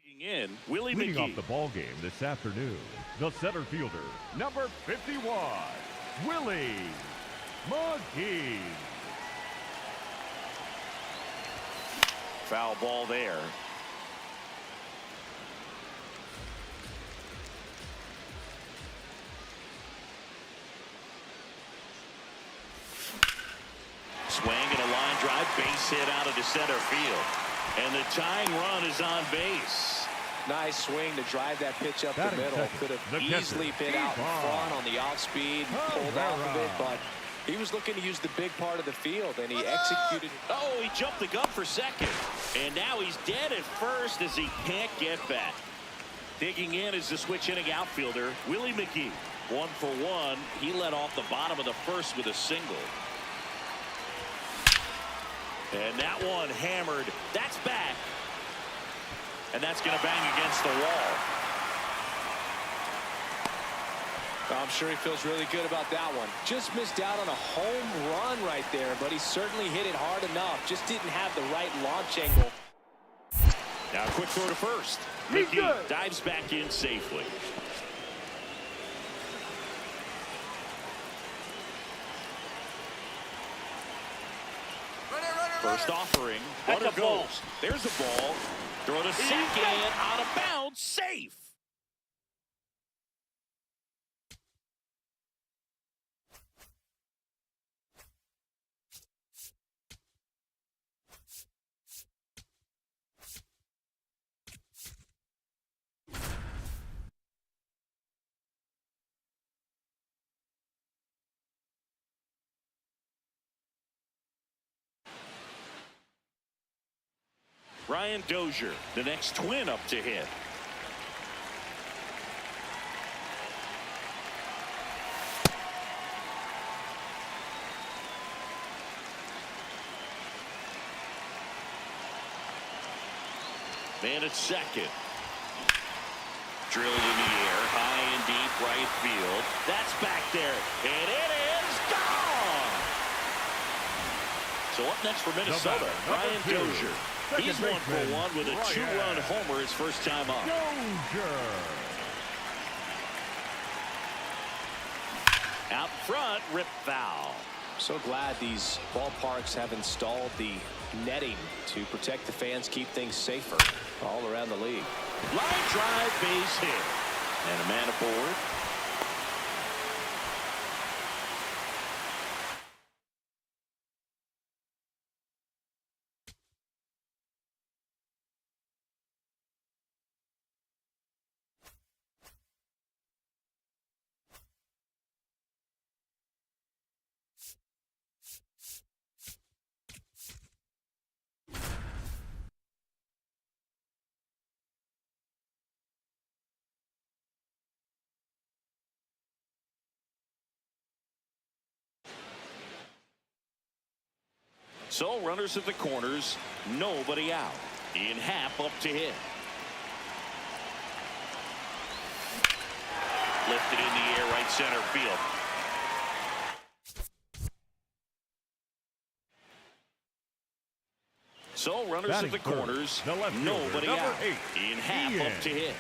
In Willie Leading off McGee. the ball game this afternoon, the center fielder, number 51, Willie McGee. Foul ball there. Swing and a line drive, base hit out of the center field. And the tying run is on base. Nice swing to drive that pitch up the Batting middle. second, Could the have catcher, easily been out in Devon. front on the off speed, pulled off of it, but he was looking to use the big part of the field, and he executed. Oh, he jumped the gun for second. And now he's dead at first as he can't get back. Digging in is the switch hitting outfielder, Willie McGee. 1 for 1. He led off the bottom of the first with a single. And that one hammered. That's back. And that's going to bang against the wall. I'm sure he feels really good about that one. Just missed out on a home run right there, but he certainly hit it hard enough. Just didn't have the right launch angle. Now a quick throw to first. McGee dives back in safely. First offering. Runner goes. There's the ball. Throw to second. Out of bounds. Safe. Ryan Dozier, the next twin up to hit. Man at second. Drilled in the air, high and deep right field. That's back there, and it is gone. So up next for Minnesota, Ryan Dozier. He's 1 for 1 with a 2-run homer his first time up. Out front, rip foul. So glad these ballparks have installed the netting to protect the fans, keep things safer all around the league. Line drive, base hit. And a man aboard. So runners at the corners, nobody out. Ian Happ up to hit. Lifted in the air, right center field. So runners at the corners, nobody out. Ian Happ up to hit.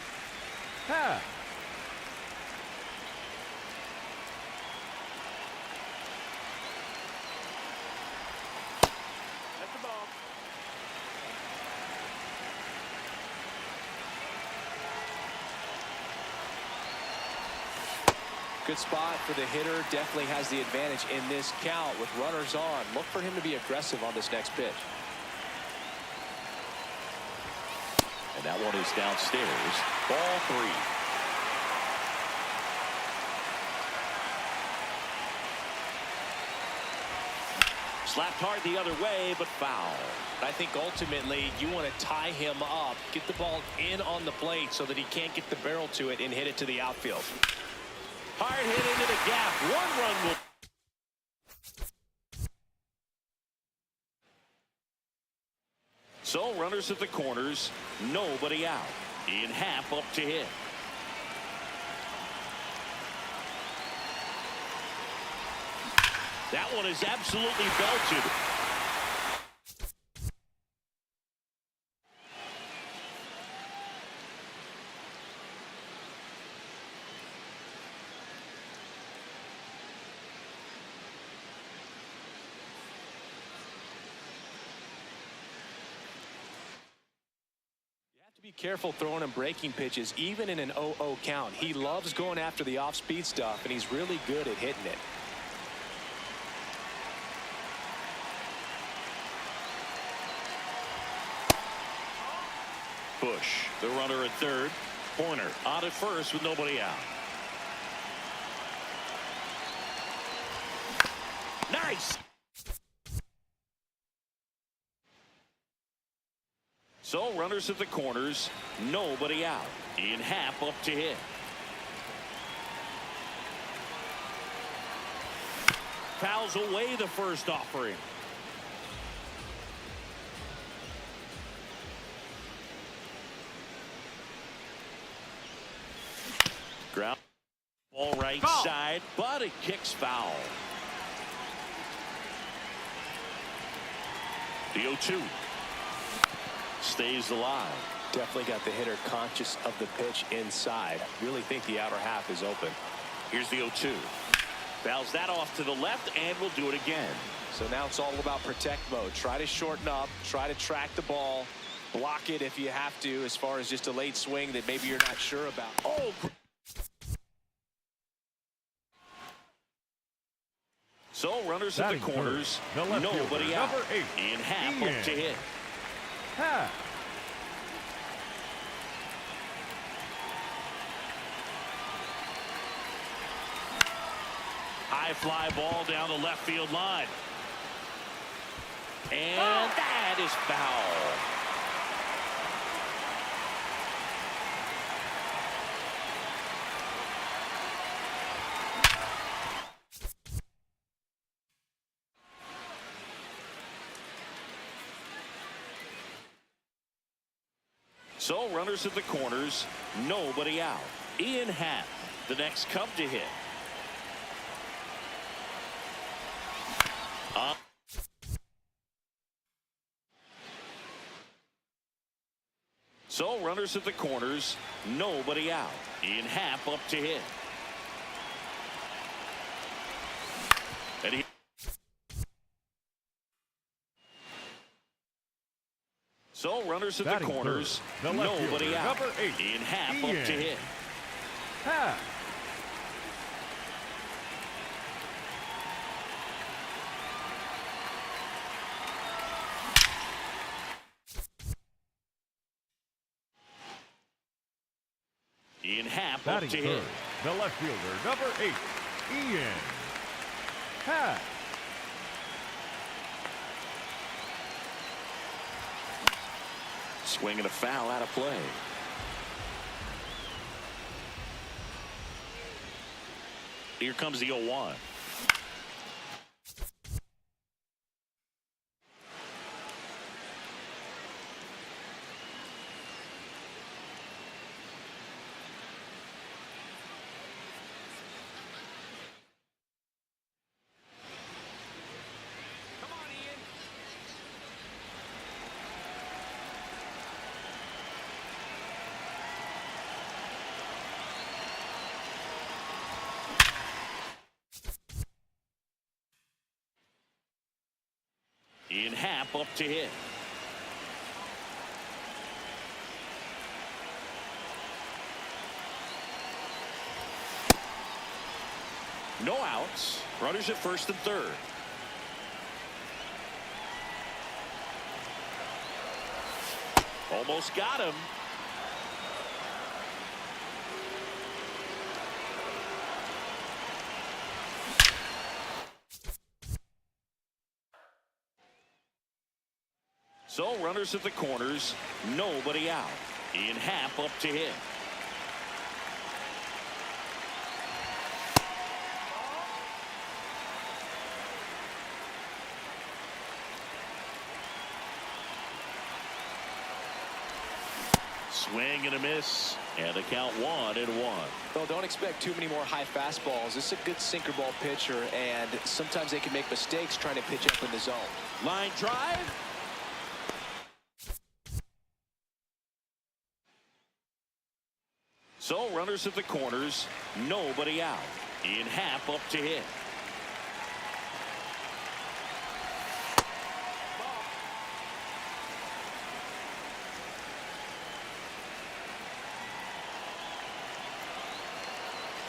Good spot for the hitter. Definitely has the advantage in this count with runners on. Look for him to be aggressive on this next pitch. And that one is downstairs. Ball 3. Slapped hard the other way, but foul. I think ultimately you want to tie him up, get the ball in on the plate so that he can't get the barrel to it and hit it to the outfield. Hard hit into the gap. 1 run will. So runners at the corners, nobody out. Ian Happ up to hit. That one is absolutely belted. careful throwing him breaking pitches, even in an 0-0 count. He loves going after the off-speed stuff, and he's really good at hitting it. Bush, the runner at third. Horner on at first with nobody out. Nice. So runners at the corners, nobody out. Ian Happ up to hit. Fouls away the first offering. Ground ball right side, but it kicks foul. The 0-2 stays alive. Definitely got the hitter conscious of the pitch inside. Really think the outer half is open. Here's the 0-2. Fouls that off to the left, and we'll do it again. So now it's all about protect mode. Try to shorten up, try to track the ball, block it if you have to, as far as just a late swing that maybe you're not sure about. Oh, so runners at the corners, nobody out. Ian Happ up to hit. Happ. High fly ball down the left field line. And that is foul. So runners at the corners, nobody out. Ian Happ, the next Cub to hit. So runners at the corners, nobody out. Ian Happ up to hit. And he so runners at the corners, nobody out. Ian Happ up to hit. Happ. Ian Happ up to hit. The left fielder, number 8, Ian Happ. Swinging a foul out of play. Here comes the 0-1. Ian Happ up to hit. No outs. Runners at first and third. Almost got him. So runners at the corners, nobody out. Ian Happ up to hit. Swing and a miss, and the count 1-1. Well, don't expect too many more high fastballs. This is a good sinker ball pitcher, and sometimes they can make mistakes trying to pitch up in the zone. Line drive. So runners at the corners, nobody out. Ian Happ up to hit.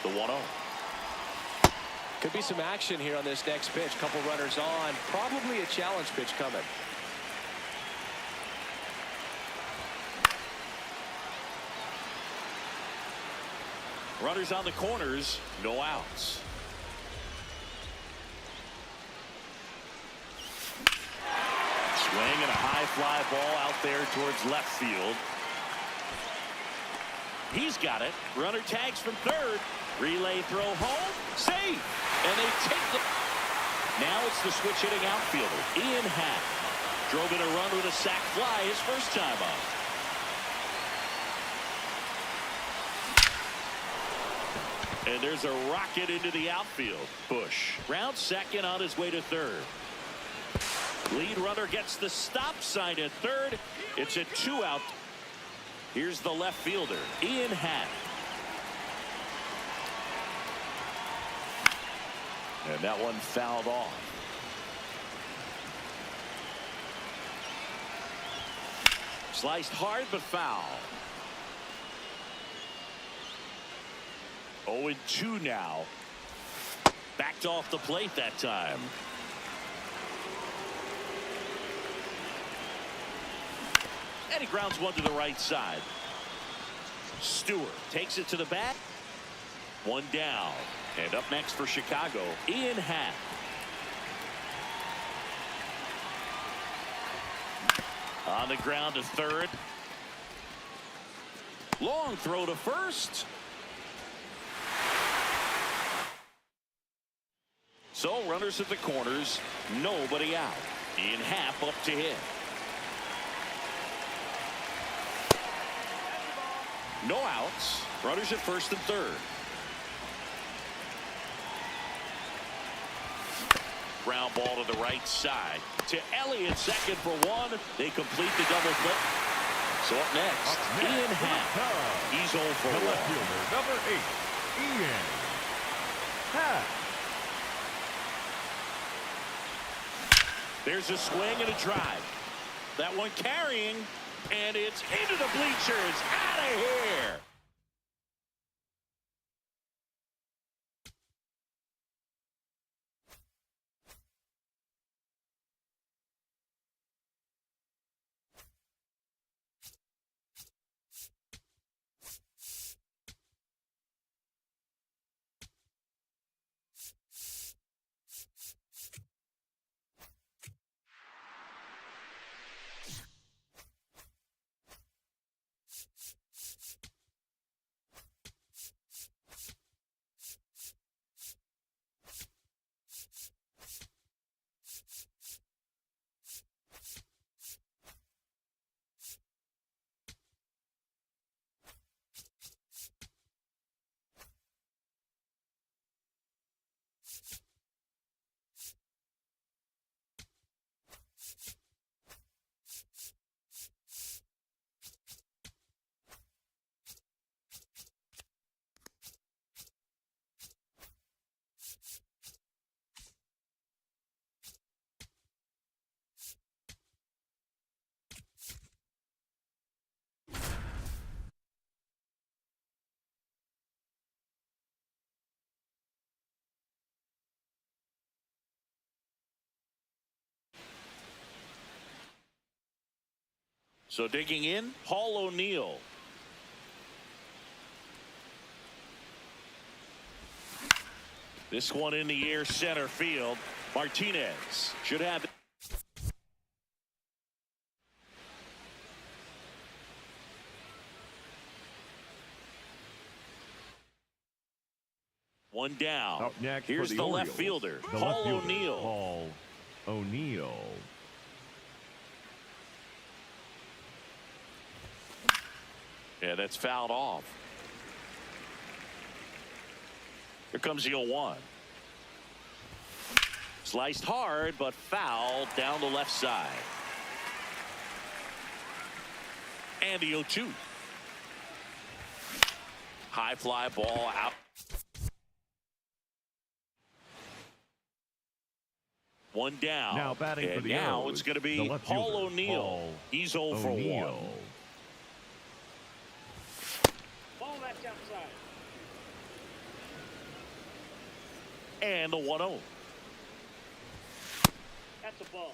The 1-0. Could be some action here on this next pitch. Couple runners on. Probably a challenge pitch coming. Runners on the corners, no outs. Swing and a high fly ball out there towards left field. He's got it. Runner tags from third. Relay throw home. Safe. And they take the... Now it's the switch hitting outfielder, Ian Happ. Drove in a run with a sac fly his first time up. And there's a rocket into the outfield. Bush rounds second on his way to third. Lead runner gets the stop sign at third. It's a 2-out. Here's the left fielder, Ian Happ. And that one fouled off. Sliced hard but foul. 0-2 now. Backed off the plate that time. And he grounds one to the right side. Stewart takes it to the bat. One down. And up next for Chicago, Ian Happ. On the ground to third. Long throw to first. So runners at the corners, nobody out. Ian Happ up to hit. No outs. Runners at first and third. Ground ball to the right side. To Elliott, second for one. They complete the double play. So up next, Ian Happ. He's 0 for 1. Left fielder, number 8, Ian Happ. There's a swing and a drive. That one carrying, and it's into the bleachers. Out of here. So digging in, Paul O'Neill. This one in the air center field. Martinez should have it. One down. Up next, here's for the Orioles, left fielder, the Paul left fielder, O'Neill. Paul O'Neill. Yeah, that's fouled off. Here comes the 0-1. Sliced hard, but fouled down the left side. And the 0-2. High fly ball out. One down. Now batting and for the now O's, it's going to be the left Paul fielder, O'Neill. Paul He's 0 for 1. Ball that's outside. And the 1-0. That's a ball.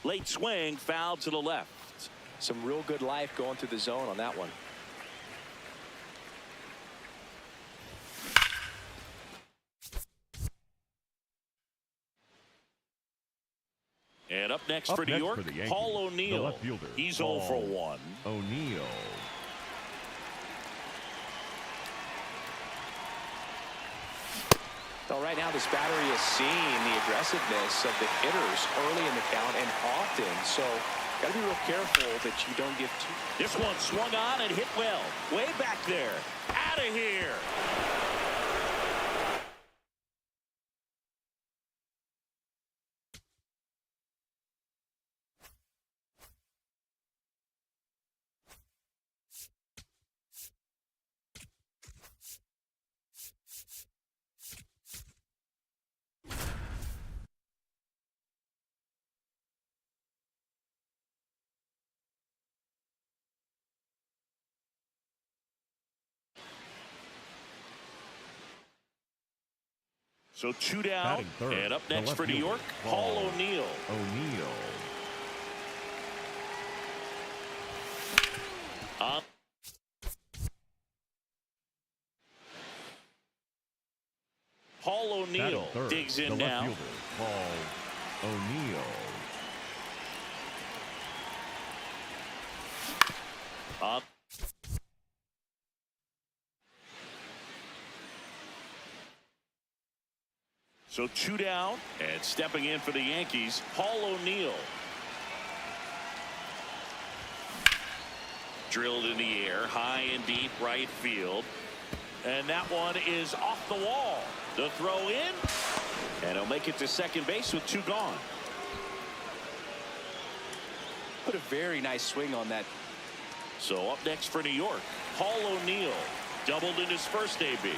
Late swing, foul to the left. Some real good life going through the zone on that one. And up next for New York, Paul O'Neill. He's 0 for 1. O'Neill. Well, right now this battery is seeing the aggressiveness of the hitters early in the count and often. So got to be real careful that you don't give too. This one swung on and hit well. Way back there. Out of here. So 2 down, and up next for New York, Paul O'Neill. Paul O'Neill digs in now. Paul O'Neill. So 2 down, and stepping in for the Yankees, Paul O'Neill. Drilled in the air, high and deep right field. And that one is off the wall. The throw in, and he'll make it to second base with 2 gone. Put a very nice swing on that. So up next for New York, Paul O'Neill. Doubled in his first AB.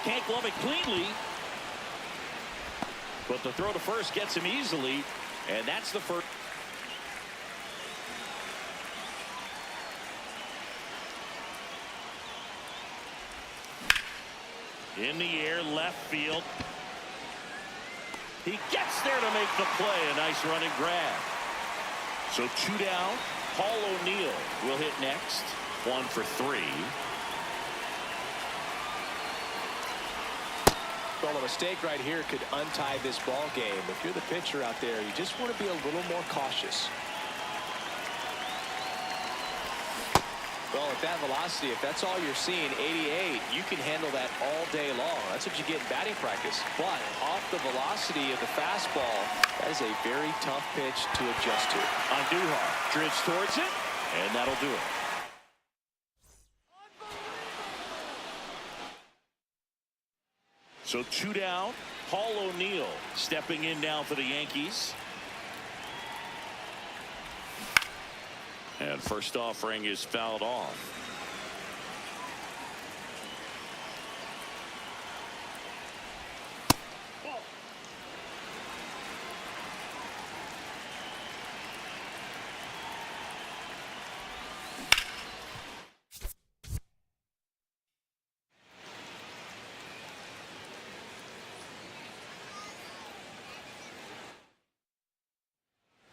Can't glove it cleanly. But the throw to first gets him easily. And that's the first. In the air, left field. He gets there to make the play. A nice running grab. So 2 down. Paul O'Neill will hit next. 1 for 3. Well, a mistake right here could untie this ball game. If you're the pitcher out there, you just want to be a little more cautious. Well, at that velocity, if that's all you're seeing, 88, you can handle that all day long. That's what you get in batting practice. But off the velocity of the fastball, that is a very tough pitch to adjust to. Andujar drifts towards it, and that'll do it. So 2 down. Paul O'Neill stepping in now for the Yankees. And first offering is fouled off.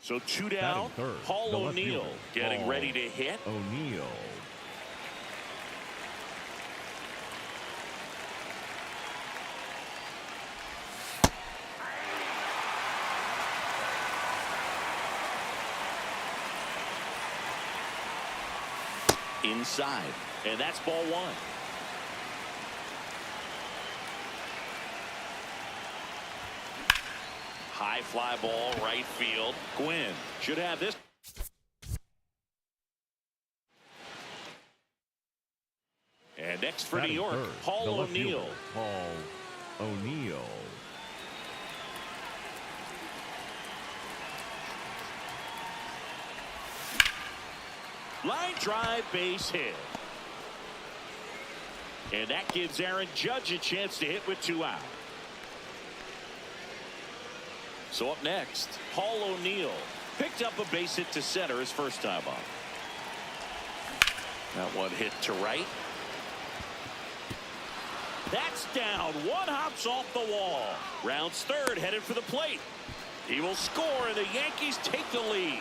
So 2 down. Paul O'Neill getting ready to hit. O'Neill. Inside, and that's ball 1. High fly ball, right field. Gwynn should have this. And next for New York, Paul O'Neill. Paul O'Neill. Line drive, base hit. And that gives Aaron Judge a chance to hit with 2 out. So up next, Paul O'Neill. Picked up a base hit to center his first time up. That one hit to right. That's down. One hops off the wall. Rounds third, headed for the plate. He will score, and the Yankees take the lead.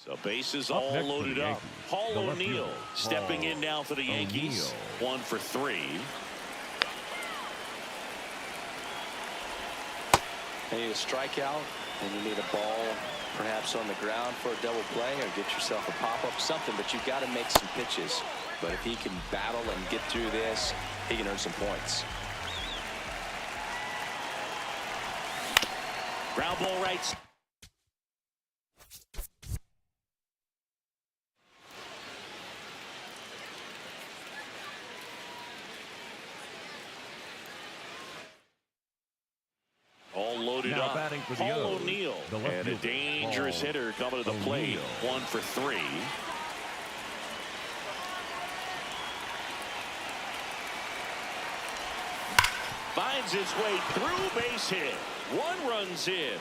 So bases all loaded up. Hall O'Neill stepping in now for the Yankees. 1 for 3. You need a strikeout, and you need a ball perhaps on the ground for a double play, or get yourself a pop-up, something, but you've got to make some pitches. But if he can battle and get through this, he can earn some points. Ground ball right. All loaded Now up. batting for the Hall O's, O'Neill. the left And a fielder, dangerous Hall hitter coming to the plate. O'Neill. 1 for 3. Finds its way through, base hit. 1 runs in.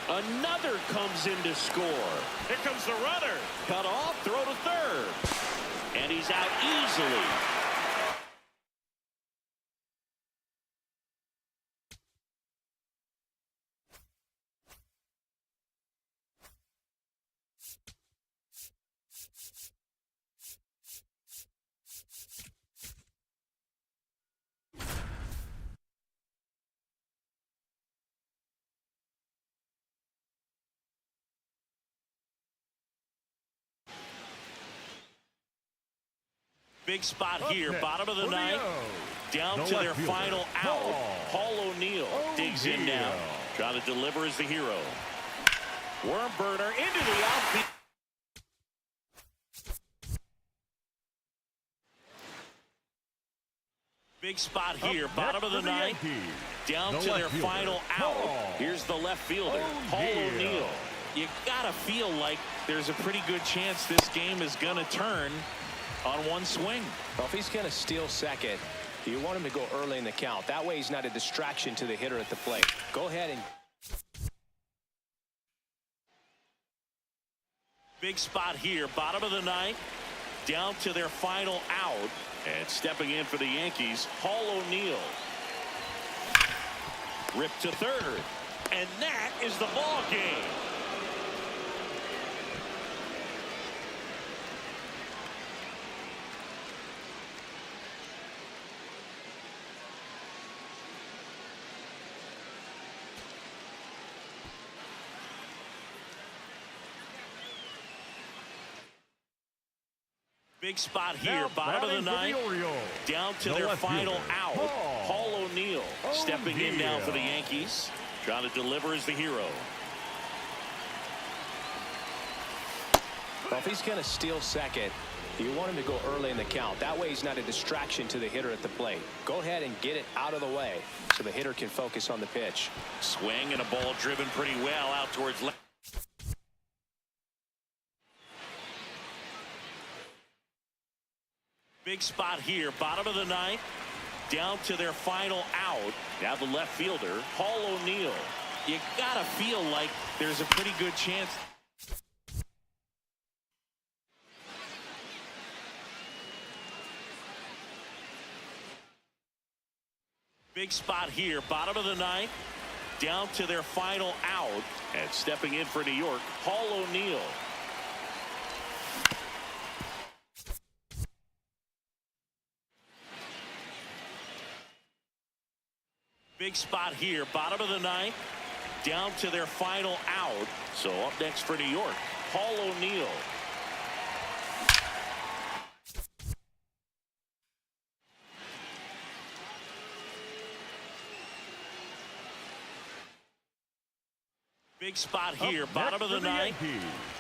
Another comes in to score. Here comes the runner. Cut off, throw to third. And he's out easily. Big spot here, bottom of the ninth, down to their final out. Hall O'Neill digs in now, trying to deliver as the hero. Worm burner into the outfield. Big spot here, bottom of the ninth, down to their final out. Here's the left fielder, Hall O'Neill. You gotta feel like there's a pretty good chance this game is gonna turn on one swing. Well, if he's going to steal second, you want him to go early in the count. That way he's not a distraction to the hitter at the plate. Go ahead and... Big spot here, bottom of the ninth, down to their final out. And stepping in for the Yankees, Hall O'Neill. Ripped to third. And that is the ball game. Big spot here, bottom of the ninth, down to their final out. Hall O'Neill stepping in now for the Yankees, trying to deliver as the hero. Well, if he's going to steal second, you want him to go early in the count. That way he's not a distraction to the hitter at the plate. Go ahead and get it out of the way so the hitter can focus on the pitch. Swing and a ball driven pretty well out towards left. Big spot here, bottom of the ninth, down to their final out. Now the left fielder, Hall O'Neill. You gotta feel like there's a pretty good chance. Big spot here, bottom of the ninth, down to their final out. And stepping in for New York, Hall O'Neill. Big spot here, bottom of the ninth, down to their final out. So up next for New York, Paul O'Neill. Big spot here, bottom of the ninth,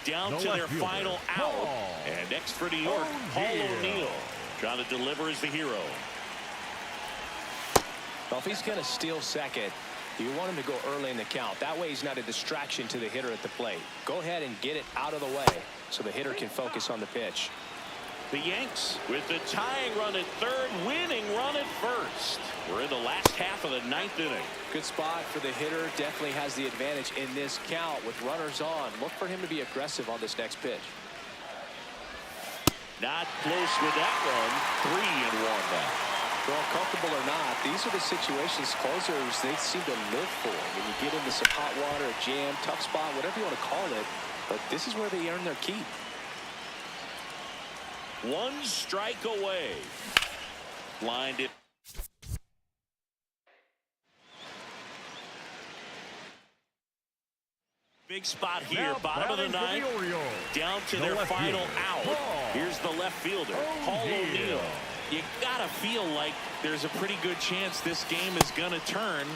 down to their final out. And next for New York, Paul O'Neill. Trying to deliver as the hero. Well, if he's going to steal second, you want him to go early in the count. That way he's not a distraction to the hitter at the plate. Go ahead and get it out of the way so the hitter can focus on the pitch. The Yanks with the tying run at third, winning run at first. We're in the last half of the ninth inning. Good spot for the hitter. Definitely has the advantage in this count with runners on. Look for him to be aggressive on this next pitch. Not close with that one. 3-1 now. Well, comfortable or not, these are the situations closers they seem to live for. When you get into some hot water, a jam, tough spot, whatever you want to call it. But this is where they earn their keep. 1 strike away. Lined it. Big spot here, Now bottom of the ninth, down to their final out. Here's the left fielder, Paul O'Neill. You gotta feel like there's a pretty good chance this game is gonna turn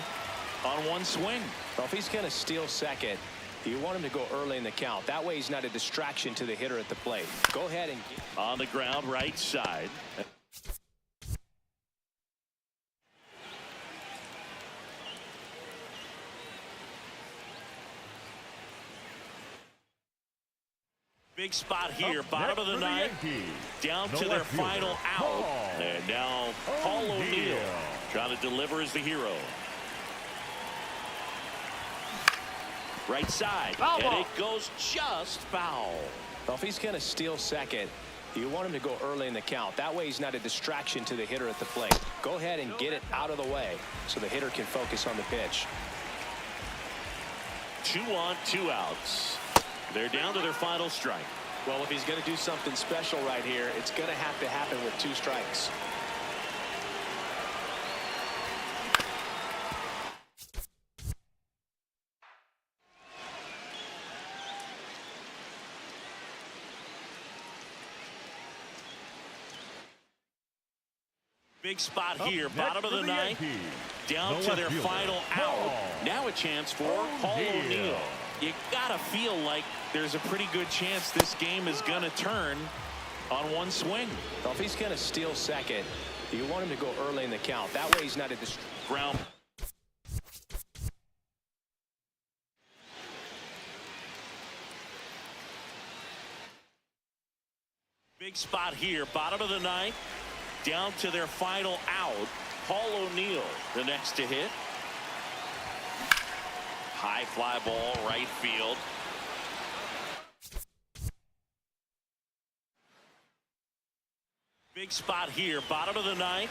on one swing. Well, if he's gonna steal second, you want him to go early in the count. That way he's not a distraction to the hitter at the plate. Go ahead and get on the ground, right side. Big spot here, bottom of the ninth, down to their final out. And now Paul O'Neill trying to deliver as the hero. Right side, and it goes just foul. Well, if he's going to steal second, you want him to go early in the count. That way he's not a distraction to the hitter at the plate. Go ahead and get it out of the way so the hitter can focus on the pitch. 2 on, 2 outs. They're down to their final strike. Well, if he's going to do something special right here, it's going to have to happen with 2 strikes. Big spot here, bottom of the ninth, down to their final out. Now a chance for Paul O'Neill. You gotta feel like there's a pretty good chance this game is gonna turn on one swing. Well, if he's gonna steal second, you want him to go early in the count. That way he's not a ground. Big spot here, bottom of the ninth, down to their final out. Paul O'Neill the next to hit. High fly ball, right field. Big spot here, bottom of the ninth,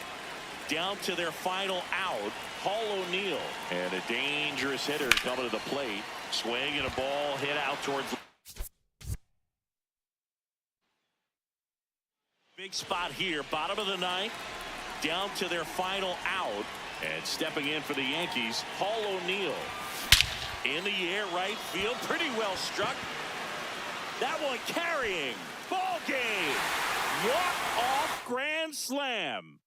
down to their final out. Paul O'Neill, and a dangerous hitter coming to the plate. Swing and a ball hit out towards. Big spot here, bottom of the ninth, down to their final out. And stepping in for the Yankees, Paul O'Neill. In the air, right field, pretty well struck. That one carrying. Ball game. Walk-off grand slam.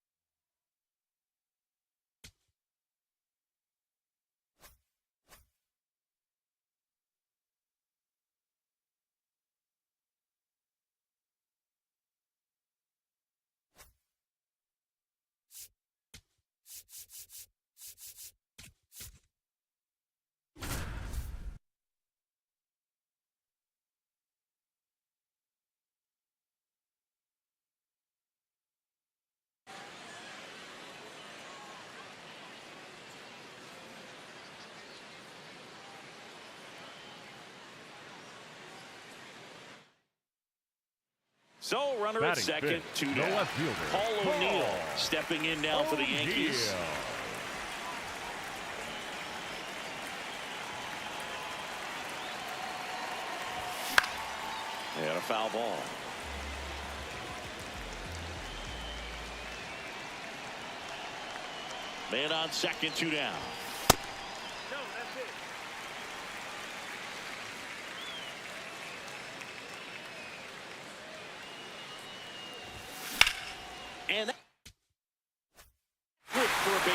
So runner at second, 2 down. Paul O'Neill stepping in now for the Yankees. And a foul ball. Man on second, 2 down. No, that's it.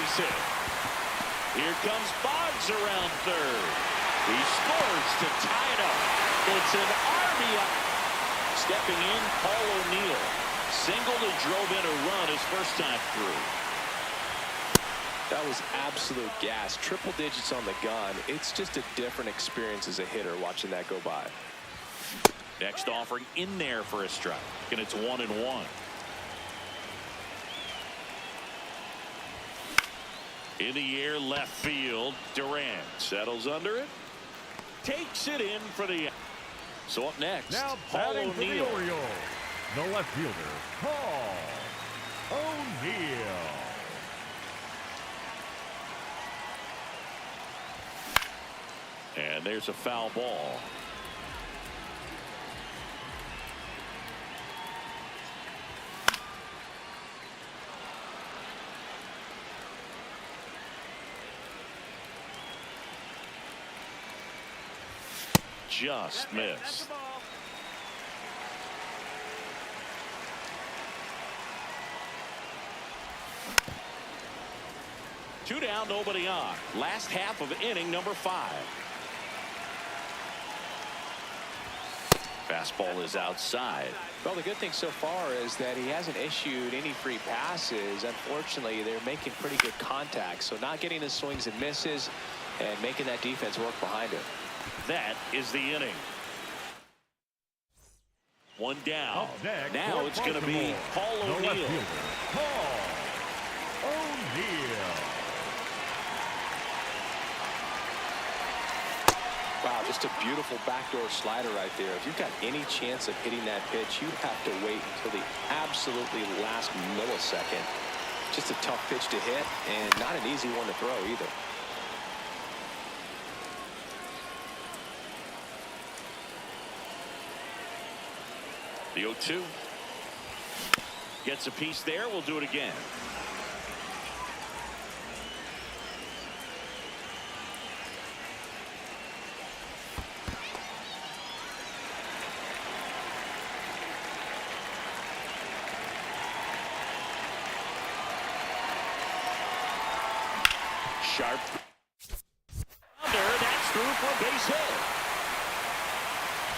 base hit. Here comes Boggs around third. He scores to tie it up. It's an RBI. Stepping in, Paul O'Neill. Singled and drove in a run his first time through. That was absolute gas. Triple digits on the gun. It's just a different experience as a hitter watching that go by. Next offering in there for a strike. And it's 1-1. In the air, left field. Durant settles under it. Takes it in for the. So up next, Now Paul batting for the O'Neill. Orioles, the left fielder, Paul O'Neill. And there's a foul ball. Just missed. Two down, nobody on. Last half of inning number 5. Fastball is outside. Well, the good thing so far is that he hasn't issued any free passes. Unfortunately, they're making pretty good contact, so not getting the swings and misses and making that defense work behind him. That is the inning. One down. Up next Now for it's going to be Baltimore, Paul the left O'Neill. fielder, Paul O'Neill. Wow, just a beautiful backdoor slider right there. If you've got any chance of hitting that pitch, you have to wait until the absolutely last millisecond. Just a tough pitch to hit and not an easy one to throw either. The 0-2. Gets a piece there. We'll do it again. Sharp. That's through for a base hit.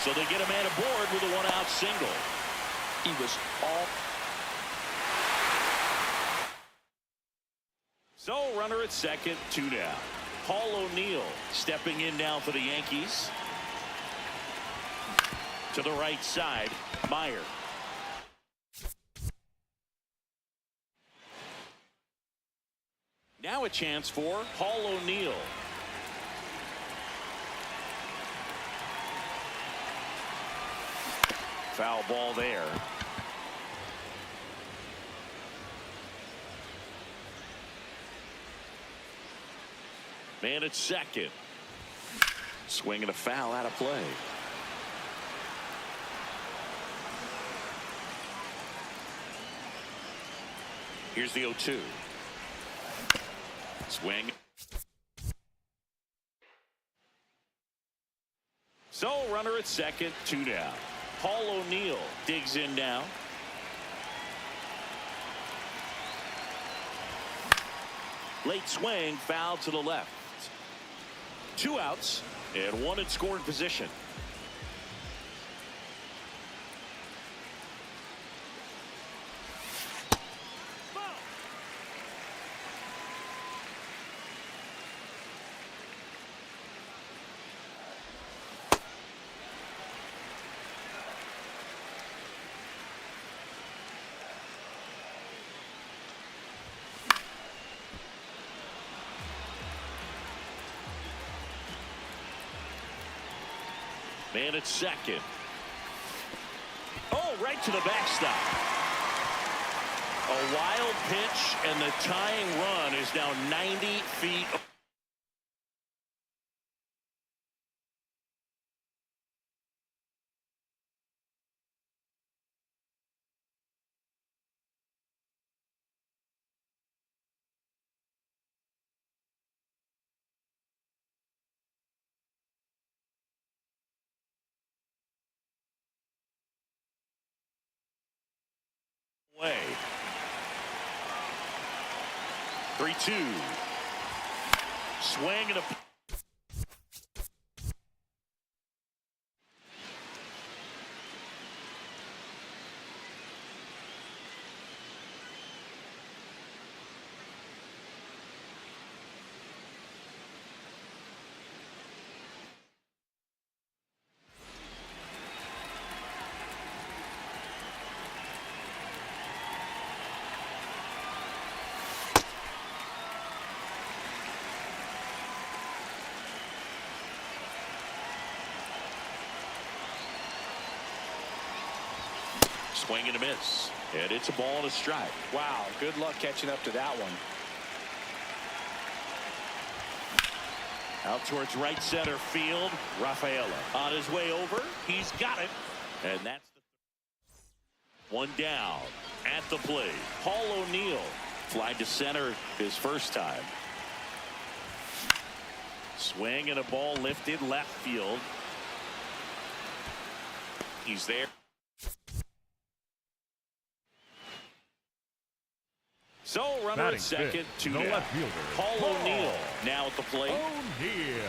So they get a man aboard with a one-out single. He was all. So runner at second, 2 down. Paul O'Neill stepping in now for the Yankees. To the right side, Meyer. Now a chance for Paul O'Neill. Foul ball there. Man at second. Swinging a foul out of play. Here's the 0-2. Swing. So runner at second, 2 down. Paul O'Neill digs in now. Late swing, foul to the left. 2 outs and 1 in scoring position. Man at second. Oh, right to the backstop. A wild pitch, and the tying run is now 90 feet. Way. 3-2. Swing and a... Swing and a miss. And it's a ball and a strike. Wow, good luck catching up to that one. Out towards right center field. Rafaela on his way over. He's got it. And that's the one down at the plate. Paul O'Neill flied to center his first time. Swing and a ball lifted left field. He's there. So runner Batting at second, fifth, 2 the down. left fielder, Paul Paul O'Neill now at the plate. O'Neill.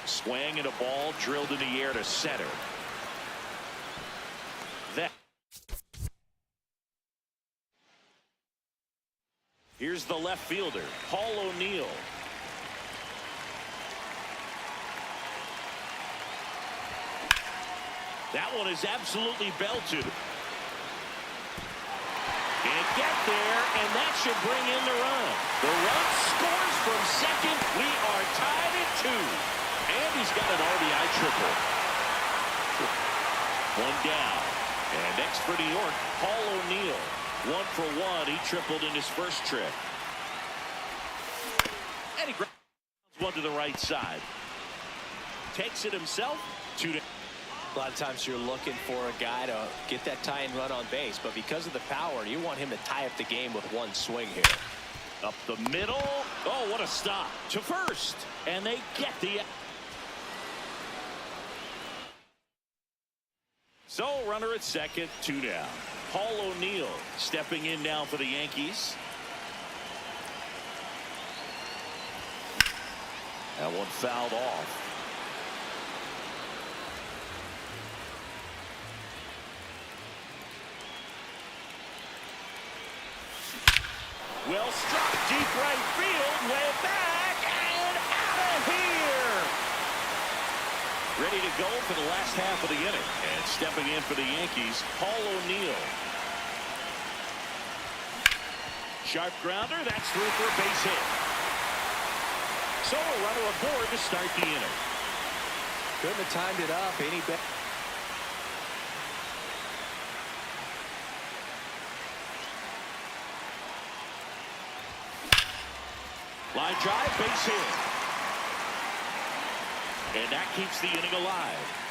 Swing and a ball drilled in the air to center. That. Here's the left fielder, Paul O'Neill. That one is absolutely belted. Can't get there, and that should bring in the run. The run scores from second. We are tied at 2. And he's got an RBI triple. One down. And next for New York, Paul O'Neill. 1 for 1. He tripled in his first trip. And he grounds one to the right side. Takes it himself. 2 down. A lot of times you're looking for a guy to get that tying run on base, but because of the power, you want him to tie up the game with one swing here. Up the middle. Oh, what a stop. To first. And they get the... So, runner at second, 2 down. Paul O'Neill stepping in now for the Yankees. That one fouled off. Well struck deep right field, way back and out of here. Ready to go for the last half of the inning. And stepping in for the Yankees, Paul O'Neill. Sharp grounder, that's through for a base hit. So a runner aboard to start the inning. Couldn't have timed it up any better. Line drive, base hit. And that keeps the inning alive.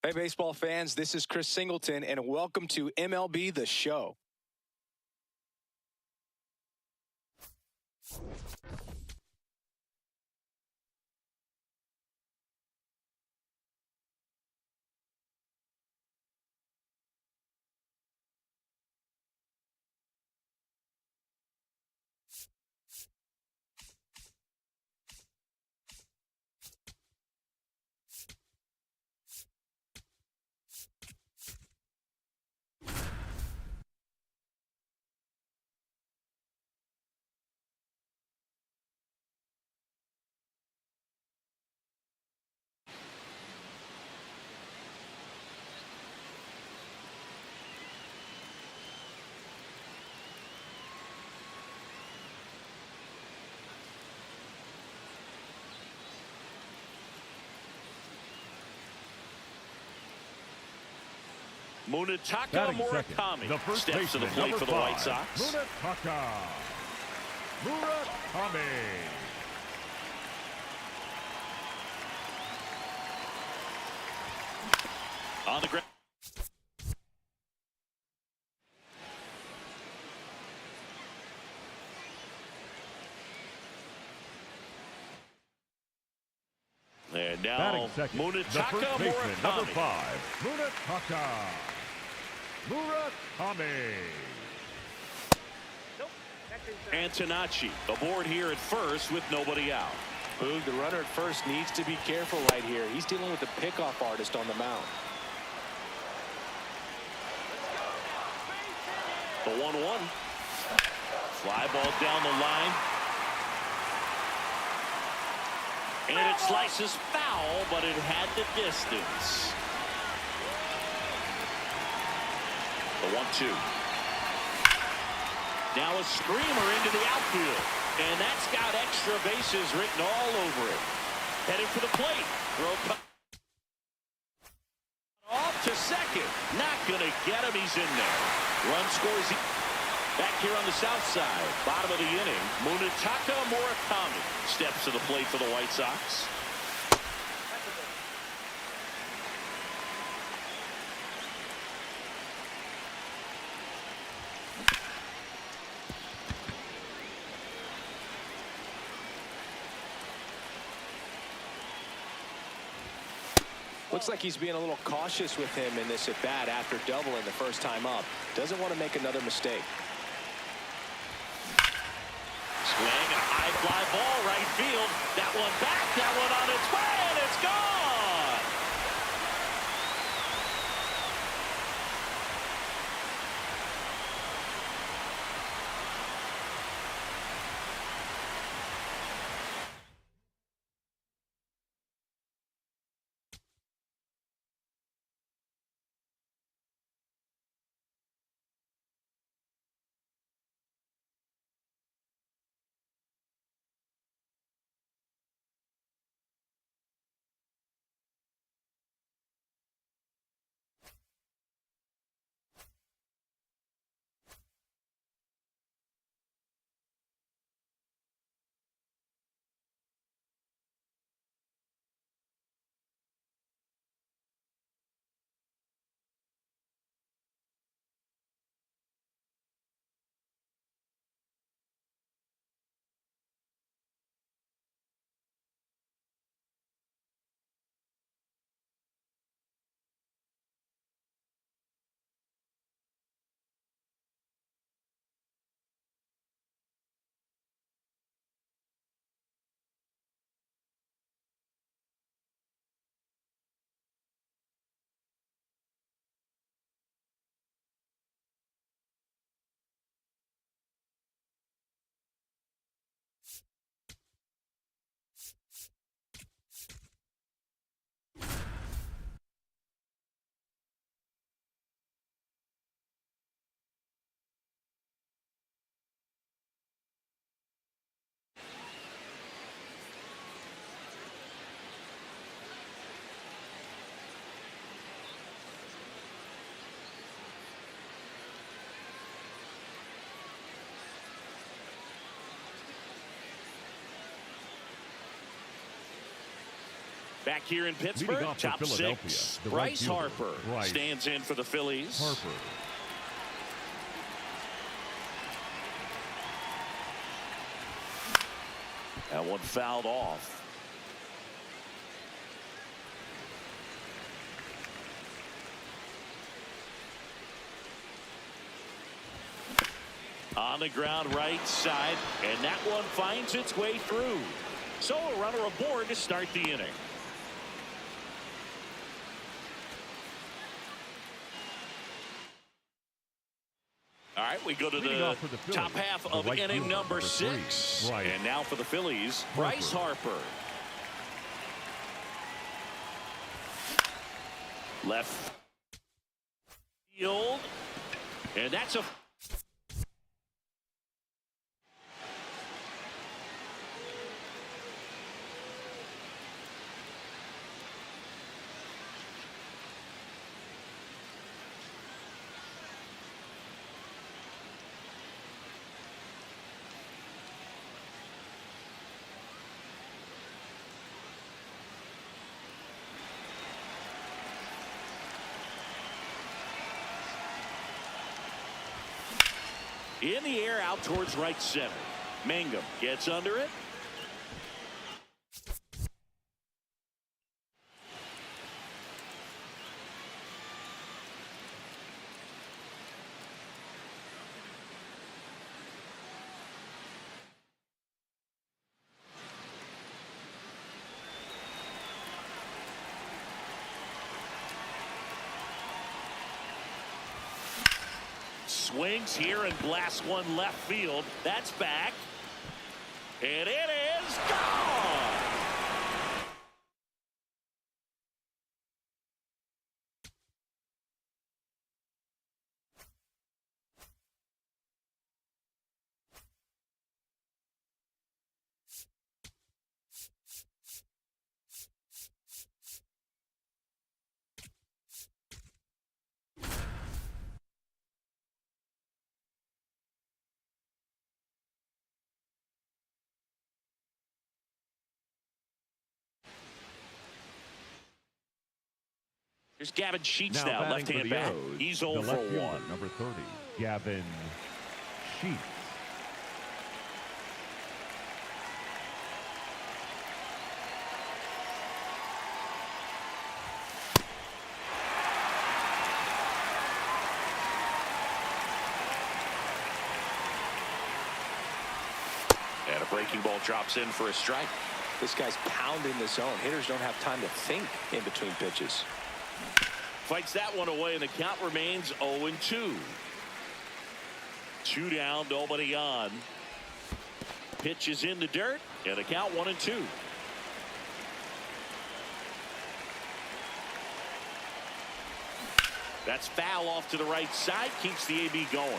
Hey, baseball fans, this is Chris Singleton, and welcome to MLB The Show. Munetaka Batting second, Murakami the first steps to the baseman, plate for the number White 5, Sox. Munetaka Murakami. On the ground. And now Batting second, the Munetaka first baseman, number Murakami. 5, Munetaka Murakami. Antonacci aboard here at first with nobody out. Boog, the runner at first needs to be careful right here. He's dealing with the pickoff artist on the mound. The 1-1. Fly ball down the line. And it slices foul, but it had the distance. The 1-2. Now a screamer into the outfield. And that's got extra bases written all over it. Headed for the plate. Throw cut. Off to second. Not going to get him. He's in there. Run scores. Back here on the south side. Bottom of the inning. Munetaka Murakami steps to the plate for the White Sox. Looks like he's being a little cautious with him in this at-bat after doubling the first time up. Doesn't want to make another mistake. Swing and a high fly ball right field. That one back, that one on its way, and it's gone. Back here in Pittsburgh, off for top Philadelphia, 6, the right Bryce fielder, Harper Bryce stands in for the Phillies. Harper. That one fouled off. On the ground right side, and that one finds its way through. So a runner aboard to start the inning. All right, we go to the top half of inning number 6. And now for the Phillies, Bryce Harper. Left field. And that's a... In the air out towards right center. Mangum gets under it. Swings here and blasts one left field. That's back. And it is gone. Here's Gavin Sheets now left-hand bat. He's 0 for 1. Number 30, Gavin Sheets. And a breaking ball drops in for a strike. This guy's pounding the zone. Hitters don't have time to think in between pitches. Fights that one away, and the count remains 0-2. 2 down, nobody on. Pitch is in the dirt, and the count 1-2. That's foul off to the right side, keeps the AB going.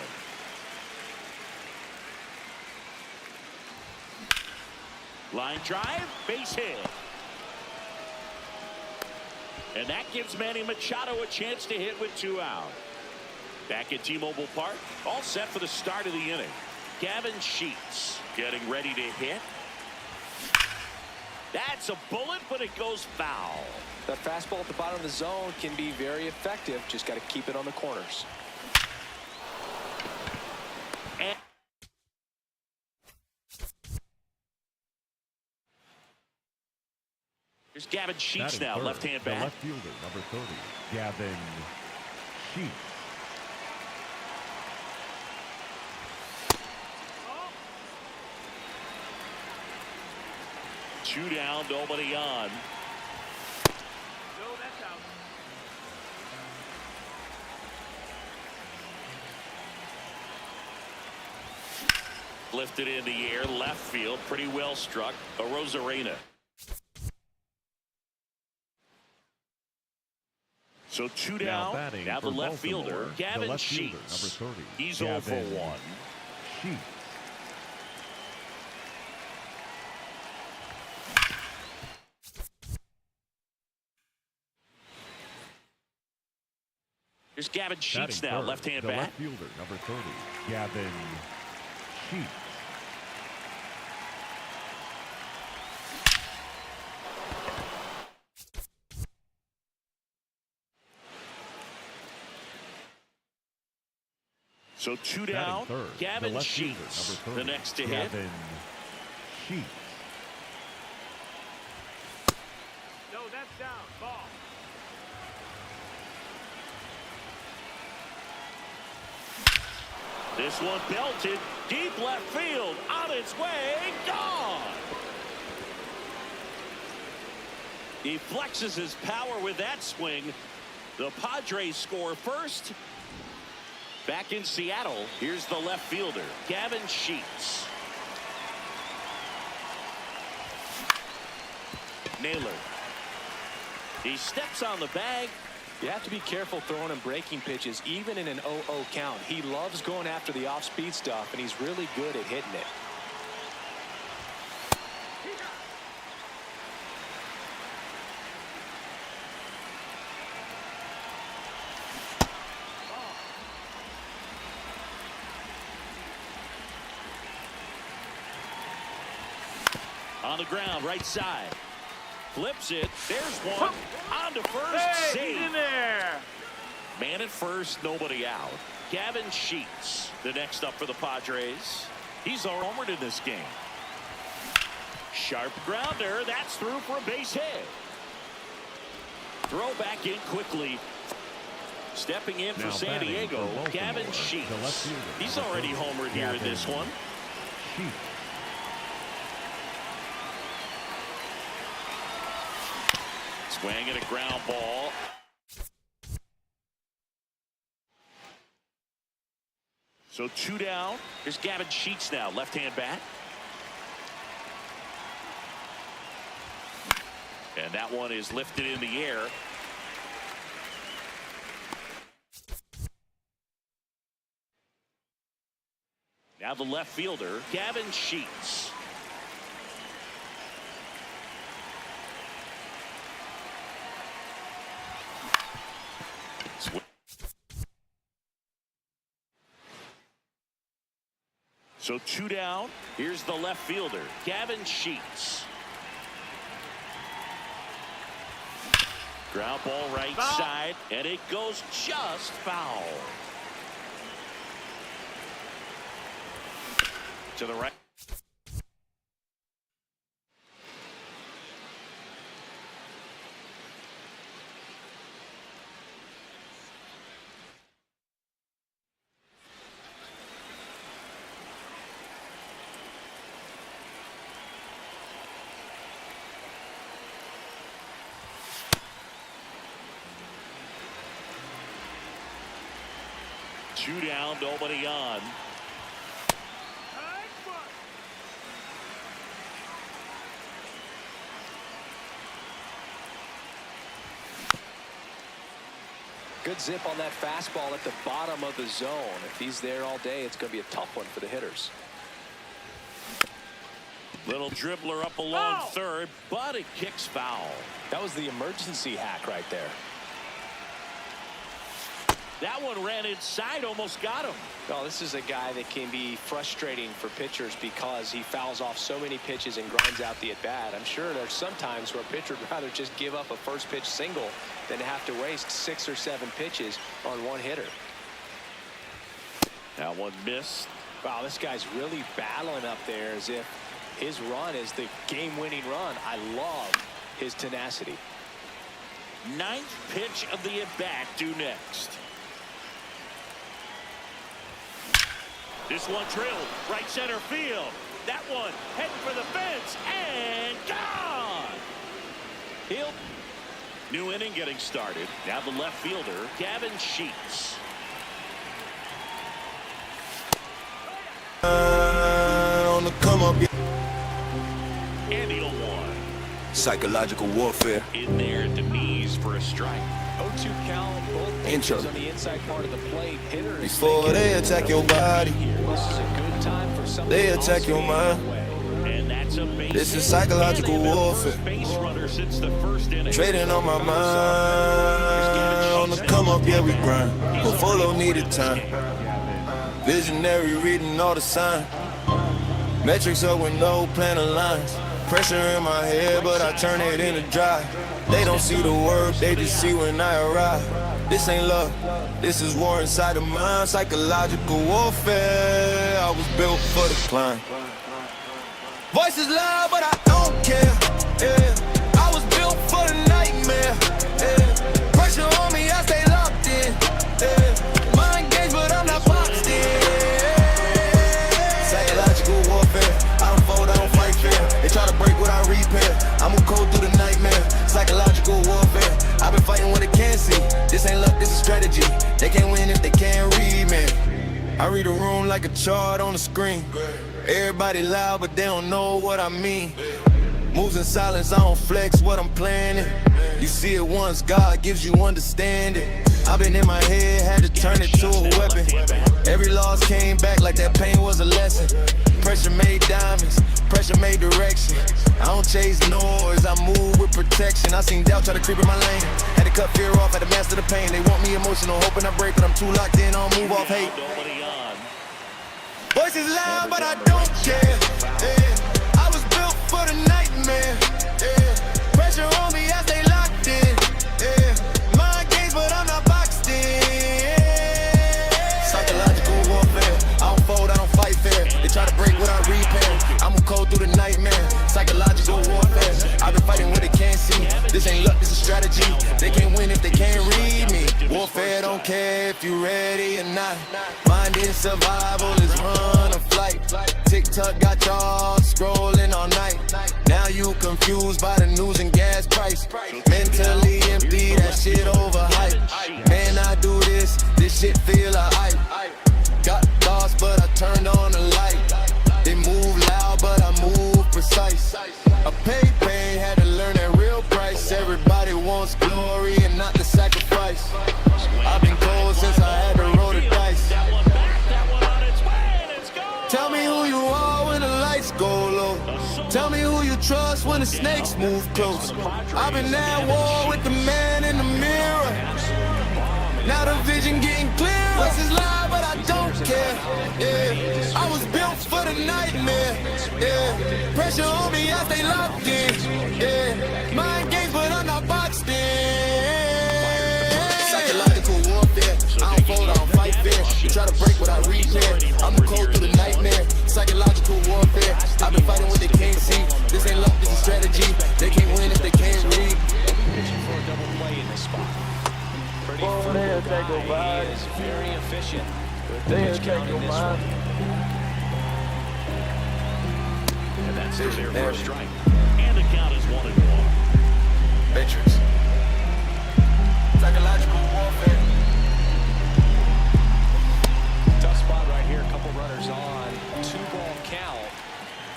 Line drive, base hit. And that gives Manny Machado a chance to hit with 2 out. Back at T-Mobile Park, all set for the start of the inning. Gavin Sheets getting ready to hit. That's a bullet, but it goes foul. That fastball at the bottom of the zone can be very effective. Just got to keep it on the corners. And here's Gavin Sheets now, left-hand bat. The left fielder, number 30, Gavin Sheets. Two down, nobody on. No, that's out. Lifted in the air, left field, pretty well struck. A Rosarena. So 2 down. Now the left fielder, Gavin Sheets. Number 30. He's 0 for 1. Sheets. Here's Gavin Sheets now, left-hand bat. Left fielder, number 30, Gavin Sheets. So 2 Batting down. third, Gavin the left fielder, Sheets, number 30, the next to hit. Gavin Sheets. No, that's down. Ball. This one belted deep left field, on its way, gone. He flexes his power with that swing. The Padres score first. Back in Seattle, here's the left fielder, Gavin Sheets. Naylor. He steps on the bag. You have to be careful throwing and breaking pitches, even in an 0-0 count. He loves going after the off-speed stuff, and he's really good at hitting it. On the ground, right side. Flips it. There's one. On to first. Hey, he's in there. Man at first, nobody out. Gavin Sheets, the next up for the Padres. He's homered in this game. Sharp grounder. That's through for a base hit. Throw back in quickly. Stepping in for Now San batting Diego, for Baltimore, Gavin the Sheets. left fielder, He's number already 30, homered here in Gavin this one. Sheets. Swing at a ground ball. So 2 down. Here's Gavin Sheets now, left-hand bat. And that one is lifted in the air. Now the left fielder, Gavin Sheets. So 2 down. Here's the left fielder, Gavin Sheets. Ground ball right side, and it goes just foul. To the right. Two down, nobody on. Good zip on that fastball at the bottom of the zone. If he's there all day, it's going to be a tough one for the hitters. Little dribbler up along third, but it kicks foul. That was the emergency hack right there. That one ran inside, almost got him. Well, this is a guy that can be frustrating for pitchers because he fouls off so many pitches and grinds out the at-bat. I'm sure there's some times where a pitcher would rather just give up a first pitch single than to have to waste 6 or 7 pitches on one hitter. That one missed. Wow, this guy's really battling up there as if his run is the game-winning run. I love his tenacity. 9th pitch of the at-bat due next. This one drilled right center field. That one heading for the fence and gone. He'll new inning getting started. Now the left fielder, Gavin Sheets. On the come up. And he'll one. Psychological warfare. In there at the knees for a strike. 0-2 count, both Intro. pitches on the inside part of the plate. Hitters Before they attack your body, this is a good time for something. they attack your mind. And that's a base This is hit. psychological And they've been the warfare. first base runner since the first inning. Trading on my mind. On the come up, yeah, we grind. But follow needed time. Visionary reading all the signs. Metrics up with no plan of lines. Pressure in my head, but I turn it into drive. They don't see the work, they just see when I arrive. This ain't love, this is war inside of mine. Psychological warfare, I was built for the climb. Voices loud, but I don't care, yeah. I was built for the nightmare, yeah. Pressure on me, I stay locked in, yeah. Mind games, but I'm not boxed in. Psychological warfare, I don't fold, I don't fight fair. They try to break what I repair, I'm gonna code through the nightmare. Psychological warfare, I've been fighting what they can't see. This ain't luck, this is strategy. They can't win if they can't read me. I read a room like a chart on the screen. Everybody loud, but they don't know what I mean. Moves in silence, I don't flex what I'm planning. You see it once, God gives you understanding. I've been in my head, had to turn it to a weapon. Every loss came back like that pain was a lesson. Pressure made diamonds, pressure made direction. I don't chase noise, I move with protection. I seen doubt try to creep in my lane. Had to cut fear off, had to master the pain. They want me emotional, hoping I break, but I'm too locked in, I'll move off hate. Voices loud, but I don't care, yeah. I was built for the nightmare, yeah. Pressure on me, I stay locked in, yeah. Mind games, but I'm not boxed in. Psychological warfare, I don't fold, I don't fight fair. They try to break what I repair, I'm gonna code through the nightmare. Psychological warfare, I've been fighting what they can't see. This ain't luck, this is strategy. They can't win if they can't read me. Warfare don't care if you ready or not. Mind in survival is run or flight. TikTok got y'all scrolling all night. Now you confused by the news and gas price. Mentally empty, that shit overhyped. Man, I do this shit feel alright. Got lost, but I turned on the light. They move loud, but I move precise. I paid, had to learn that real price. Everybody wants glory and not the sacrifice. I've been cold since I had to roll the dice. Tell me who you are when the lights go low. Tell me who you trust when the snakes move close. I've been at war with the man in the mirror. Now the vision getting clear. Voices loud, but I don't care, yeah. I was built for the nightmare, yeah. Pressure on me, I stay locked in, yeah. Mind games, but I'm not boxed in. Psychological warfare, I don't fold, I don't fight fair. You try to break what I repair, I'm a code through the nightmare. Psychological warfare, I've been fighting what they can't see. This ain't luck, this is strategy. They can't win if they can't read. Pitching for a double play in this spot. Pretty frugal guy, he is very efficient with the pitch count in this one. And that's their first strike. And the count is 1-1. Matrix. Psychological warfare. Tough spot right here, a couple runners on. 2-ball count.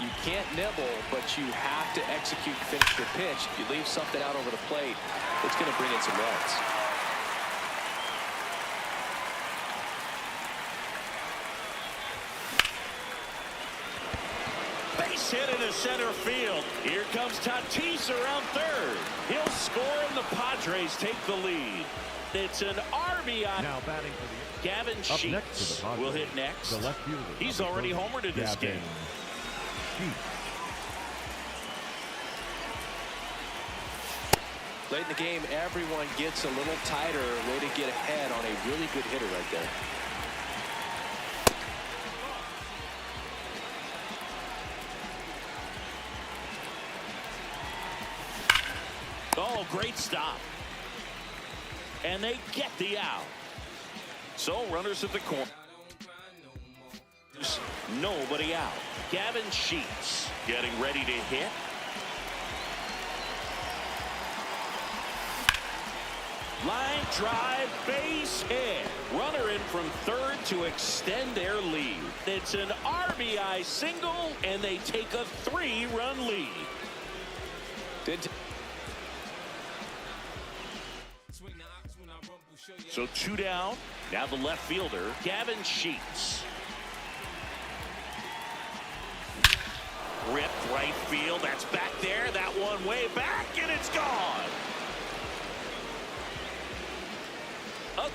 You can't nibble, but you have to execute and finish your pitch. If you leave something out over the plate, it's going to bring in some runs. Base hit into center field. Here comes Tatis around third. He'll score and the Padres take the lead. It's an RBI. Now batting for the Gavin up Sheets next to the Padres, will hit next. the left fielder. He's already homered in this game. Late in the game, everyone gets a little tighter. Way to get ahead on a really good hitter right there. Oh, great stop. And they get the out. So runners at the corner. Nobody out. Gavin Sheets getting ready to hit. Line drive, base hit. Runner in from third to extend their lead. It's an RBI single, and they take a 3-run lead. So 2 down. Now the left fielder, Gavin Sheets. Ripped right field. That's back there. That one way back, and it's gone. Up.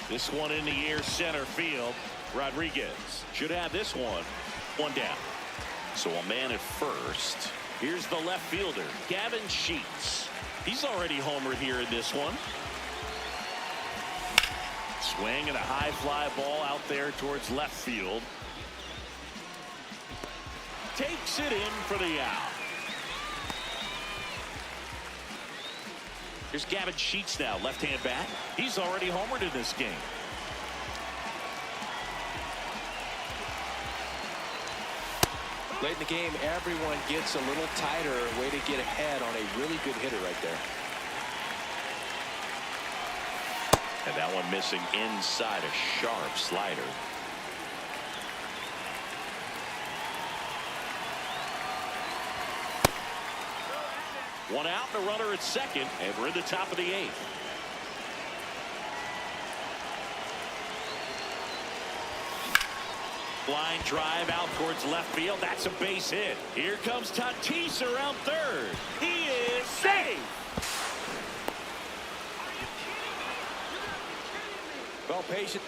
This one in the air center field. Rodriguez should have this one. One down. So a man at first. Here's the left fielder, Gavin Sheets. He's already homered here in this one. Swing and a high fly ball out there towards left field. Takes it in for the out. Here's Gavin Sheets now, left-hand bat. He's already homered in this game. Late in the game, everyone gets a little tighter. Way to get ahead on a really good hitter right there. And that one missing inside a sharp slider. One out and a runner at second, and we're in the top of the 8th. Line drive out towards left field. That's a base hit. Here comes Tatis around third. He is safe. Well, patient.